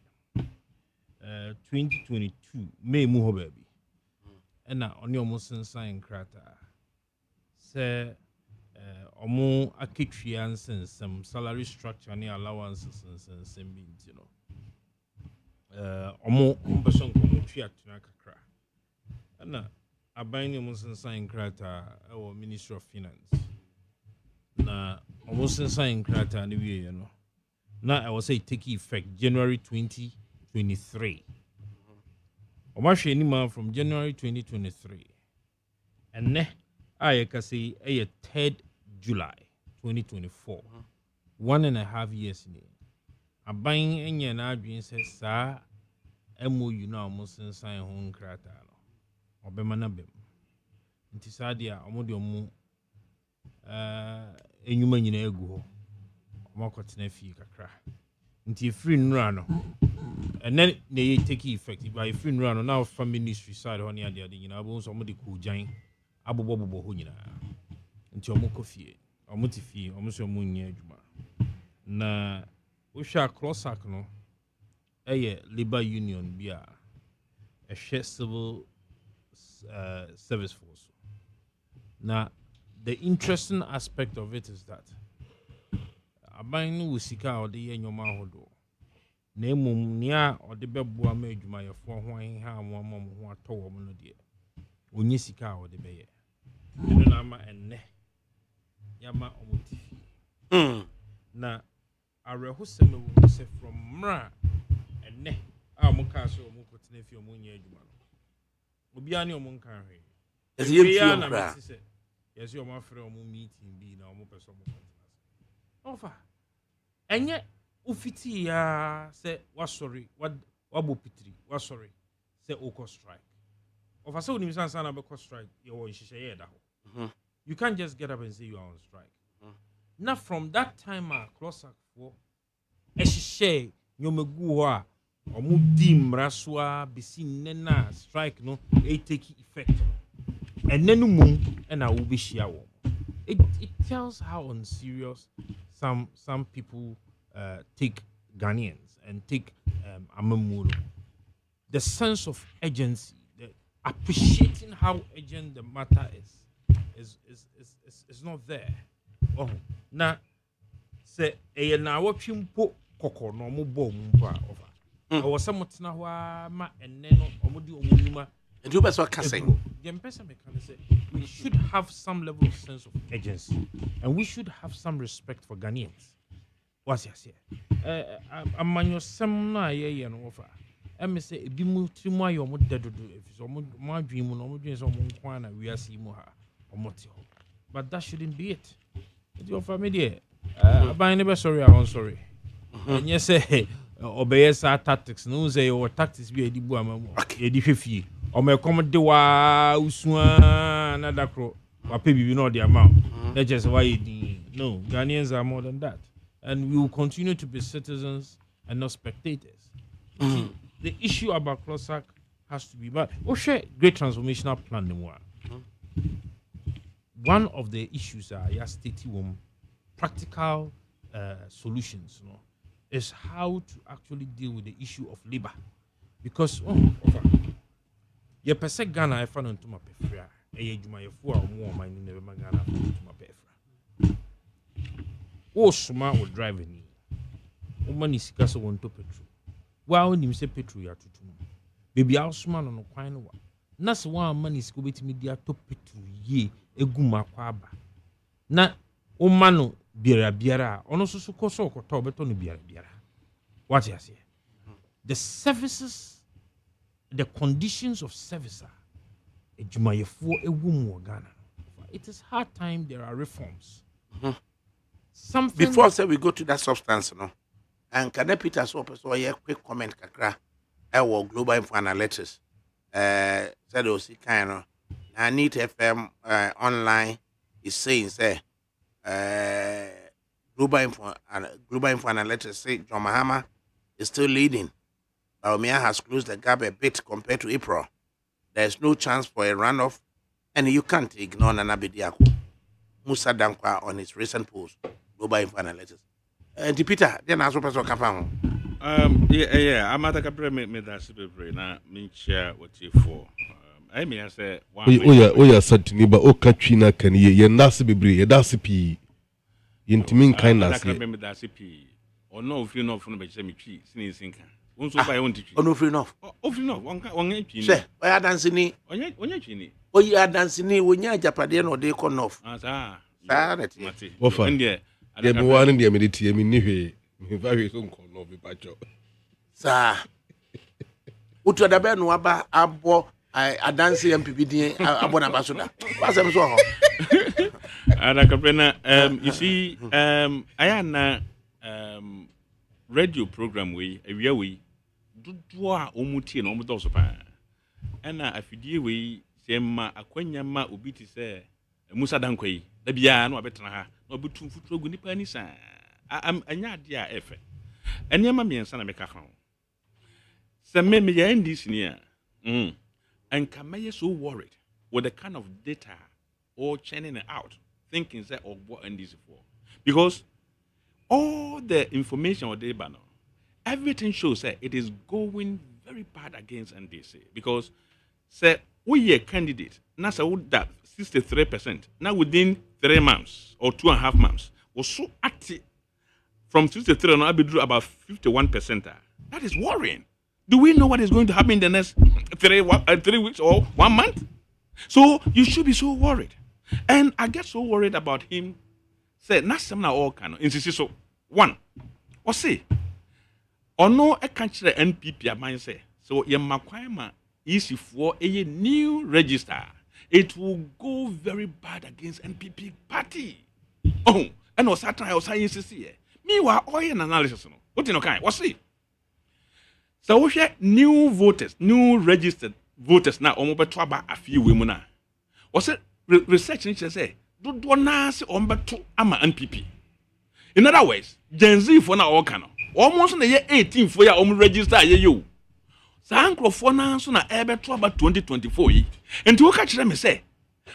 2022 May Muho baby. And now on your Muslim sign crater. Say omo akitrians and some salary structure and allowances and some means, you know. Omo person come to kakra. And now I buy your Muslim sign crater our Ministry of Finance. Na Muslim sign crater and you know. Now I will say take effect January 2023. Omashe any man from January 2023. And ne I can say 3rd July 2024. 1.5 years in. A buying any and Adrian says, sir, MOU now must sign home crata. Or bemanabem. Intisadia, Omodio human in ego. Makotene fi kakra nti free nrano and then they take effect by free nrano now from ministry side on the other you know abo so mo de ko jan abobobo ho nyina nti omo kofie omo tifie omo so mo nya adwuma na wo hwa Closac no labor union bia a civil service force. Now the interesting aspect of it is that Abang Wusika or the Yenyoma Hodo. Name near or the Bebua made my for one ham one mom who are told woman dear. Unisika or the Bayer. Nama and Ne Yama Omuti. Na a rehusem say from Mra and Ne our Mukaso Mukotinefi Munya Juman. Ubiani or Munkanri. As you yes, your mafia meeting be now more person. Offer. And yet, Ufiti say, was sorry, what Bopitri, was sorry, say, Oko strike. Of a sudden, you say, about strike, you you can't just get up and say you are on strike. Now, from that time, Closac for a share, you may go or Mudim Raswa, Bisi Nena, strike, no, it take effect. And then moon, and I will be shower. It tells how unserious some people take Ghanaians and take Amamuru. The sense of urgency, the appreciating how urgent the matter is not there. Oh, now say na watching po koko no mo bo mpa over. I was somewhat now ma and then omudi omuma. And you best casting. We should have some level of sense of urgency, and we should have some respect for Ghanaians. What's your say? I'm on your seminar, and offer. I may say, be moved to my or dead to do if it's my dream or no dreams or Monkwana, we are seeing more or Motio. But that shouldn't be it. It's your family. Aban never sorry, I'm sorry. And yes, obey sa tactics. No say or tactics be a dibu amamu. A dififi. Or me come de wa uswa na dakro. Wa pay bibi no the amount. That's just why no Ghanaians are more than that, and we will continue to be citizens and not spectators. The issue about Closac has to be bad. Share great transformational plan. One of the issues are practical solutions. Is how to actually deal with the issue of labor, because your person Ghana I found into my pefra. Juma your 4 or more money never Ghana to my pefra. Oh, smart will drive any. Woman is cast on to petrol. Well, when you say petrol, you are to baby, I'll smile on a quine one. Nas one man is going to media to petrol ye a guma quaba. Na o mano biara, ono so koso ko to beto no biara. What you say? The services, the conditions of service it is hard time there are reforms. Something before say we go to that substance, and can I put us up so a quick comment kakra our global info analytics said also kind of I need FM online is saying say global info analytics say John Mahama is still leading. Baumia has closed the gap a bit compared to April. There is no chance for a runoff, and you can't ignore Nana Bediako, Musa Dankwa on his recent post, Global Info Analytics. And Peter, then as well as Kapang. I'm ADAKABRI made that super now, me share what you for. I mean, I say, oh, said to me, but Katrina can ye Nasibri, a Dasipi, intimate kindness. ADAKABRI that CP, or no, if you know from the Chemichi, sneezing. Also by own teaching. Oh, no, free enough. Oh, no, one say, I are dancing. On your Oh, you are dancing when you are Japadian or they con off. Sanity. Offer. India. There be one in the amenity, I mean, very soon call no pacho. Sir. Utu da ben waba abo I dance MPBD abon ambassador. What's them so? ADAKABRI you see I am radio program we dudua omutie na omudo so pa na afidie we sema akwanya ma obi ti se Musa Dankwa yi da bia na obetena ha na obetu futuro gu nipa ni sa anya ade a efe enema miensa na meka fa se me ya ndis ni a and can me so worried with the kind of data or churning it out thinking say of what ndis for, because all the information or data, everything shows that it is going very bad against NDC, because say we a candidate now say that 63% now within 3 months or 2.5 months was so active from 63 now be drew about 51%. That is worrying. Do we know what is going to happen in the next 3 weeks or 1 month? So you should be so worried, and I get so worried about him. Say na some na all kind insist so one or say or no a country NPP aban say so ye makwan ma easy for a new register, it will go very bad against NPP party. Oh, and was that I was saying meanwhile all an analysis no what you know kind what see so we share new voters, new registered voters now omo beto aba afie we mu na was it research ni say do na se ombeto ama NPP. In other words, Gen Z for na all cano. Almost na ye 18 for ya register ye you. Sa ankrofo na so na ebeto about 2024 yi. Enti wo ka kire me say,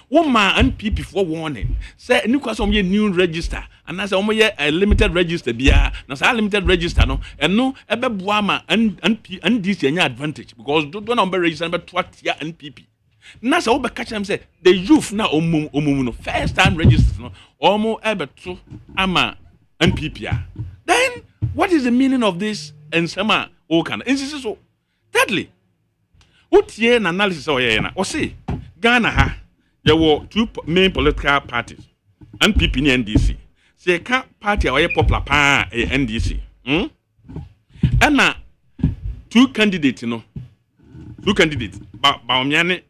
wo ma NPP for warning. Say ni kwa so ye new register and say omo ye a limited register bia. Na sa limited register no eno ebeboa ama NDC anya advantage, because do na ombe register be to atia NPP. Na sa wo be catch them say the youth na omum no first time register no omo ebeto ama NPP. Then what is the meaning of this ensema okan? Insist so thirdly utie na analysis o ye na o say Ghana ha there were 2 main political parties, NPP ni NDC. Say ka party a popular pa NDC and 2 candidates Baumia ne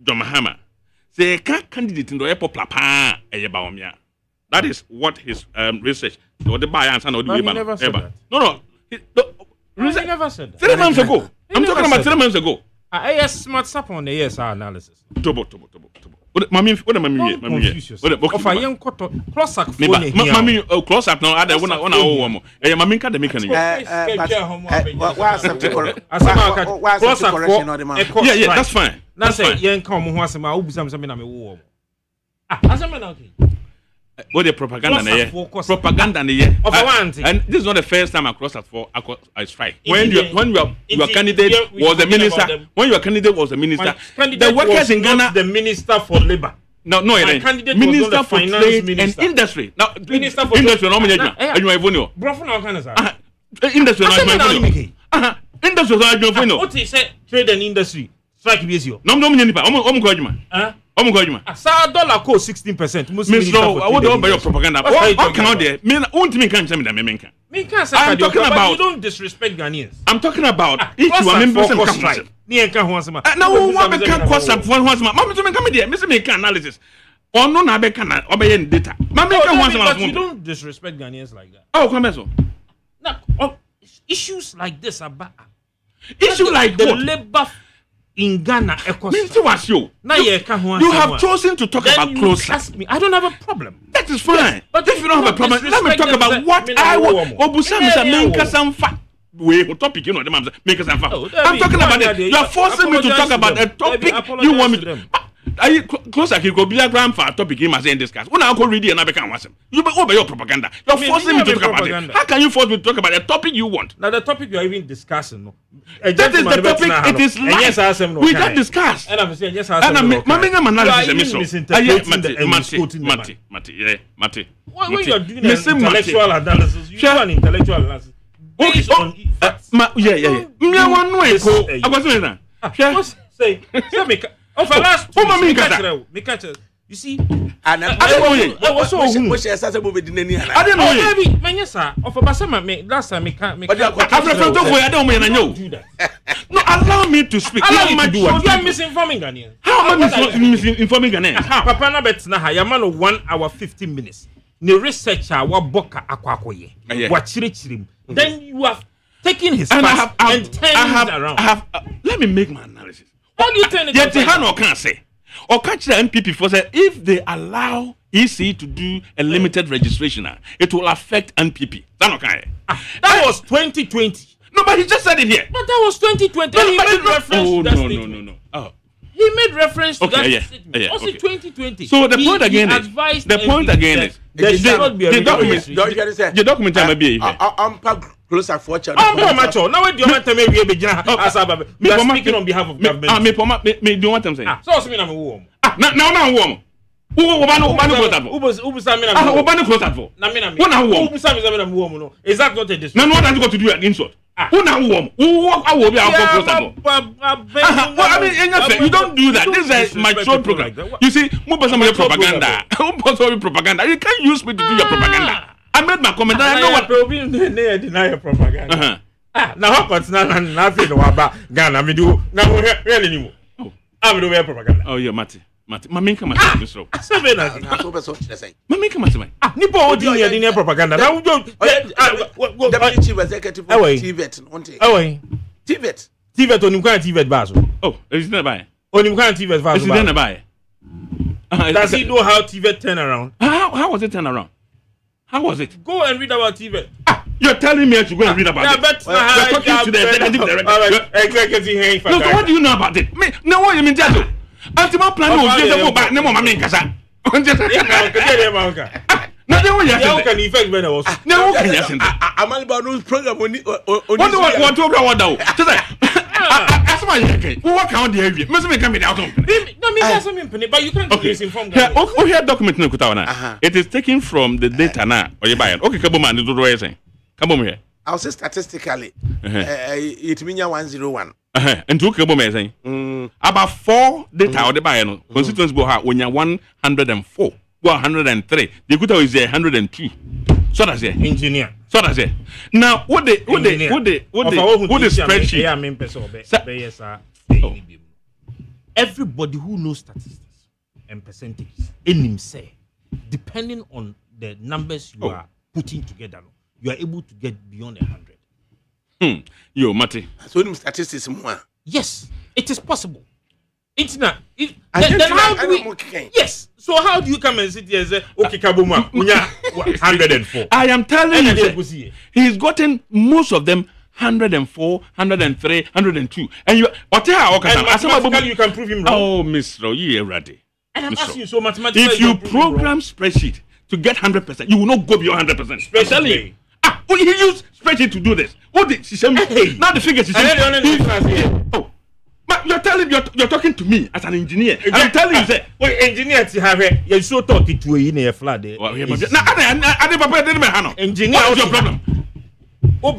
John Mahama. Say ka candidate ndo popular pa Baumia. That is what his research. Or the buy and or the No, he way never said that. No. He never said that. 3 months ago. He I'm never talking about said 3 months ago. Yes, smart sap on the ASR analysis. Tobo. What mami? Don't confuse yourself. Of a young quarter, cross up phone. Mami, close up now. Ada one hour. Mami ka de make any. Yeah, that's fine. That's it. Young come who has my ubusam something I'm a war. As a man, okay. What the propaganda na here? Propaganda na here. And this is not the first time across at for I strike. When your candidate was the minister, the workers in Ghana, the minister for labor. No, candidate minister was for finance trade minister. and industry. Now, Minister for industry no menya. And you are vonio. Bro, for now kind of Industry no menya. Industry no menya. What he said, trade and industry strike BSU. No menya nipa. Omo ko adwuma. Omo ko adwuma. Sa dollar co 16%. Minister, I want to buy your propaganda. What can out there? Me won't me can say me that me menka. I'm talking about. You don't disrespect Ghanaians. I'm talking about if you are members of strike. Ni enka ho asema. Now what be can cost up for ho asema. Mama to me come there. Me say me can analysis. Or no na be can obey data. Mama can ho asema. But you don't disrespect Ghanaians like that. Oh, come so. Now, issues like this are bad. Issue like the what? labor in Ghana Minister was you. You have chosen to talk about closer. Ask me. I don't have a problem. That is fine. Yes, but if you don't have a problem, let me talk about what I want. Obusa Mr. Menka Samfa. We topic, you know, I'm talking about it. You are forcing me to talk about a topic you want me to. Are you closer? You go be a grandfather topic you must discuss. When I go read it and I become one. You be over your propaganda. You are forcing me to talk about it. How can you force me to talk about a topic you want? Now the topic you are even discussing. No. That is the topic. It is life. We can discuss. And I'm saying yes. And I'm misinterpreting the Mati. When you are doing an intellectual analysis, you do an intellectual analysis. Based on facts. Yeah. Me one way ko. Agwaso na. Say me. Oh, for last. You see, I was so which is a movie in any. I didn't know. Maybe, Manyasa, of a Basama, last time, I don't mean do that. No, allow me to speak. Allow me to do what? You are misinforming Ghanaians. How am I misinforming Ghanaians? Papa na betna ya man 1 hour 15 minutes. The researcher wa boka akwakoye. Wa chirichirim. Then you have taken his past and turned around. Let me make my analysis. How do you turn it? Yet the hand can say. Or catch the MPP for say if they allow EC to do a limited registration, it will affect NPP. That was 2020. No, but he just said it here. But that was 2020. He made reference to that statement. No. Oh. He made reference to that statement. Yeah, also 2020. So the point again is there should not be a registration. The document I'm be closer for child. I'm mature. Now what do you want to make me be Asaba? We are speaking on behalf of government. Me do what I'm saying. So I mean I'm a woman. Now warm. Is that not a disrespect? No, what has got to do with insult? Who now warm? I will be you don't do that. This is my show program. You see, propaganda. You can't use me to do your propaganda. I made my comment. I know what deny your propaganda. Now how about nothing about Ghana? Me do now really anymore. I'm doing propaganda. Oh, yeah, Mati. Maminka must be so. Maminka must be. Nipo odi ya dini propaganda. Now Deputy Chief Executive of TVET, TVET onimkana TVET baso. Oh, is it by? Onimkana TVET baso. Is it by? Does he know how TVET turn around? How was it turn around? How was it? Go and read about TVET. You're telling me I should go and read about it. You're talking to the executive director. No, what do you know about it? No, what you mean, Jato? Ultimate plan was just a back. No more, my casa. Nothing will you can effect when I was. No, can you? I'm about no program. What do that's why you work out the area. Must be coming out of but you can't misinform. Oh, here document no kutawana. It is taken from the data now. Or you buy it. Okay, come on, do the saying. Come on here. I'll say statistically, it means 101. And two cable saying about 4 data or the buyer no constituents go have when you're 104, 103. The good is 102. So that's it. Engineer. So that's it. Now what the spreadsheet? Everybody who knows statistics and percentages in him say, depending on the numbers you are putting together, you are able to get beyond 100. Yo, Mate. So the statistics more. Yes, it is possible. It's not. Then how how do we? Yes. So how do you come and sit here and say, okay, Kabuma, 104? I am telling you, And sir, he's gotten most of them 104, 103, 102. And you, what mathematically you can prove him wrong. Oh, Mr. You ready? And I'm asking you, so mathematically, if you program spreadsheet to get 100%, you will not go beyond 100%. I'm telling you. He used spreadsheet to do this. What did she say? Now the figures. Oh. But you're talking to me as an engineer. I'm telling you, say, engineer to have you're so talking to a flood. Now, engineer, what's your problem? We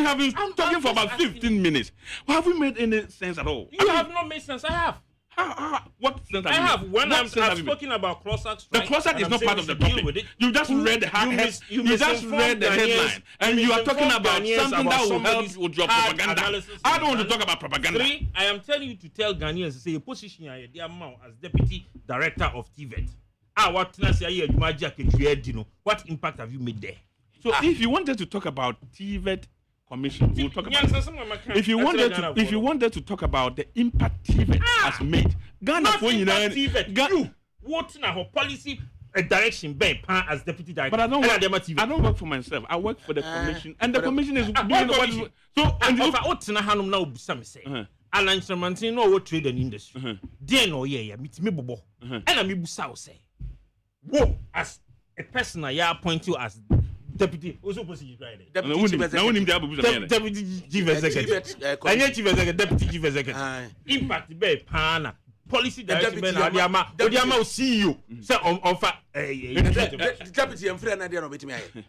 have been talking for about 15 minutes. Have we made any sense at all? You have not made sense. I have. What sense I have. When I'm talking about cross-act strike, the cross-act is not part of the topic. You just read the you just read the headline, and you are talking about something that will help with your propaganda. I don't want to talk about propaganda. 3, I am telling you to tell Ghanaians to say a position here, as deputy director of TVET. What impact have you made there? So if you wanted to talk about TVET commission, we'll talk about it. If you wanted to talk about the impact TVET has made, Ghana for you what now policy a direction as deputy director. But I don't work for myself. I work for the commission, and the commission is doing what. So and Alan Instrumenting no trade and industry. Then meet me bobo. And I'm busa say. Whoa, as a person I appoint you as deputy also possible deputy chief executive. Deputy chief executive. Impact be pana. Policy direction be na Odiama CEO. Say on fa deputy and friend na dey no betimi aye.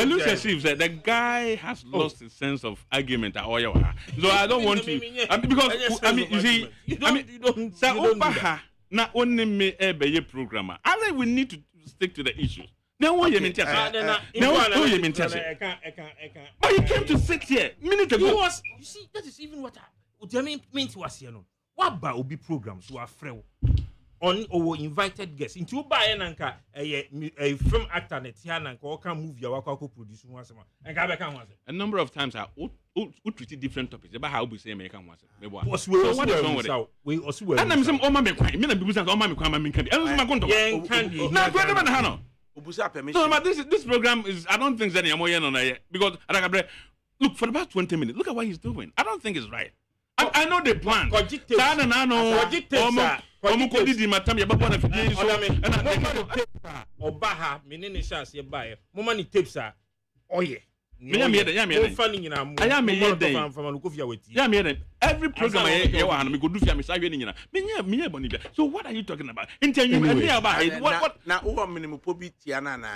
Elusive said the guy has lost his sense of argument at Oya. So I don't want to because I mean you see you don't say Obaha na only me a programmer. I think we need to stick to the issues. Then what you mean to say? But you came to sit here minute ago. You see that is even what I mean to us here no. What about obi programs who are free on our invited guests into buy nanka a film actor net here nanka or can move your work produce one sama and ka beka one. A number of times I treat different topics about how we say American one. So what is wrong with it? We also and I'm saying Oma me kwai me na bibu say Oma me kwai me kan. And my konto. Na kwai na ha no. Obusa permission. No, but this program is I don't think that Yamoye no na because ADAKABRI look for about 20 minutes. Look at what he's doing. I don't think it's right. I know the plan. Obaha menene chance ye buy. Mama ni tapes are. Oh yeah. Every program I go do for so what are you talking about? What now over minimum pobi tiana na.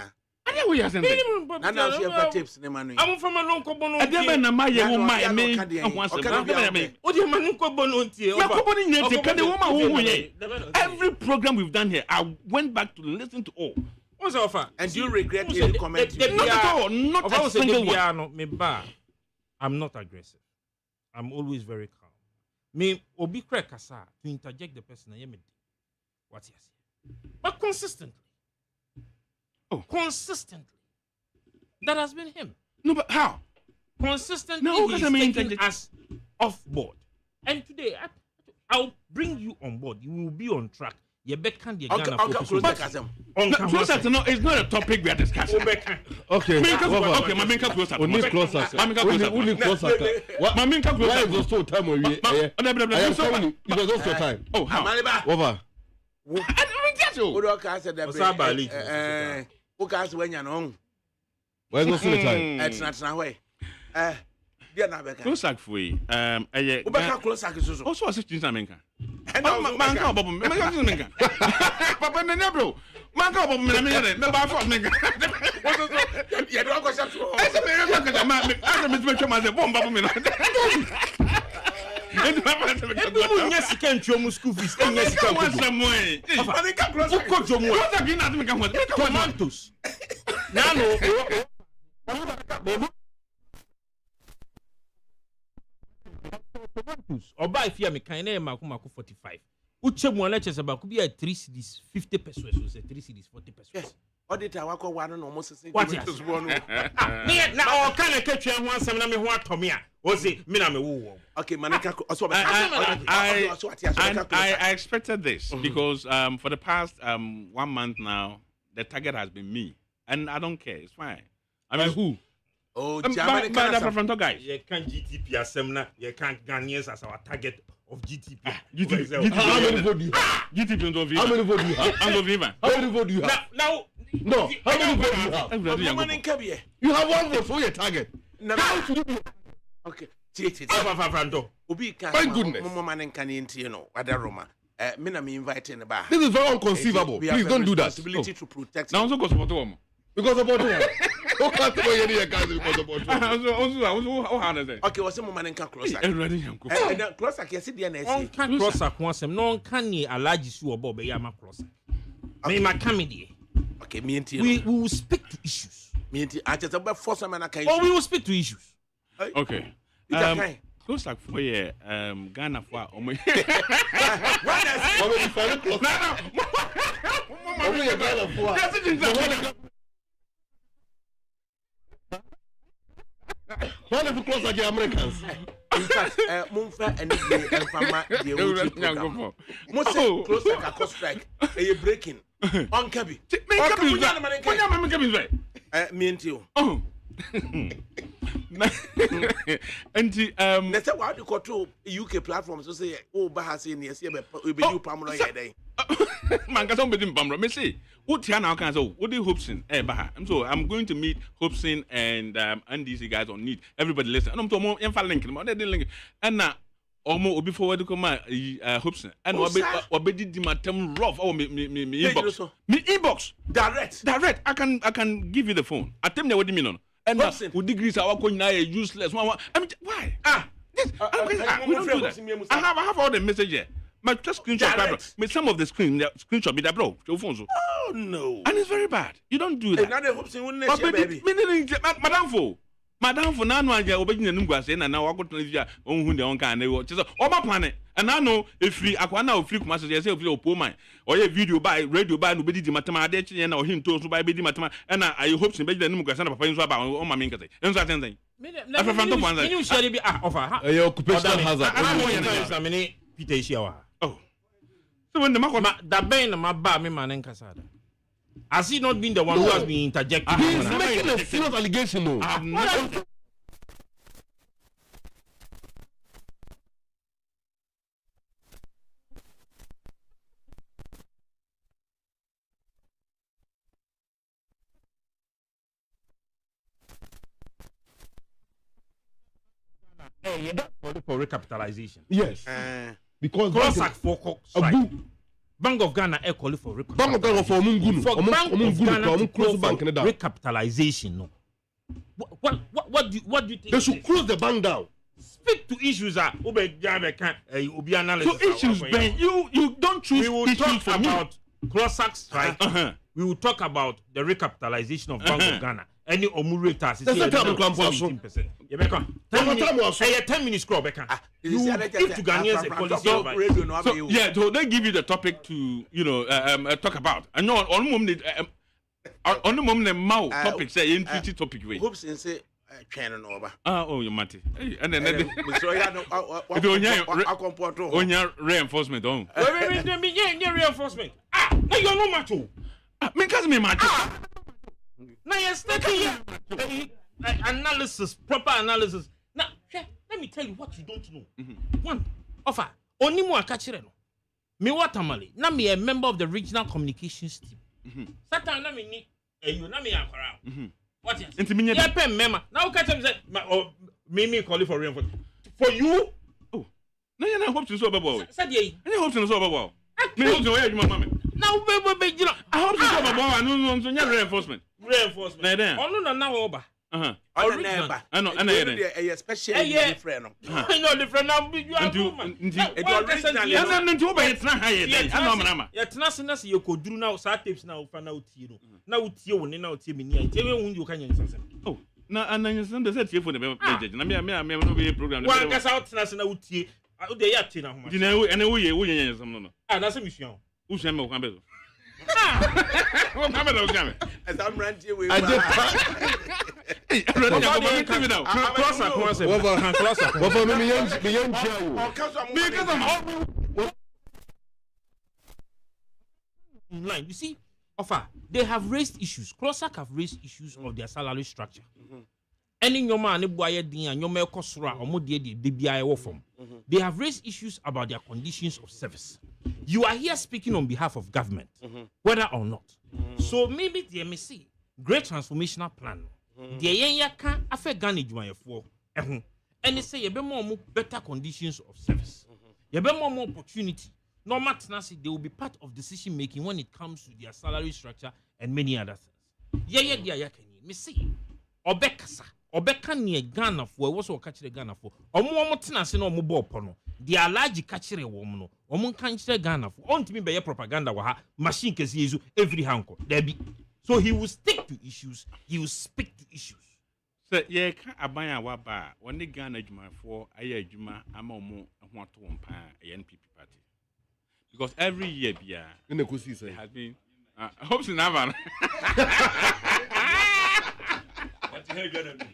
I know we are saying. Now tapes ne manu. I'm from a lonko bono. I dem na my ye my me. Every program we've done here, I went back to listen to all. What's offer? And you regret any comment? Not at all. Not a single one. I'm not aggressive. I'm always very calm. Me obi crack kasa to interject the person I am. What's yes? But consistently. Consistently. That has been him. No, but how? Consistently, no, he's taking us off board. And today, I'll bring you on board. You will be on track. You can the Ghana focus closer. No, it's not a topic we are discussing. Okay, my main closer. Only closer. Only closer. My main closer. Why is it so time when we? I am telling you, it was also time. Oh, how? Over. I don't think so. What do I say that? Ukas when you know. Where's the time? It's not na way. Dia na beka. Close sack for you. Ubeka close sack so. Also assist in America. Man ka bobo. Me ka America. Papa na bro. Man ka bobo me me ba for America. You don't go shop. I say me go ka ma me twema say bomba for me. Ebi mu nya sika ntwa mu school fees. Enya sika ko. Manika closer. Ko jomu. Closer bi na me ka ho. Tomatoes. Nano. Tomatoes. Oba if you me kan na mako 45. Uche mu na chese ba ku bi 3 cedis 50 pesos so say 3 cedis 40 pesos. Yes. Auditor wako wano no almost say What is one? Na o kan na ketwa ho asem na me ho atome a. O say me na me wo. Okay, Manika I expected this because for the past 1 month now the target has been me and I don't care. It's fine. I mean who? Oh, But the front guys. You can GTP asem na you can Ghanaians as our target of GTP. How many votes do you have? GTP don't How many votes do you have? I'm not even. How many votes do you have? Now No, how many votes do you have? Manika be. You have 1 vote for your target. How should you be? Okay. Obi ka. My goodness. Mama Manika ni nti no. Wada Roma. Me na me invite in ba. This is very unconceivable. Please don't do that. Responsibility to protect. Now also go support them. Because about what? Who can't go any guys because about what? Also how does it? Okay, what's Mama Manika closer? Everybody yanko. Closer can see the on NSC. can crosser ko asem no kan ni alaji su obo be ya ma crosser. Me ma kamedi. Okay, me nti. We will speak to issues. Me nti a chese be force man aka Oh, issue. we will speak to issues. Okay. Close like 4 year Ghana for Mama, you find close. Mama, you Ghana for. Why don't you close like the Americans? In fact, Mumfa and Fama, the program. Most close like a cost strike. You breaking on Kabi. Me and you. Oh. And let's say what you call to UK platforms to say, oh, Bahasi, yes, you be you Pamela day. Man, can't be doing Pamela. Me say, what here now can say, what do Hobson? Baha. So I'm going to meet Hobson and DC guys on need. Everybody listen. And I'm to more info link. And now. Omo obi forward to come Hobson and what be did my term rough me inbox. Me inbox Direct. I can give you the phone. I tell me what you mean on. And with degrees our coin now useless. I mean why? We don't do that. I have all the message here. My just screenshot me some of the screenshot be that bro. Your phone so. Oh no. And it's very bad. You don't do that. Now the Hobson wouldn't baby. Madam for nanu anja obegina nungwa say na wagoto na onhu de onka na wo che so oba plan and I know if free akwa na ofri kuma so say ofri opo man or ye video by radio by no be di matama ade che na ohin to so by be di matama and I hope sin be di nungwa say na papa nso ba o ma me nkase enso atenzen you share be offer your occupational hazard I mean Peter Ishiawa oh so when the makwa da ben na ba me man nkasa da. Has he not been the one who has been interjecting? He's making a serious allegation. No. Hey, you don't call for recapitalization. Yes. Because Cross-sack for Bank of Ghana call for recapitalization. Bank of Ghana for Bank of Ghana to close bank for recapitalization. No. What do you think? They should close the bank down. Speak to issues that Obi analysis. So issues, Ben, you don't choose. We will talk about cross-sack strike. We will talk about the recapitalization of Bank of Ghana. Any omurata is 18%. You make 10 minutes scroll back. You give to Ghanaians a policy advice. So yeah, so they give you the topic to talk about. And no on the moment the mau topic say in treaty topic way. Hopes and say train no over. Oh you mate. And then so yeah no onya reinforcement on. Wait, reinforcement. Now you are no macho. Me cause me macho. Now you're studying analysis, proper analysis. Now, let me tell you what you don't know. One, offer. Only more catcher. Me watermali. Now me a member of the regional communications team. Satan na me ni you na me akwara. What is? Intimidate. Yeah, pen member. Now catch him say me call you for reinforcement. For you? Oh. No you na hope to so babo. Said ye. Any hope to so babo. Me hope to where you mama. Now baby, you know. I hope to so babo and no reinforcement. Reinforcement. Now Onu na oba. Ọ̀nà nẹ́ẹ̀bà. Ẹ̀yẹ special different no. No different now you are woman. Nti wo bɛyɛ tena ha yɛ dɛn ana ɔmana Ya tena se na se ye koduru na sa tapes na wo fa na utie no. Na utie wo ne na utie me ni ai. Tie we hu you ka nya nsensem. oh na ananyɛ de sɛ tiefo ne bɛ na me no be program Wa ka sa tena se na utie. O de ya tie na ho ma. Dina ɛne wo yɛ nsɛm no Ah na se mi sua. wo hwɛ me wo kan bɛ so wo kan bɛ so kan me Ẹ̀sán mìíràn wei. Closer concept. Wọ́n mi yẹn jẹ́ o. In line, you see, offer they have raised issues. Closer have raised issues of their salary structure. Any nyoma ne boye din a nyoma ekosoro a omo de bibia ewo form. They have raised issues about their conditions of service. You are here speaking on behalf of government, whether or not. So maybe the MSC great transformational plan. The yen can affect Ghana Jumayefo. And they say you be more better conditions of service. You be more opportunity. No matter they will be part of decision making when it comes to their salary structure and many other things. Yeah, can you? Me see. Obekasa. Obeka ni Ghana for what's what catch the Ghana for. Omo tenase no omo bo pono. The large catch the woman no. Omo catch the Ghana for. On to me be propaganda wa ha machine kesi yesu every hanko. There be. So he will stick to issues. He will speak to issues. So yeah, can abaya wa ba when the Ghana Juma for aye Juma ama omo ho ato mpa NPP party. Because every year bia In the kusi say. has been hopes in Havana. What the hell gonna do?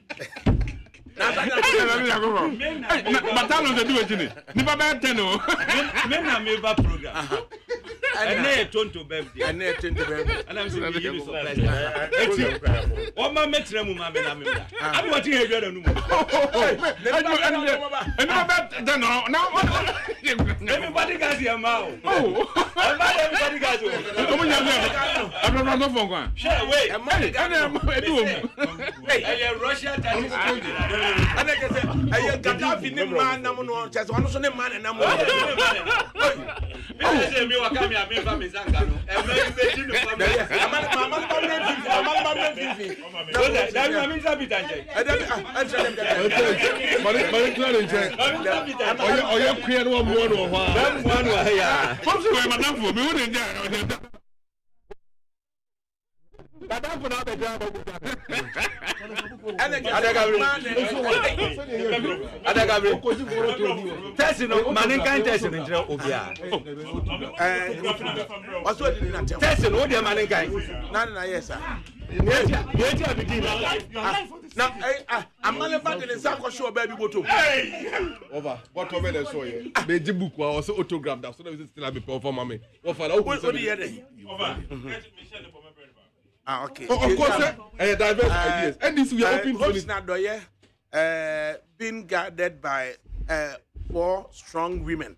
Batalo de do it. Ni baba 10 o. Men na member program. And na tonto birthday. And I'm saying you surprise. What ma metre mu ma be na member. Abi what you hear no mo. Everybody got your mouth. Everybody got your. Come on, I'm not phone kwa. Share wait. Hey, Russia and I can say, I Gaddafi ne man na mo no chese ono so ne man na mo. Me say me wa kam ya me fa me zanga no. E me be ti no fa me. Mama That you mean Zabit anje. Mari clear check. Oye queer no mo no ho. Dem one wa ya. Come to my madam for me who dey there. Gaddafi na be drive. Adakabri. Test no manin kan test no ntre obia. What's what did not tell? Test no dey manin kan. Na yes sir. Yeti abidi Now I'm not about to say ko show baby bottom. Over. What over there so here. Beji book wa also autograph that so that we still be perform me. What for that? What here then? Okay. Of course, diverse ideas. And this we are open for this. Being guarded by 4 strong women,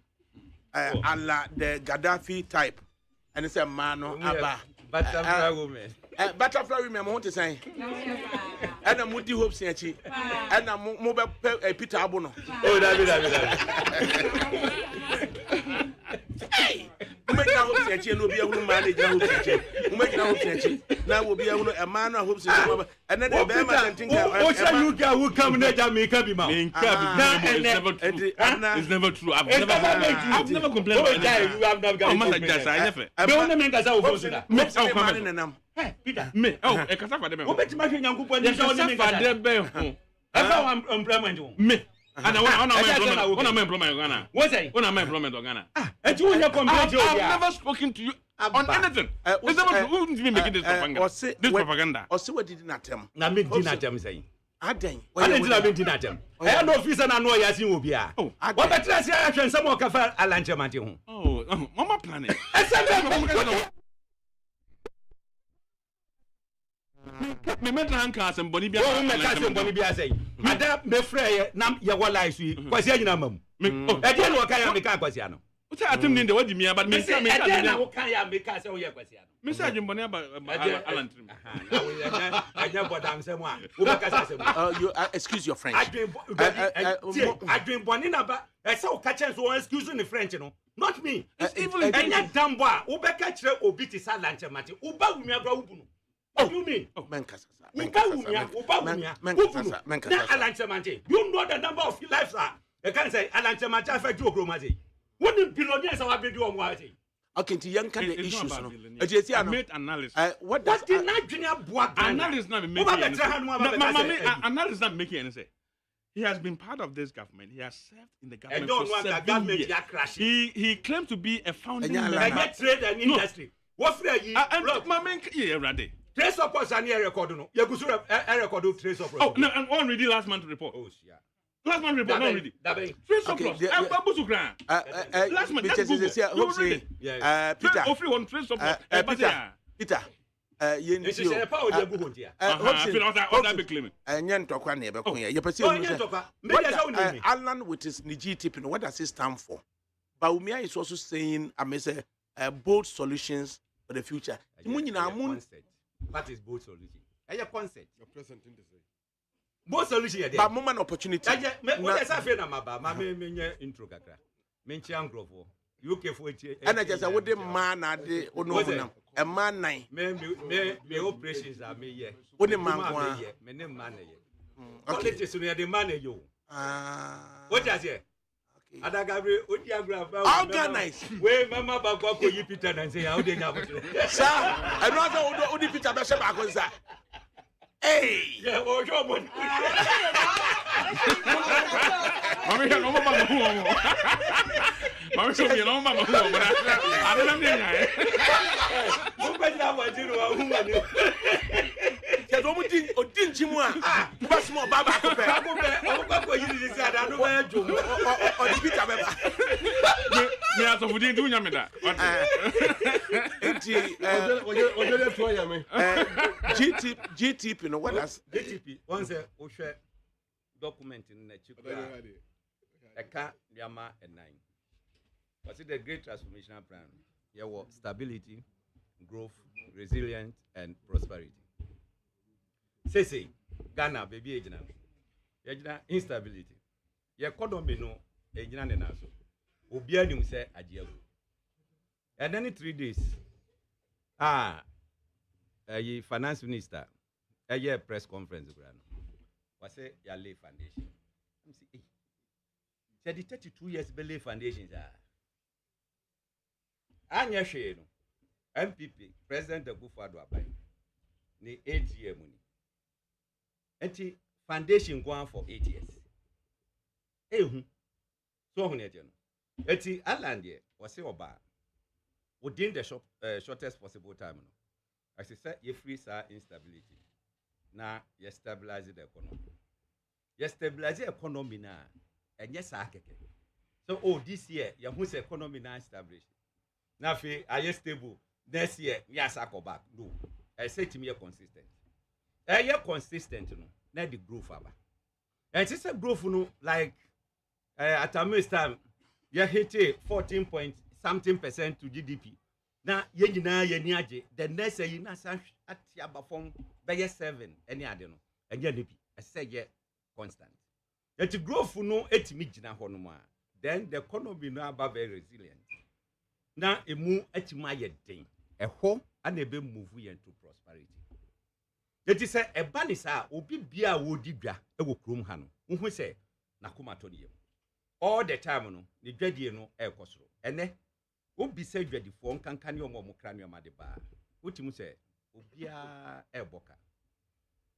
a la the Gaddafi type, and it's a mano aba. Butterfly women. Butterfly women, I want to say. And a multi hope senchi, and a mobile Peter Abono. Oh, that. Make now hope senchi, and will be a woman manager who senchi. Make now hope senchi. Now will be a man who hopes and then the Bama and think who come to Jamaica be It's never true. I've never complained about it. You have never got Peter. Me. Oh, a cassava de me. Obeti ma hwenya nkopɔ ni so ne Cassava de be ho. Eba employment. Me. And I employment Ghana. What say? When I'm employment Ghana. And you will complain. I've never spoken to you on anything. It's never true. Who did making this propaganda? This propaganda. Or see what did not tell. Na me dinner tell me say. Aden. I didn't tell me dinner tell. I no officer na no yasin obi a. What better say I can some more kafa alanche mate ho. Oh, mama planning. Me mental handcuffs and Bonnie Bia. Oh, me case Bonnie Bia say. Madam me frey na ye wala isu. Kwasi anyina mam. E dey no kan ya me kan kwasi ano. What I attend in the what me but me say me na kan ya me ka say wo ye kwasi ano. Me say Bonnie about Alan Trim. Anya bodam say mo a. Wo be ka say mo. You excuse your French. Adwin Bonnie na ba. E say wo ka chen so excuse in French no. Not me. It's even anya dambo a wo be ka kire obi ti sa lanche mate. Wo ba wumi agba wo bunu. What do you mean? Menkasa. You know the number of lives are. I can't say Alanchamacha for two chromatic. What the billionaires are being doing? Okay, to young kind of It's not issues. about No. billionaires. I made analysis. What does What did not junior boy? Analysis not making any sense. Analysis not making any sense. He has been part of this government. He has served in the government don't for want the 7 government years. to crash. He claimed to be a founding member. I get trade and industry. What for you? Yeah, ready. Trace up us and here record no. You go to record trace up. Oh, no, I'm already last month report. Oh, yeah. Last month report, not ready. Trace up us. I'm Babu Sukran. Last month, that's Google. Peter. Offer one trace up us. Peter. It's a power of the good here. Other big claim. Nyen tokwa na ebe kun ya. You perceive Alan with his Niji tipping, what does it stand for? Baumia is also saying, I may say, bold solutions for the future. What is bold solution? A concept. Your present in the say. Bold solution. But moment opportunity. What is happening, Maba? Me intro kakra. Menchi angrofo. UK for it. And I just would the man at the Ono. A man nine. Me operations are me here. What the man? Me name man here. Politics near the man you. What does it? ADAKABRI, organize. Where Mama Bako you Peter and say how they have it. Sir, another Odi Peter Bashaba. Hey, yeah, oh, your money. Mami, no mama who. Mami, so you know mama who. I don't know. Who better have a zero woman? There's one thing, or didn't you want? What's more, Baba? Baba, you decide, I don't know. Or the Peter Baba. Me as of within doing Yamida. GTP, you know what that's GTP. Once a Osha document in the Chukra, a car, Yama, and 9. What's it the great transformational plan? Yeah, what stability, growth, resilience, and prosperity. Say, Ghana, baby, agent. Yajina instability. Your economy no, agent and also. Obianum say Ajiago. And then in 3 days, a finance minister, a year press conference, was say Yale Foundation. I'm saying, said the 32 years Belay Foundations are. Anya Sheno, MPP, President of Bufado Abai, the 8-year money. And foundation going for 8 years. So on it, Eti Alandia was say oba within the shortest possible time. As I said, you free instability. Now you stabilize the economy. You stabilize the economy now, and yes, I can. So this year you whose economy now established. Now are you stable? Next year, yes, I go back. No, I say to me you're consistent. You're consistent, no. Not the growth aba. And it's a growth, no, like at a most time. You hit 14-point-something% to GDP. Now, you know, the next year, you know, at your perform by 7, any other, and you I say, yeah, constant. That growth for no 8 million, then the economy now about very resilient. Now, a move at my thing, a home and a big move into prosperity. That is a banisa, obi bia wodibia, a wokrum hano, who say, Nakuma Tony. All the time, no, the dready no air costro. And then, won't be said ready for can your mom cranium madeba. What you say, Ubia air boca.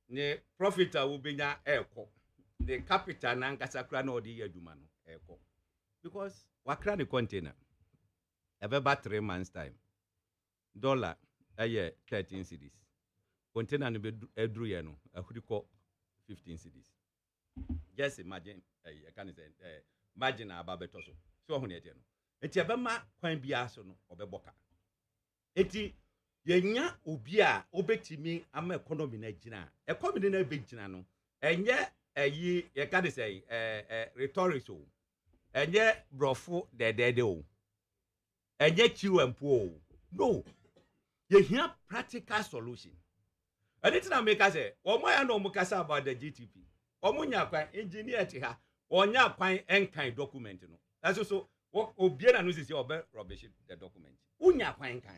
Ne profita will be na air co. The capital Nankasa crano the year dumano air co. Because what cran the container? About 3 months' time. Dollar a year 13 cedis. Container and Edriano, a hoodie 15 cedis. Just imagine, I can't say. Imagine about betoso. So on it, eti abema kwan bia so no obeboka. Eti yenya obia obetimi ama economy na gina. Economy na be gina no. Enye eyi ye ka dey say rhetoric o. Enye brofo de o. Enye chiwempo o. No. Ye hear practical solution. Anything I make say, omo ya no mukasa about the GTP. Omo nya kwan engineer ti ha. Onya kwan enkan document no. That's also what obiana no say obe rubbish the document. Unya kwan kan.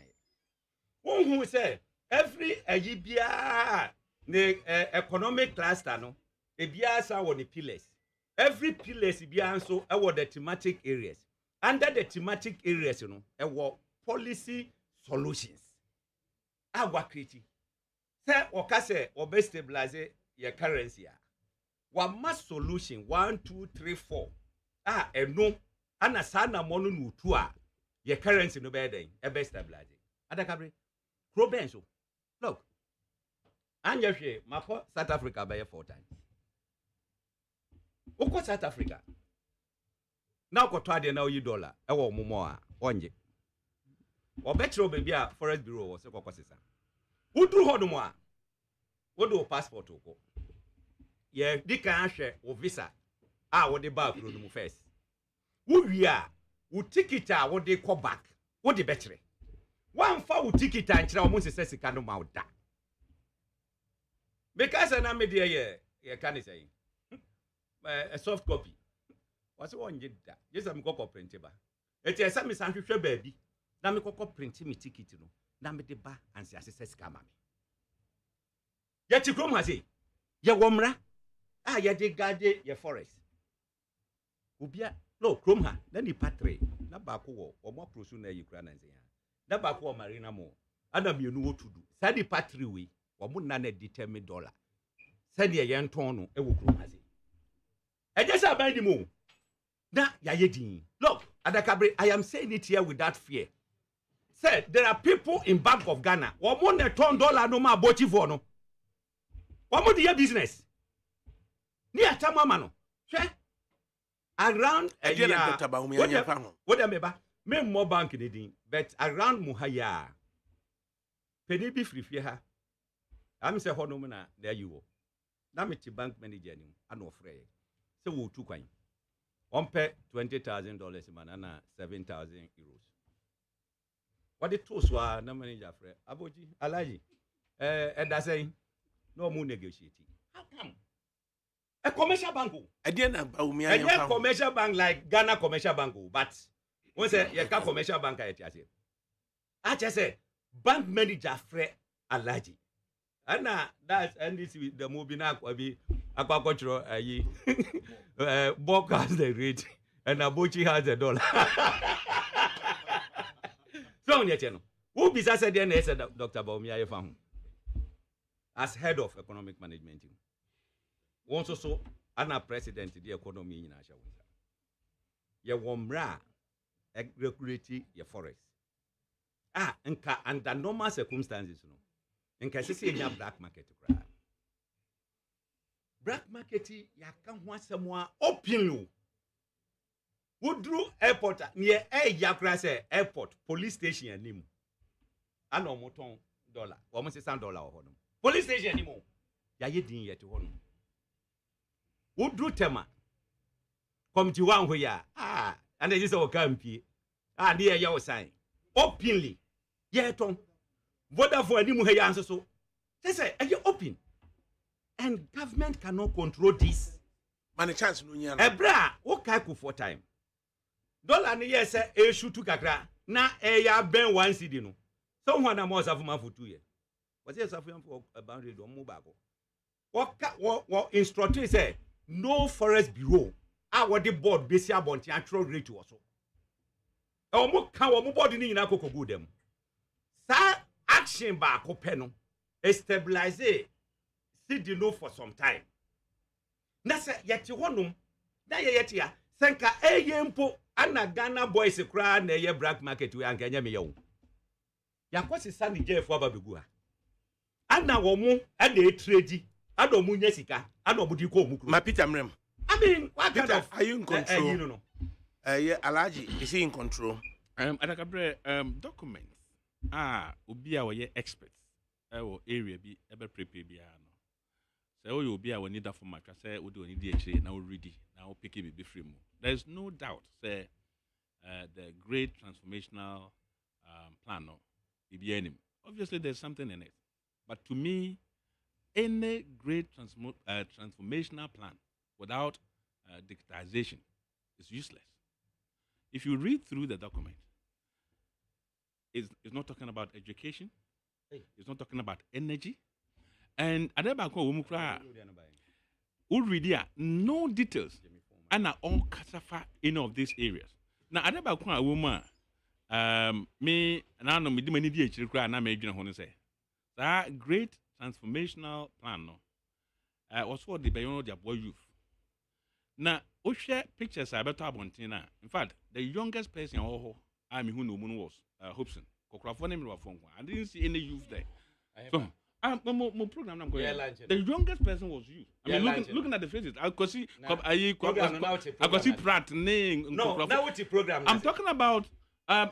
Who say every bia the economic cluster no ebia sa wɔ the pillars. Every pillars bia nso ɛwɔ the thematic areas. Under the thematic areas, you know, policy solutions. Agwa create. Say oka say obe stabilize your currency. One mass solution 1, 2, 3, 4. No. Ana sana mono nutua. Your currency no better ebe stabilize. ADAKABRI. Probenso. Look. Anya hwe mako South Africa by 4 times. Uko South Africa. Now ko twade na oyi dollar e wo momo a onye obetro baby a forest bureau wo se kokosesa udru hodo mo a wodo passport ko ye dika ahwe wo visa a wo de back ro no first wo wi a wo ticket a wo de ko back wo de betre wan fa wo ticket a nkyira wo mo sese sika no ma wo da because na me de ye kan say a soft copy what's one da just am go print ba eti esa me san hwehwe baabi na me kokọ print me ticket no na me de ba ansi asese sika ma me ye ti krom ha sei ye womra a ye de gade ye forest obia no krom ha na ni patre na ba ko wo omo prosu na yikura na nzen ha na ba ko marina mo ana mienu wotudu sa di patre we wo na na determine dollar sa de ye nton no e wo krom ha sei e je sa ban di mo na yayedin. Look, ADAKABRI, I am saying it here without fear. Said there are people in Bank of Ghana. Woman a $10 no ma bochi for no. Woman the business. Ni atama mano. Around a year. What am I? Me more bank in the but around Muhaya. Penny be free fear. I'm say honomana there you go. Na me bank manager ni ano frey. So wo tu kwan. On pay $20,000 man and 7,000 euros. What the two swa na manager friend Aboji Alaji and that's saying no more negotiating. How come? A commercial bank. A commercial bank like Ghana commercial bank, but when say you can commercial bank I just say bank manager friend Alaji. And that's and this the movie now will be aquaculture Bok has the rate and Abuchi has the dollar. So Nyecheno, who be said the Dr. Baumia Fam as head of economic management. Once also Anna president the economy in Asha. Ye womra regulate your forest. Nka under normal circumstances, no. Nka sisi enya black market cry. Black market ya kan ho asemo open Woodrow airport near yakra say airport police station anim ana omoton dollar omo $600 ho no police station anim ya yedin yete ho no Woodrow tema committee wan ho ya and they say o campie dey ya o sign openly yeton Vodafone anim he ya nso say open. And government cannot control this. Man, a chance no nya. Ebra, o kai ku for time. Dollar ni yes e shoot kakra na e ya ben 1 cedi no. So one na mo safu ma for 2 years. Was it safu for a boundary do mo ba ko. What instructor say no forest bureau. What the board besi abonti actual rate was so. E mo ka wo mo board ni nyina kokogu dem. Sa action ba ko pe no. Stabilize see no for some time. Nasa yeti honum na yeti ya senka eyempo ana Ghana boys kra na ye black market we anka nya me yo. Yakwasi sani jefo ababegu ha. Ana wo mu ana etredi, ana mu nya sika, ana obudi ko mu kru. Ma Peter Mrem. I mean, what kind of are you in control? Yeah, Alaji, is he in control? ADAKABRI documents. Obi a we experts. Area be ebe prepare bia no. So you be a we need that for my say we do need the now ready now pick it be free mo. There is no doubt say the great transformational plan no it obviously there's something in it. But to me any great transformational plan without digitization is useless. If you read through the document, it's not talking about education. It's not talking about energy. And Adebako Umukra, Uridia, no details, and are all Kasafa in of these areas. Now, Adebako woman, me, and I know me, many DH, and I may say, that great transformational plan, no, was for the Bayono boy youth. Now, we share pictures about Abontina. In fact, the youngest person I mean, who no one was Hobson. I didn't see any youth there. So, my program I'm going. The youngest person was you. I mean, looking at the faces, I could see. I could see Pratt name. No, now what's the program? I'm talking about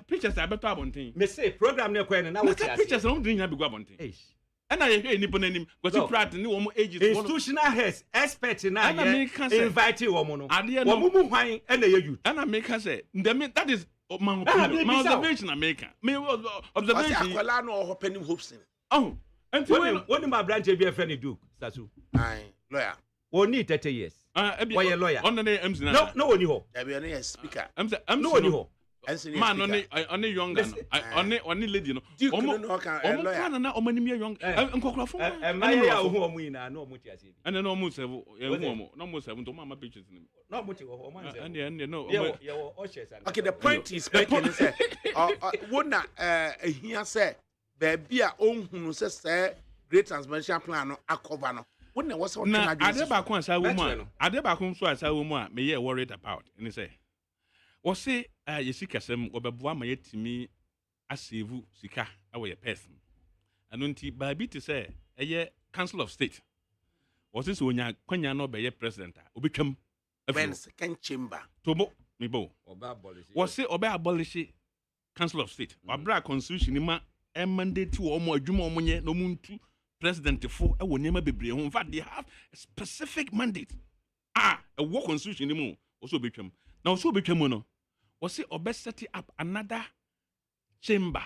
pictures about Abontin. Me say program ne kwen na what's pictures don't drink have go Abontin. And I hear any name because Pratt ni one ages. Institutional heads, experts na invite you woman. Woman hwan and the youth. And I make her say that is my opinion. My observation I make. Me observation. Akwala no opening hopes in. Oh, and when my branch be a friend Duke, Sasu. Aye, lawyer. Only 30 years. Why a lawyer? On the name no one ho. There be a speaker. I'm no one ho. Man on a young on a lady, no. Almost na omani me young. Nkokra fo. And my who am we na no muti ase. And no almost have no most have to mama pictures. No muti ho man say. And no. Okay, the point is making is wona here say baby a ohunu say great transformation plan no akoba no. Wona was what na Adebako asa woman. Adebako so asa woman me ye worried about. And say or say yesikasem obeboa ma yetimi asevu sika awe ye person anunti baabi te say eye council of state was this onya kwanya no be ye president obetwam when second chamber tobo mebo was say obe abolish council of state wabra constitution ma e mandate wo mo adwuma mo nye no muntu president fo e wo nema bebre ho in fact they have a specific mandate a work constitution ni mu also betwam now so betwam no was say set up another chamber.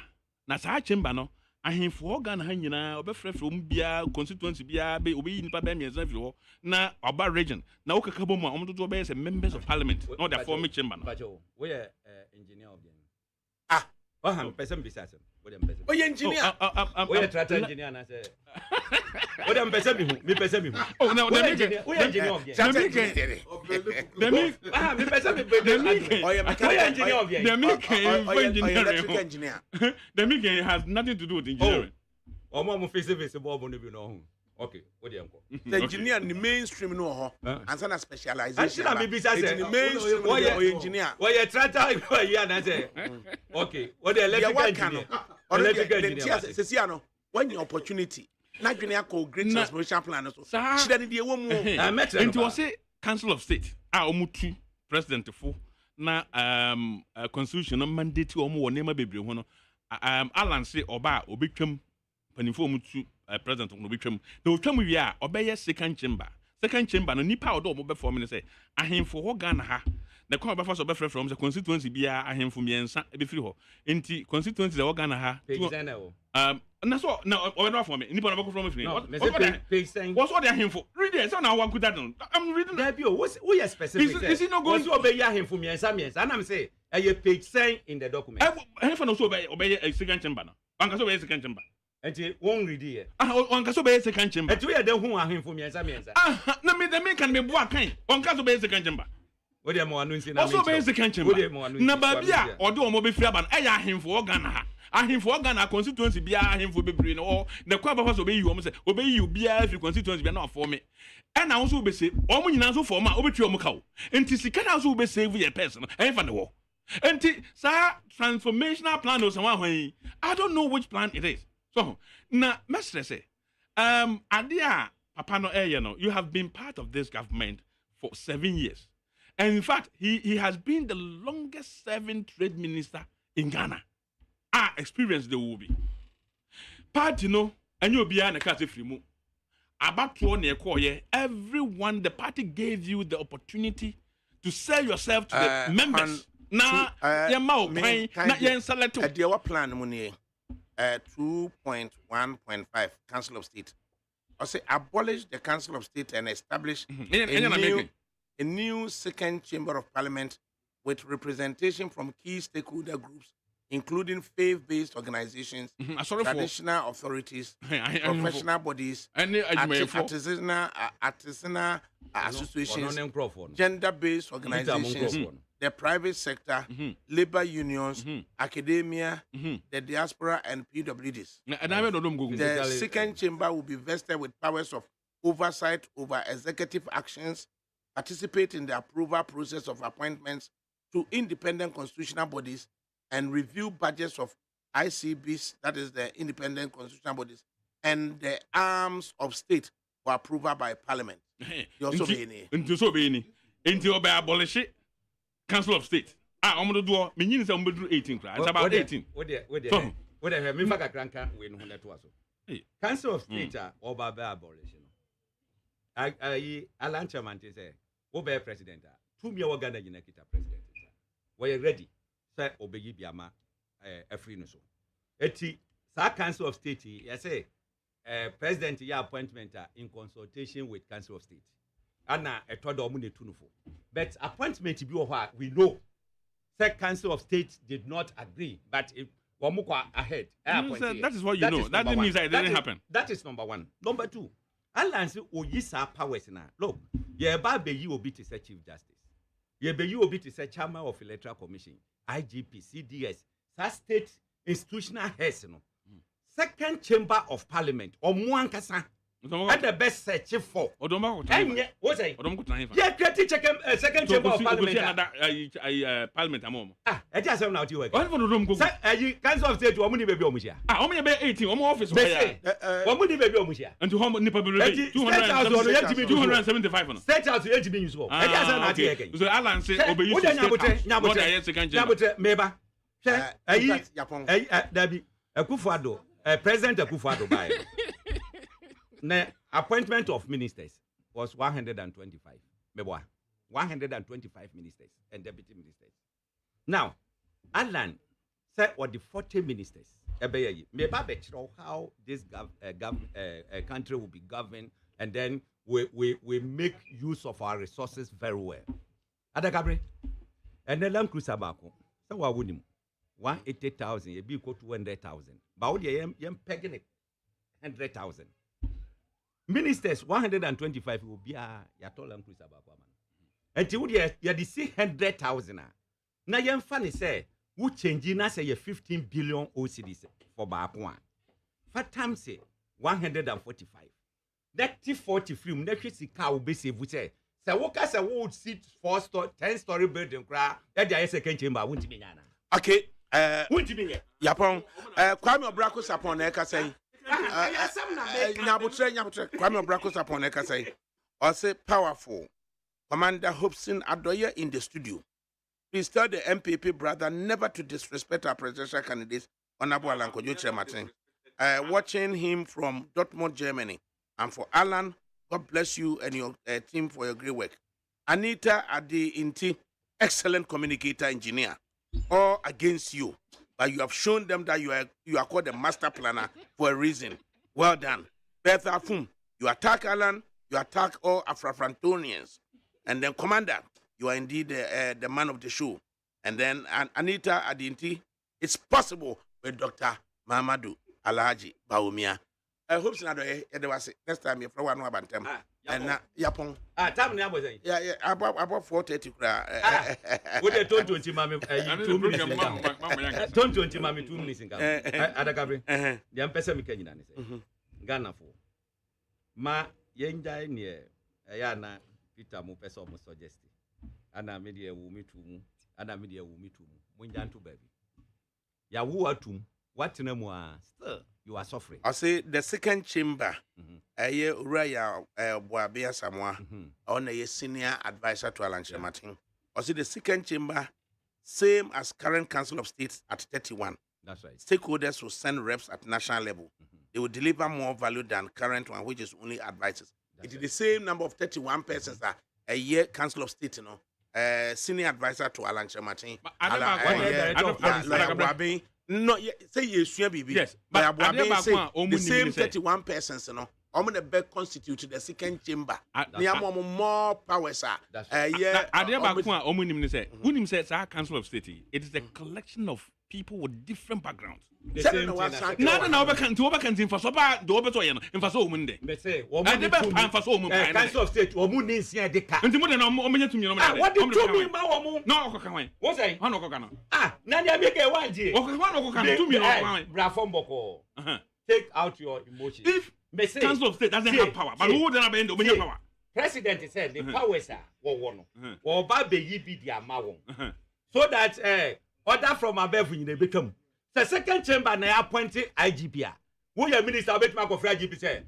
Na sa chamber no ahemfo organ ha nyina obefrefre bia constituency bia be obi nipa be mienza firi ho na oba region na okaka bomu a omdodo be say members of parliament no their forming chamber no. Bajo we engineer of them. Person beside him. We engineer. We tractor engineer na say. We dem person me person me. Oh no, we engineer of them. Me person me. We engineer of them. Engineer. The meeting has nothing to do with engineering. Omo face bob no be no. Okay, what do you the engineer in the mainstream no ho and some specialization. I be the mainstream or engineer. Why you tractor here na say. Okay, what the electrical engineer. Electrical engineer. When your opportunity na dwene akọ great transformation plan so shida ne de ewo mu and to say council of state omutu president fo na constitution mandate omo wo nema bebre ho no alan say oba obetwam panifo omutu president no betwam na otwam wi a obeye second chamber no nipa odo omo be form ne say ahemfo ho Ghana ha na kwa ba fa so be from the constituency bia ahemfo miensa e be free ho enti constituency the Ghana ha na so na o for me nipa na be from free what's all the ahemfo read it so na wa good that I'm reading that bio who you specific is it not going to obey ahemfo miensa and I'm say page 10 in the document ahemfo no so obey a second chamber no anka so obey second chamber enti won read here anka so obey second chamber enti we dey hu ahemfo miensa na me the me can be boa kan anka so obey second chamber we dey mo anunsi na also obey second chamber na babia odo omo be free aba no eya ahemfo Ghana ha ahemfo Ghana constituency bia ahemfo bebre no na kwa ba so obey you omo say obey you bia free constituency bia na form me and na so be say omo nyina so form a obetwi omo ka wo enti sika na so be save your person e fa ne wo enti sa transformational plan o so wan hwan I don't know which plan it is so na mestre say adia papa no no you have been part of this government for 7 years and in fact he has been the longest serving trade minister in Ghana experience the will be party no and you be na case free mu abato na ekoye everyone the party gave you the opportunity to sell yourself to the members na ye ma okwan na ye select the what plan mu ne 2.1.5 council of state I say abolish the council of state and establish a new second chamber of parliament with representation from key stakeholder groups including faith-based organizations, Sorry for traditional authorities, I professional bodies, any artisanal associations, Ɔno ne nkurɔfoɔ no. gender-based Peter organizations, Munkrofo no. the private sector, labor unions, academia, the diaspora, and PWDs. and I don't go. The Physically, second chamber will be vested with powers of oversight over executive actions, participate in the approval process of appointments to independent constitutional bodies, and review budgets of ICBs, that is the independent constitutional bodies, and the arms of state for approval by parliament. You also be in here. Into so be any. Into obey abolish it. Council of State. I'm do meaning say I'm do 18 cry. It's about 18. What the me fa kakranka we no let to Hey. Council of State oba be abolition. Alan Chairman say oba president two me Ghana nyina kita president. We ready. Say obeyi biama free no so. Eti sa Council of State you say president ya appointment in consultation with Council of State. Ana etodo omu ne tunufo. But appointment bi wo we know. Say Council of State did not agree, but if Wamukwa ahead. That is what you know. That means that it didn't happen. That is number one. Number two, Alan say oyisa powers na. Look, ye ba be you obi to say Chief Justice. Ye be you obi to say Chairman of Electoral Commission, IGP, CDS, sa state institutional heads no. Second Chamber of Parliament, omo ankasa. And the best search for. Odoma what say? Yeah, create second Chamber of Parliament. Parliament amom. I just have now to work. One for the room go. Council of State, woman baby omusia. Only be 18, omo office. Woman baby omusia. And to home nipa be 275. State House you be useful. I just have now to work. So Alan say obey you. Nyabote meba. Dabi Akufo-Addo, President Akufo-Addo by. The appointment of ministers was 125. Meboa, 125 ministers and deputy ministers. Now, Alan said, "What the 40 ministers? How this country will be governed, and then we make use of our resources very well." ADAKABRI, and the Land Cruiser Bako, so what would him 180,000, you be equal to 200,000. But what you pegging it 100,000. Ministers 125 will be a Yatolam Cruiser Baquaman. And you would you see 100,000. Now, young funny say, who changing us say 15 billion OCDs for Baquan. For time say 145. That 40 film, next car will be saved. We say, Sawoka say, would sit 10-story building cry at the second chamber. Wouldn't be Okay, wouldn't be Yapon, Kwame Obrako upon Eka say. Nyabutre Kwame Obrako upon Eka say, or say powerful. Commander Hobson Adoye in the studio. Please tell the MPP brother never to disrespect our presidential candidates, Honorable Alan Kojo Martin. Watching him from Dortmund, Germany. And for Alan, God bless you and your team for your great work. Anita Adi Inti, excellent communicator engineer. All against you. But you have shown them that you are called a master planner for a reason. Well done. Bertha Afum, you attack Alan, you attack all Afro-Frantonians. And then Commander, you are indeed the man of the show. And then Anita Adinti, it's possible with Dr. Mahamadou Alhaji Baumia. I hope so. Next time you one about them. And Yapon. Time now was yeah, about 4:30. Would they don't 20 mammy 2 minutes? Don't 20 mammy 2 minutes in ADAKABRI. The Ampesa Mikanian is Ghana for Ma Yenjai near Ayana Peter Mupes almost suggested. Anna media will meet to mu, Anna media will meet to mu, Winjan to baby. Yawu atum, what no more? Still, you are suffering. I say the second chamber, Uraya Boabia Samoa, on a senior advisor to Alan Martin. I say the second chamber, same as current Council of State at 31. That's right. Stakeholders will send reps at national level. They will deliver more value than current one, which is only advisors. It is the same number of 31 persons that a year Council of State, senior advisor to Alan Martin. No, say yes, yes, but the same 31 persons, I'm going to constitute the second chamber. More powers. Council of State. It is a collection of people with different backgrounds. The Send same it thing to as us, Na overcanting for so bad the over to yen in for so munde. But say, for so mun. Council of State, or moon is here, the car. Nti mo de na o menye tumi no mo. What did you mean, Mawamu? No ko kan. What's say? Ho no ko kan. Nanya make a 1 day. O ko kan tumi no kan. Brafon Boko. Take out your emotions. If Council of State doesn't have power, but who then abend o power? President said the powers are one. Or Babe be their mawon. So that order from above in the become. The second chamber na appointed IGP. Who your minister bet mark of IGP say?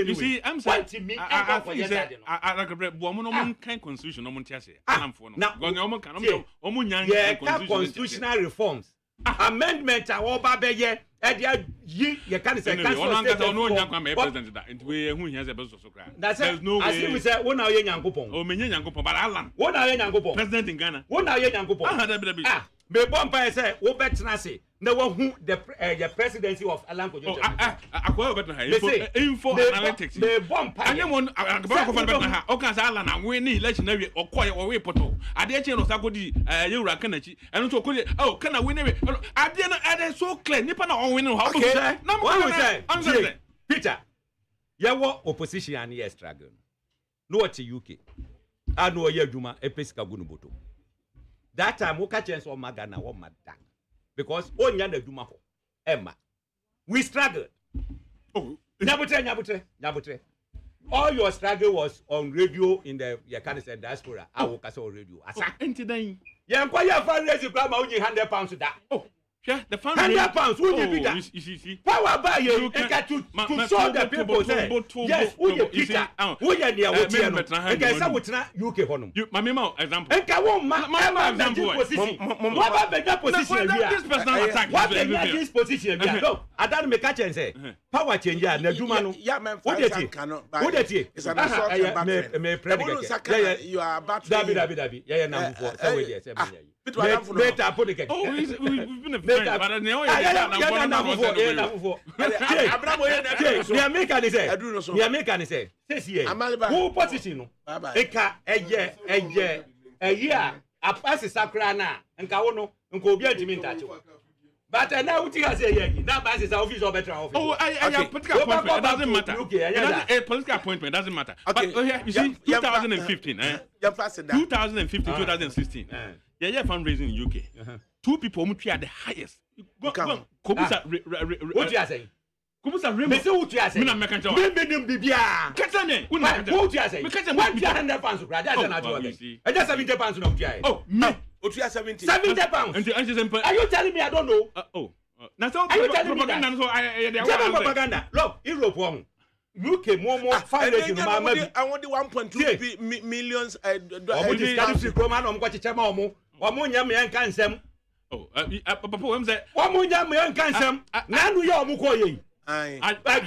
You see, I'm saying ADAKABRI bo mo no mon kan constitution no mon tiase. Anamfo no. Go no mon kan no mon nyan constitutional reforms. Amendment a wo ba be ye yi ye can say council of state no nyan kwa me president da. Nti we hu hia say be so kra. There's no way. As if we say wo na ye nyankopon. O menye nyankopon but Alan. Wo na ye nyankopon. President in Ghana. Wo na ye nyankopon. Me bomb say wo betra say na wo hu the presidency of Alan Kojo. Akwa betra info analytics. Me bomb anya mo akaba ko fa betra ha o kan say Alan na we ni election na we okoye wo we poto ade che no sakodi yewura kanachi eno so okodi kana we na we ade na ade so clear nipa na on we no how to say na mo say Peter yawo opposition and yes struggle no what UK anu oye adwuma epesika gunu boto. That time, we catch us on Magana or Madan because on Yana Dumako, Emma. We struggled. Oh, Nabute. All your struggle was on radio in the Yakani diaspora. I will cast on radio. Asa, today. Yankwaya fundraising grandma only £100 to that. Oh, yeah, the £100. Who you Peter? You see. Power by you to show the people say yes. Who you Peter? Who you near what you know? And guys, I would not UK honum. You, my memo example. And my example position. What about that position? This person attack. What about this position? No, I don't make a chance. Power change. Yeah, Nedumano. Yeah, man. What did you? Who did you? It's an assault. You are about to Dabi. Yeah, now for 7 years. Later, put it. Oh, we've been a friend, but now who position? Eka a year a pass Sakrana and Kawono and Kobia Jimmy Tacho. But now what you say, that pass is office or better office. Oh, I have political appointment, doesn't matter. A political appointment doesn't matter. But you see, 2015, 2016. Yeah, fundraising in UK. 2 people who are the highest. Kobusa what you are saying? Kobusa Remo. Me say what you are saying. Me na mekancho. Me dem bibia. Katane. What you are saying? £100. That's an actual. I just £70 no pay. Oh, me. What you are £70. Are you telling me I don't know? Now so propaganda so I propaganda. Look, Europe one. UK more fundraising I want the 1.2 millions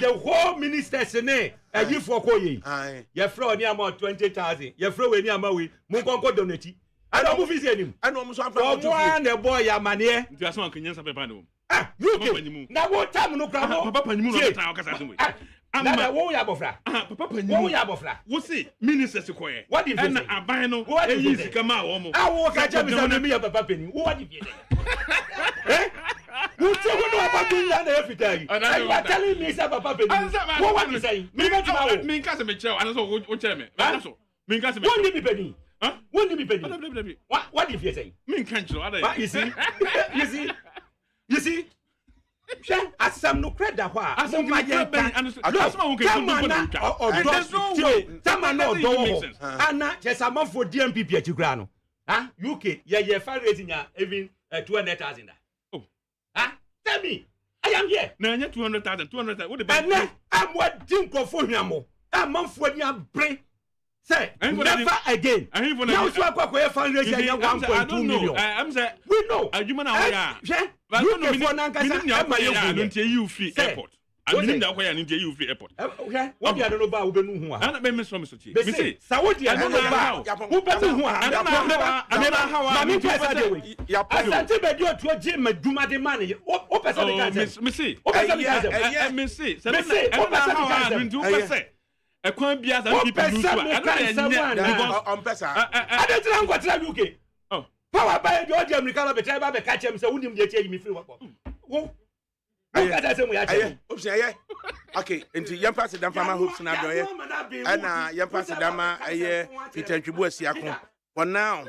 the whole ministers in there you for koyi you throw near about 20,000 you throw near mawi mun kon donate I don't move his him I know so one the boy ya manie you are so kenyan sa pepa no UK na what time no grabo papa panimu no ta okasa so Nada wo ya bofra. Papa panyimu. Wo ya bofra. Wo see ministers koye. What if na aban no e yi sika ma wo mo. Ah wo ka je mi say me ya papa panyimu. What if you eh? You say we no papa panyimu na every time. You are telling me say papa panyimu. What you say? Me bet ma wo. Me ka se me cheo anaso wo chele me. Anaso. Me ka se me. Won be penny. Huh? Won be penny. What if you say? Me kan chelo. You see? Asam no credit hwa asam ma je ana chesama for DMPP achikura no UK ye fundraising even 200,000 oh tell me I am here na nya 200,000 what the best am what dinko for hwamo am for ni abre say never again now so akwa fundraising 1.2 million I'm say we know adwuma na wa but no you free airport. I mean that way I you free airport. Okay. What you don't know about Ubenu Hua. I don't miss from Mr. Me say Saudi I don't know about Ubenu Hua. I don't know how I mean I sent me to Jim Duma de money. What person can say? Me see. Me see. A coin bias and people use I don't know. I don't know what UK. power by the audio American be try ba be catch him say wunim dey tell me free work wo ka say mu ya tell option okay enti yam pass dan fama hopes na doye ana yam pass dan ma fitantwibu asiako for now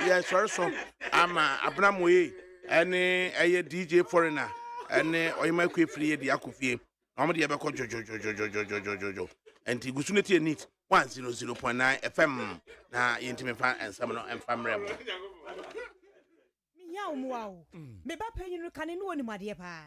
yes so ama abramoye ene DJ foreigner ene oyima kwe free di akofie omo de yebeko jojo enti gusuneti enit 100.9 FM na yentime fa ensam no emfamrem mi ya omo wa o me ba panyin no kane no oni made pa